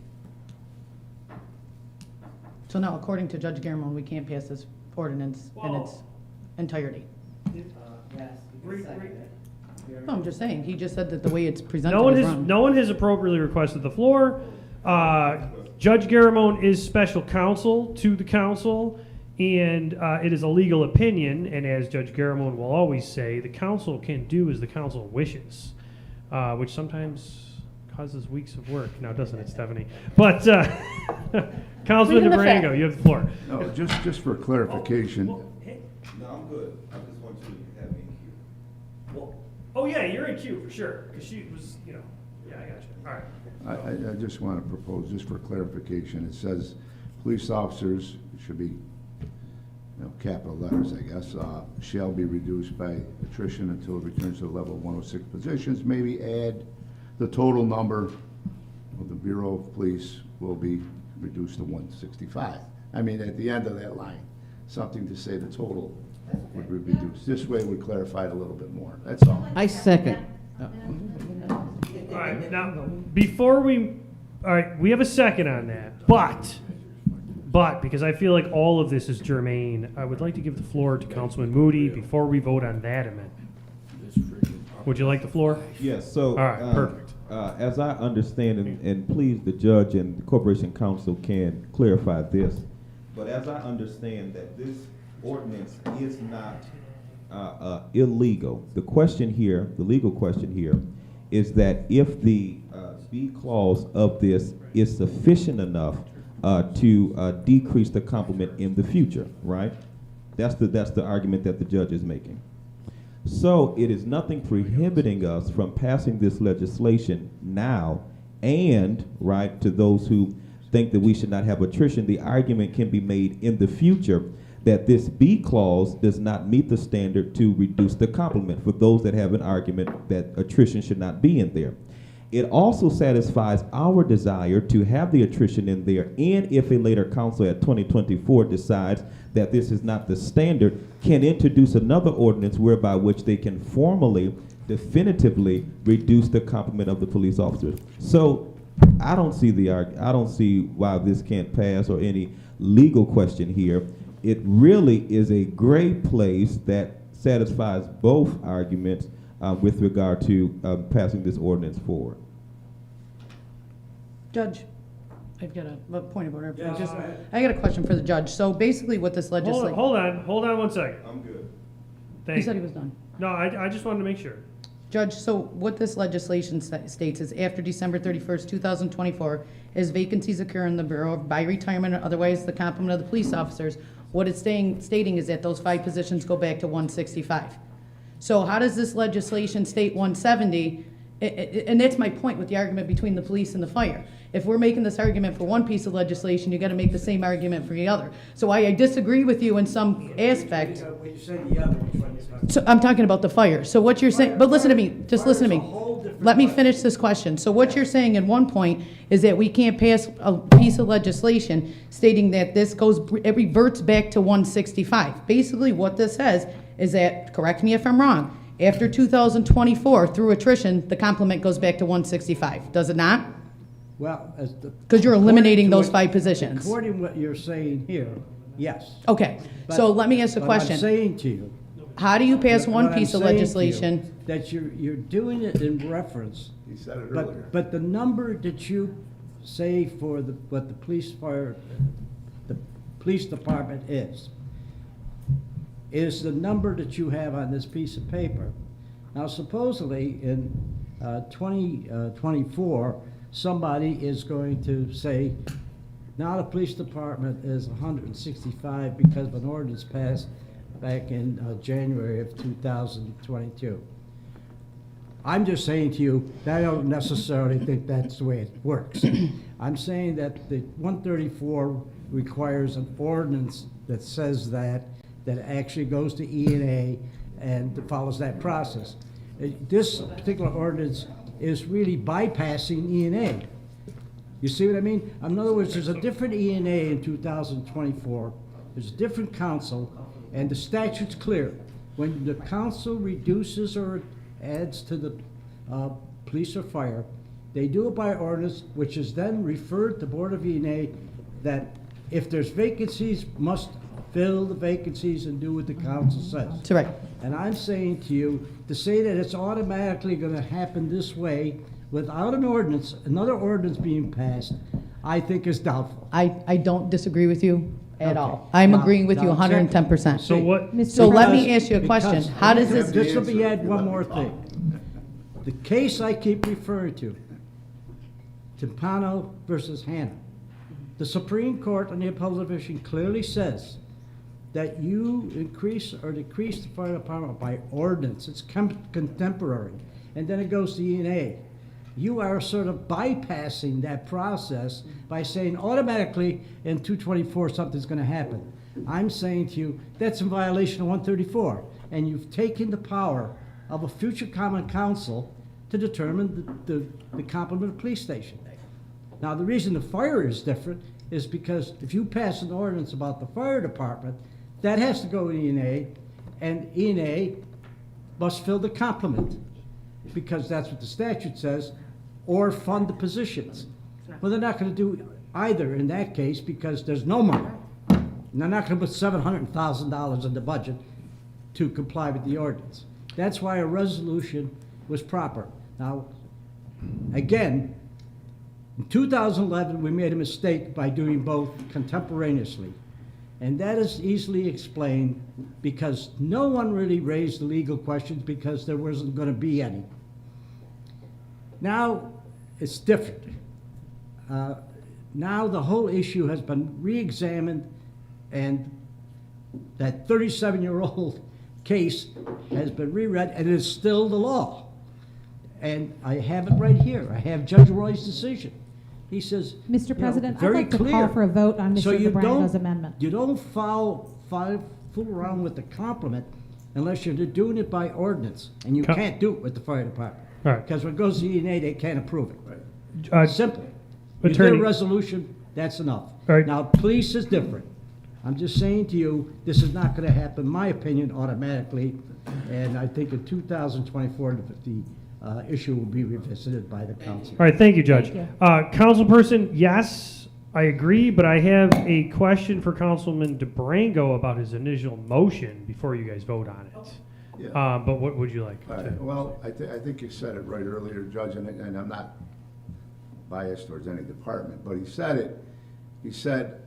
So now, according to Judge Garamone, we can't pass this ordinance in its entirety. No, I'm just saying, he just said that the way it's presented No one is has, wrong. no one has appropriately requested the floor. Judge Garamone is special counsel to the council, and it is a legal opinion, and as Judge Garamone will always say, the council can do as the council wishes, which sometimes causes weeks of work, now doesn't it, Stephanie? But, Councilman Read in the DeBrango, fact. you have the floor. no, just for clarification, No, I'm good. I just want you to have me here. Oh, yeah, you're in queue for sure, because she was, you know, yeah, I got you. All right. I just want to propose, just for clarification, it says police officers, it should be, capital letters, I guess, shall be reduced by attrition until it returns to the level of 106 positions. Maybe add the total number of the Bureau of Police will be reduced to 165. I mean, at the end of that line, something to say the total would be reduced. This way would clarify it a little bit more, that's all. I second. All right, now, before we, all right, we have a second on that, but, because I feel like all of this is germane, I would like to give the floor to Councilman Moody before we vote on that amendment. Would you like the floor? Yes, so. All right, perfect. As I understand, and please, the judge and the Corporation Counsel can clarify this, but as I understand that this ordinance is not illegal. The question here, the legal question here, is that if the B clause of this is sufficient enough to decrease the complement in the future, right? That's the argument that the judge is making. So it is nothing prohibiting us from passing this legislation now, and, right, to those who think that we should not have attrition, the argument can be made in the future that this B clause does not meet the standard to reduce the complement for those that have an argument that attrition should not be in there. It also satisfies our desire to have the attrition in there, and if a later council at 2024 decides that this is not the standard, can introduce another ordinance whereby which they can formally, definitively reduce the complement of the police officers. So I don't see why this can't pass or any legal question here. It really is a great place that satisfies both arguments with regard to passing this ordinance forward. Judge, I've got a point of order. I got a question for the judge. So basically what this legislation. Hold on 1 second. I'm good. Thank He said you. he was done. No, I just wanted to make sure. Judge, so what this legislation states is after December 31st, 2024, as vacancies occur in the Bureau by retirement or otherwise the complement of the police officers, what it's stating is that those 5 positions go back to 165. So how does this legislation state 170? And that's my point with the argument between the police and the fire. If we're making this argument for one piece of legislation, you got to make the same argument for the other. So I disagree with you in some aspect. When you say the other, which one is talking So I'm talking about the fire. So what you're saying, but listen to me, just listen to me. Let me finish this question. So what you're saying at one point is that we can't pass a piece of legislation stating that this it reverts back to 165. Basically what this says is that, correct me if I'm wrong, after 2024 through attrition, the complement goes back to 165, does it not? Well, Because you're eliminating those 5 positions. According to what you're saying here, yes. Okay, so let me ask a But question. I'm saying to you. How do you pass what one I'm piece of saying to you, legislation? That you're doing it in reference. He said it earlier. But the number that you say for what the police department is the number that you have on this piece of paper. Now supposedly in 2024, somebody is going to say, now the police department is 165 because of an ordinance passed back in January of 2022. I'm just saying to you that I don't necessarily think that's the way it works. I'm saying that the 134 requires an ordinance that says that actually goes to E&A and follows that process. This particular ordinance is really bypassing E&A. You see what I mean? In other words, there's a different E&A in 2024. There's a different council, and the statute's clear. When the council reduces or adds to the police or fire, they do it by ordinance, which is then referred to Board of E&A, that if there's vacancies, must fill the vacancies and do what the council says. That's right. And I'm saying to you, to say that it's automatically going to happen this way without an ordinance, another ordinance being passed, I think is doubtful. I don't disagree with you at Okay. all. I'm Now- agreeing with you now, 110%. So what? So let me ask you a question. Because- How does this? Just let me add one more thing. The case I keep referring to, Timpano versus Hannah, the Supreme Court on the appellate division clearly says that you increase or decrease the fire department by ordinance. It's contemporary. And then it goes to E&A. You are sort of bypassing that process by saying automatically in 224 something's going to happen. I'm saying to you, that's in violation of 134. And you've taken the power of a future common council to determine the complement of police station. Now, the reason the fire is different is because if you pass an ordinance about the fire department, that has to go to E&A, and E&A must fill the complement, because that's what the statute says, or fund the positions. Well, they're not going to do either in that case because there's no money. And they're not going to put $700,000 in the budget to comply with the ordinance. That's why a resolution was proper. Now, again, in 2011, we made a mistake by doing both contemporaneously. And that is easily explained because no one really raised the legal questions because there wasn't going to be any. Now, it's different. Now the whole issue has been re-examined, and that 37-year-old case has been reread, and it's still the law. And I have it right here. I have Judge Roy's decision. He says, Mr. President, I'd very like to clear. call for a vote on So Mr. you DeBrango's don't- amendment. You don't fool around with the complement unless you're doing it by ordinance, and you can't do it with the fire department. All right. Because when it goes to E&A, they can't approve it. Simple. You did Attorney- a resolution, that's enough. All right. Now, police is different. I'm just saying to you, this is not going to happen, in my opinion, automatically. And I think in 2024, the issue will be revisited by the council. All right, thank you, Judge. Thank you. Councilperson, yes, I agree, but I have a question for Councilman DeBrango about his initial motion before you guys vote on it. Yeah. But what would you like? All right, well, I think you said it right earlier, Judge, and I'm not biased towards any department, but he said it. He said,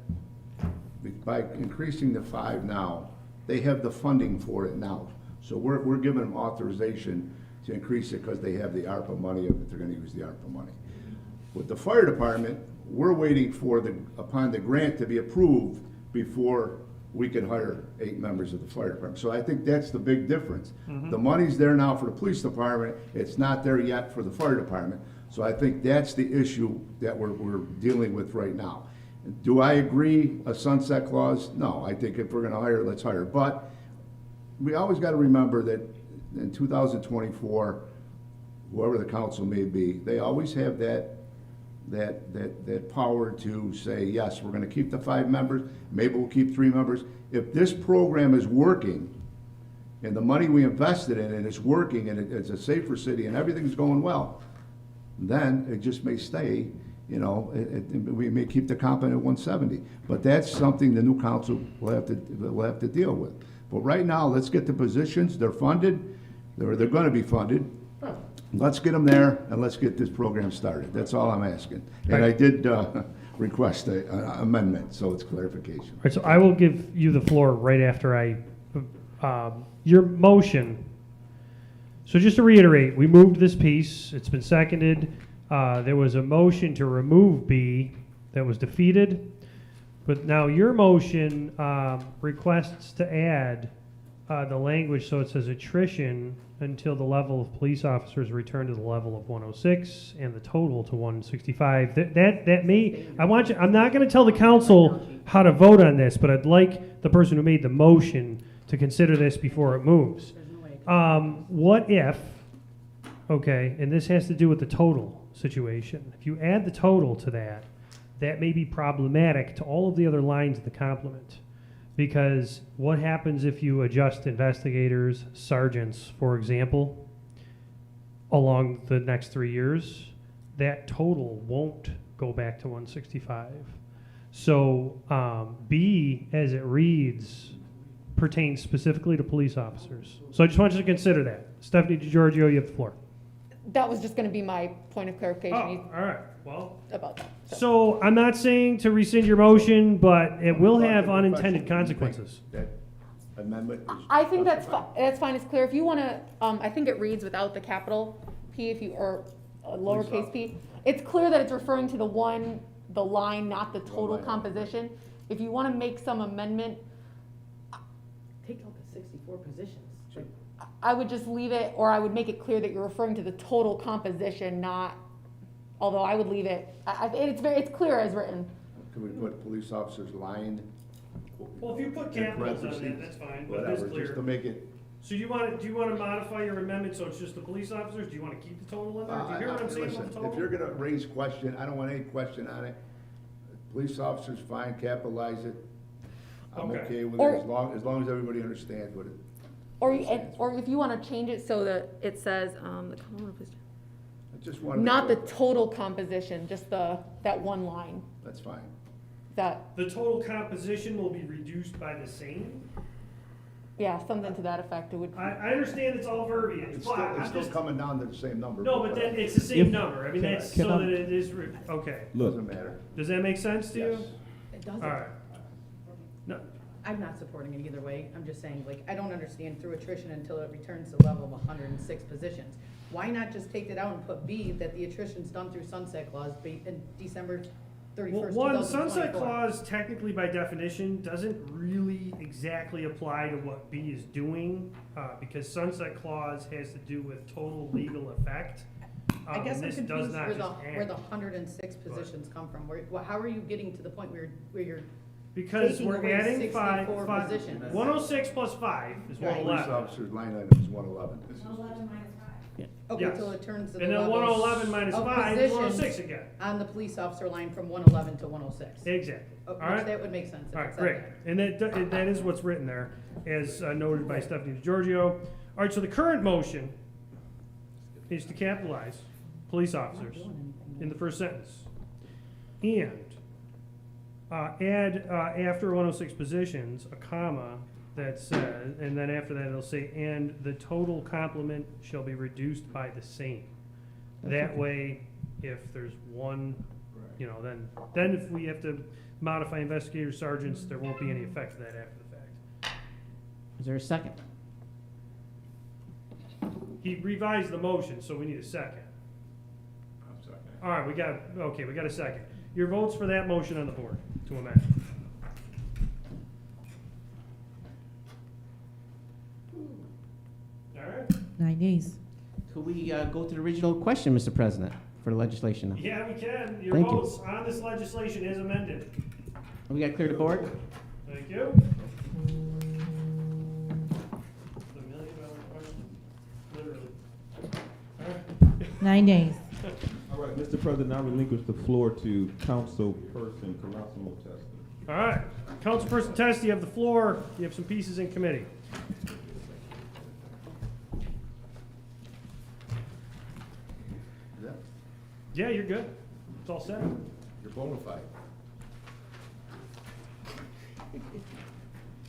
by increasing the 5 now, they have the funding for it now. So we're giving them authorization to increase it because they have the ARPA money, if they're gonna use the ARPA money. With the fire department, we're waiting for upon the grant to be approved before we could hire 8 members of the fire department. So I think that's the big difference. The money's there now for the police department, it's not there yet for the fire department. So I think that's the issue that we're dealing with right now. Do I agree a sunset clause? No, I think if we're gonna hire, let's hire. But we always gotta remember that in 2024, whoever the council may be, they always have that power to say, yes, we're gonna keep the 5 members, maybe we'll keep 3 members. If this program is working, and the money we invested in it is working, and it's a safer city, and everything's going well, then it just may stay, you know, we may keep the comp at 170. But that's something the new council will have to deal with. But right now, let's get the positions, they're funded, they're gonna be funded. Let's get them there, and let's get this program started. That's all I'm asking. And I did request an amendment, so it's clarification. All right, so I will give you the floor right after your motion. So just to reiterate, we moved this piece, it's been seconded. There was a motion to remove B that was defeated. But now your motion requests to add the language, so it says attrition until the level of police officers return to the level of 106 and the total to 165. That may, I'm not going to tell the council how to vote on this, but I'd like the person who made the motion to consider this before it moves. What if, okay, and this has to do with the total situation. If you add the total to that, that may be problematic to all of the other lines of the complement. Because what happens if you adjust investigators, sergeants, for example, along the next 3 years? That total won't go back to 165. So B, as it reads, pertains specifically to police officers. So I just want you to consider that. Stephanie DiGiorgio, you have the floor. That was just gonna be my point of clarification. Oh, all right, well. About that. So I'm not saying to rescind your motion, but it will have unintended consequences. That amendment is. I think that's fine, it's clear. If you wanna, I think it reads without the capital P, or lowercase p. It's clear that it's referring to the line, not the total composition. If you wanna make some amendment, Take out the 64 positions. I would just leave it, or I would make it clear that you're referring to the total composition, not, although I would leave it, it's clear as written. Can we put police officers line? Well, if you put capitals on that, that's fine, but it's Whatever, clear. just to make it. So do you want to modify your amendment so it's just the police officers? Do you want to keep the total in there? Do you hear what I'm saying Listen, about the total? if you're gonna raise question, I don't want any question on it. Police officers, fine, capitalize it. I'm Okay. okay with Or- it, as long as everybody understands what it. Or if you wanna change it so that it says, the column of police- I just want to. not the total composition, just that one line, That's fine. that, The total composition will be reduced by the same? yeah, something to that effect, it would. I understand it's all verbiage, It's but still, I'm it's still just, coming down to the same number. no, but then it's the same number. I mean, that's can so I- that it is, okay. Doesn't matter. Does that make sense to you? Yes. It doesn't. All right. No, I'm not supporting it either way. I'm just saying, like, I don't understand through attrition until it returns to the level of 106 positions. Why not just take it out and put B, that the attrition's done through sunset clause in December 31st, Well, 2024? one, sunset clause technically by definition doesn't really exactly apply to what B is doing, because sunset clause has to do with total legal effect. I guess and I'm this does confused not where just the add. 106 positions come from. How are you getting to the point where you're Because taking we're away adding 64 positions? 106 plus 5 is Right. Police 111. officers line item is 111. Okay, Yes. so it turns to the And then level 111 minus of 5 is 106 positions again. on the police officer line from 111 to 106. Exactly. All Which right. that would make sense. if All it right, said great. that. And that is what's written there, as noted by Stephanie DiGiorgio. All right, so the current motion is to capitalize police officers in the first sentence. And add, after 106 positions, a comma that says, and then after that it'll say, and the total complement shall be reduced by the same. That way, if there's one, then if we have to modify investigators, sergeants, there won't be any effect of that after the fact. Is there a second? He revised the motion, so we need a second. All right, we got a second. Your votes for that motion on the board to amend. All right. 9 yeas. Could we go to the original question, Mr. President, for the legislation? Yeah, we can. Your Thank you. votes on this legislation is amended. We got to clear the board? Thank you. The $1 million question, literally. All right. 9 days. All right, Mr. President, I relinquish the floor to Councilperson Carrasco Testa. All right, Councilperson Test, you have the floor. You have some pieces in committee. Yeah, you're good. It's all set. You're bona fide.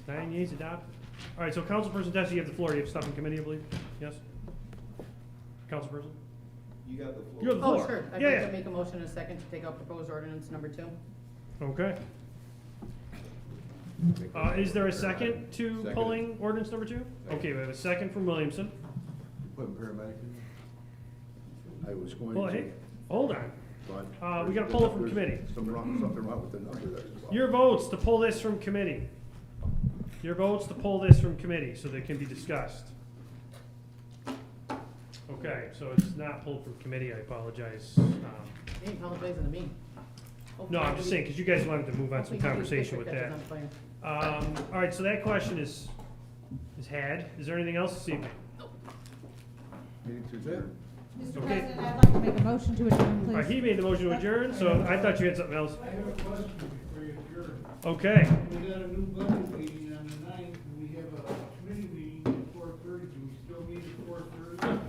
9 yeas adopted. All right, so Councilperson Test, you have the floor. You have stuff in committee, I believe. Yes. Councilperson. You got the floor. You have the Oh, floor. sure. I'd Yeah, like yeah. to make a motion in a second to take out proposed ordinance number 2. Okay. Is there a second to Second. pulling ordinance number 2? Okay, we have a second from Williamson. Putting paramedic in? I was going Well, to. hey, hold on. but we gotta pull it from there's committee. Something wrong with the number there as well. Your votes to pull this from committee. Your votes to pull this from committee so that it can be discussed. Okay, so it's not pulled from committee, I apologize. You ain't apologizing to me. No, I'm just saying, because you guys wanted to move on some Hopefully nobody's conversation with district that. catches on fire. All right, so that question is had. Is there anything else this evening? Mr. Okay. President, I'd like to make a motion to adjourn, please. All right, he made the motion to adjourn, so I thought you had something else. I have a question before you adjourn. Okay. We got a new budget meeting on the 9th, and we have a committee meeting at 4:30. Do we still meet at 4:30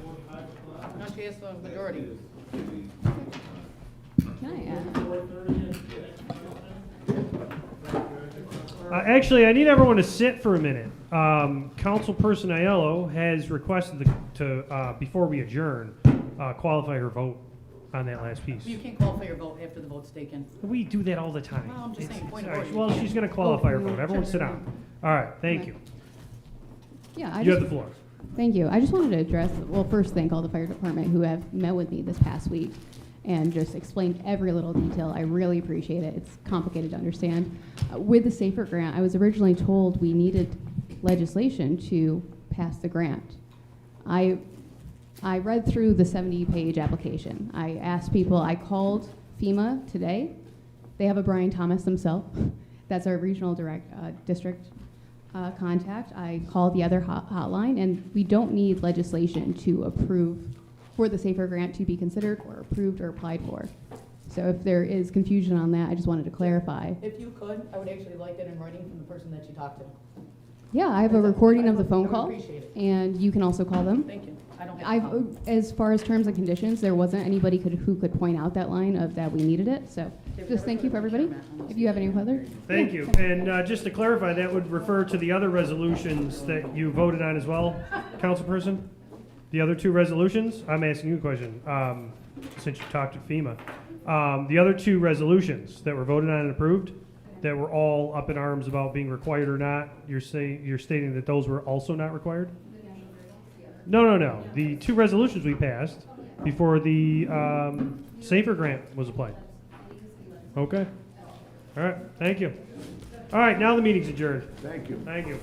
or 5 o'clock? Why don't you ask the majority? Can I add? 4:30. Actually, I need everyone to sit for a minute. Councilperson Aiello has requested to before we adjourn, qualify her vote on that last piece. You can't qualify your vote after the vote's taken. We do that all the time. Well, I'm just saying, point of All right, order. well, she's going to qualify her vote. Everyone sit down. All right, thank you. Yeah, You have the floor. Thank you. I just wanted to address, well, first thank all the fire department who have met with me this past week and just explained every little detail. I really appreciate it. It's complicated to understand. With the SAFER grant, I was originally told we needed legislation to pass the grant. I read through the 70-page application. I asked people, I called FEMA today. They have a Brian Thomas themselves. That's our regional district contact. I called the other hotline, and we don't need legislation to approve for the SAFER grant to be considered or approved or applied for. So if there is confusion on that, I just wanted to clarify. If you could, I would actually like it in writing from the person that you talked to. Yeah, I have a recording of the phone I call, would appreciate it. and you can also call them. Thank you. I don't have a problem. As far as terms and conditions, there wasn't anybody who could point out that line of that we needed it. So just thank you for everybody. If you have any further. Thank you. And just to clarify, that would refer to the other resolutions that you voted on as well, Councilperson? The other two resolutions? I'm asking you a question, since you talked to FEMA. The other two resolutions that were voted on and approved, that were all up in arms about being required or not, you're stating that those were also not required? No. The two resolutions we passed before the SAFER grant was applied. Okay. All right, thank you. All right, now the meeting's adjourned. Thank you. Thank you.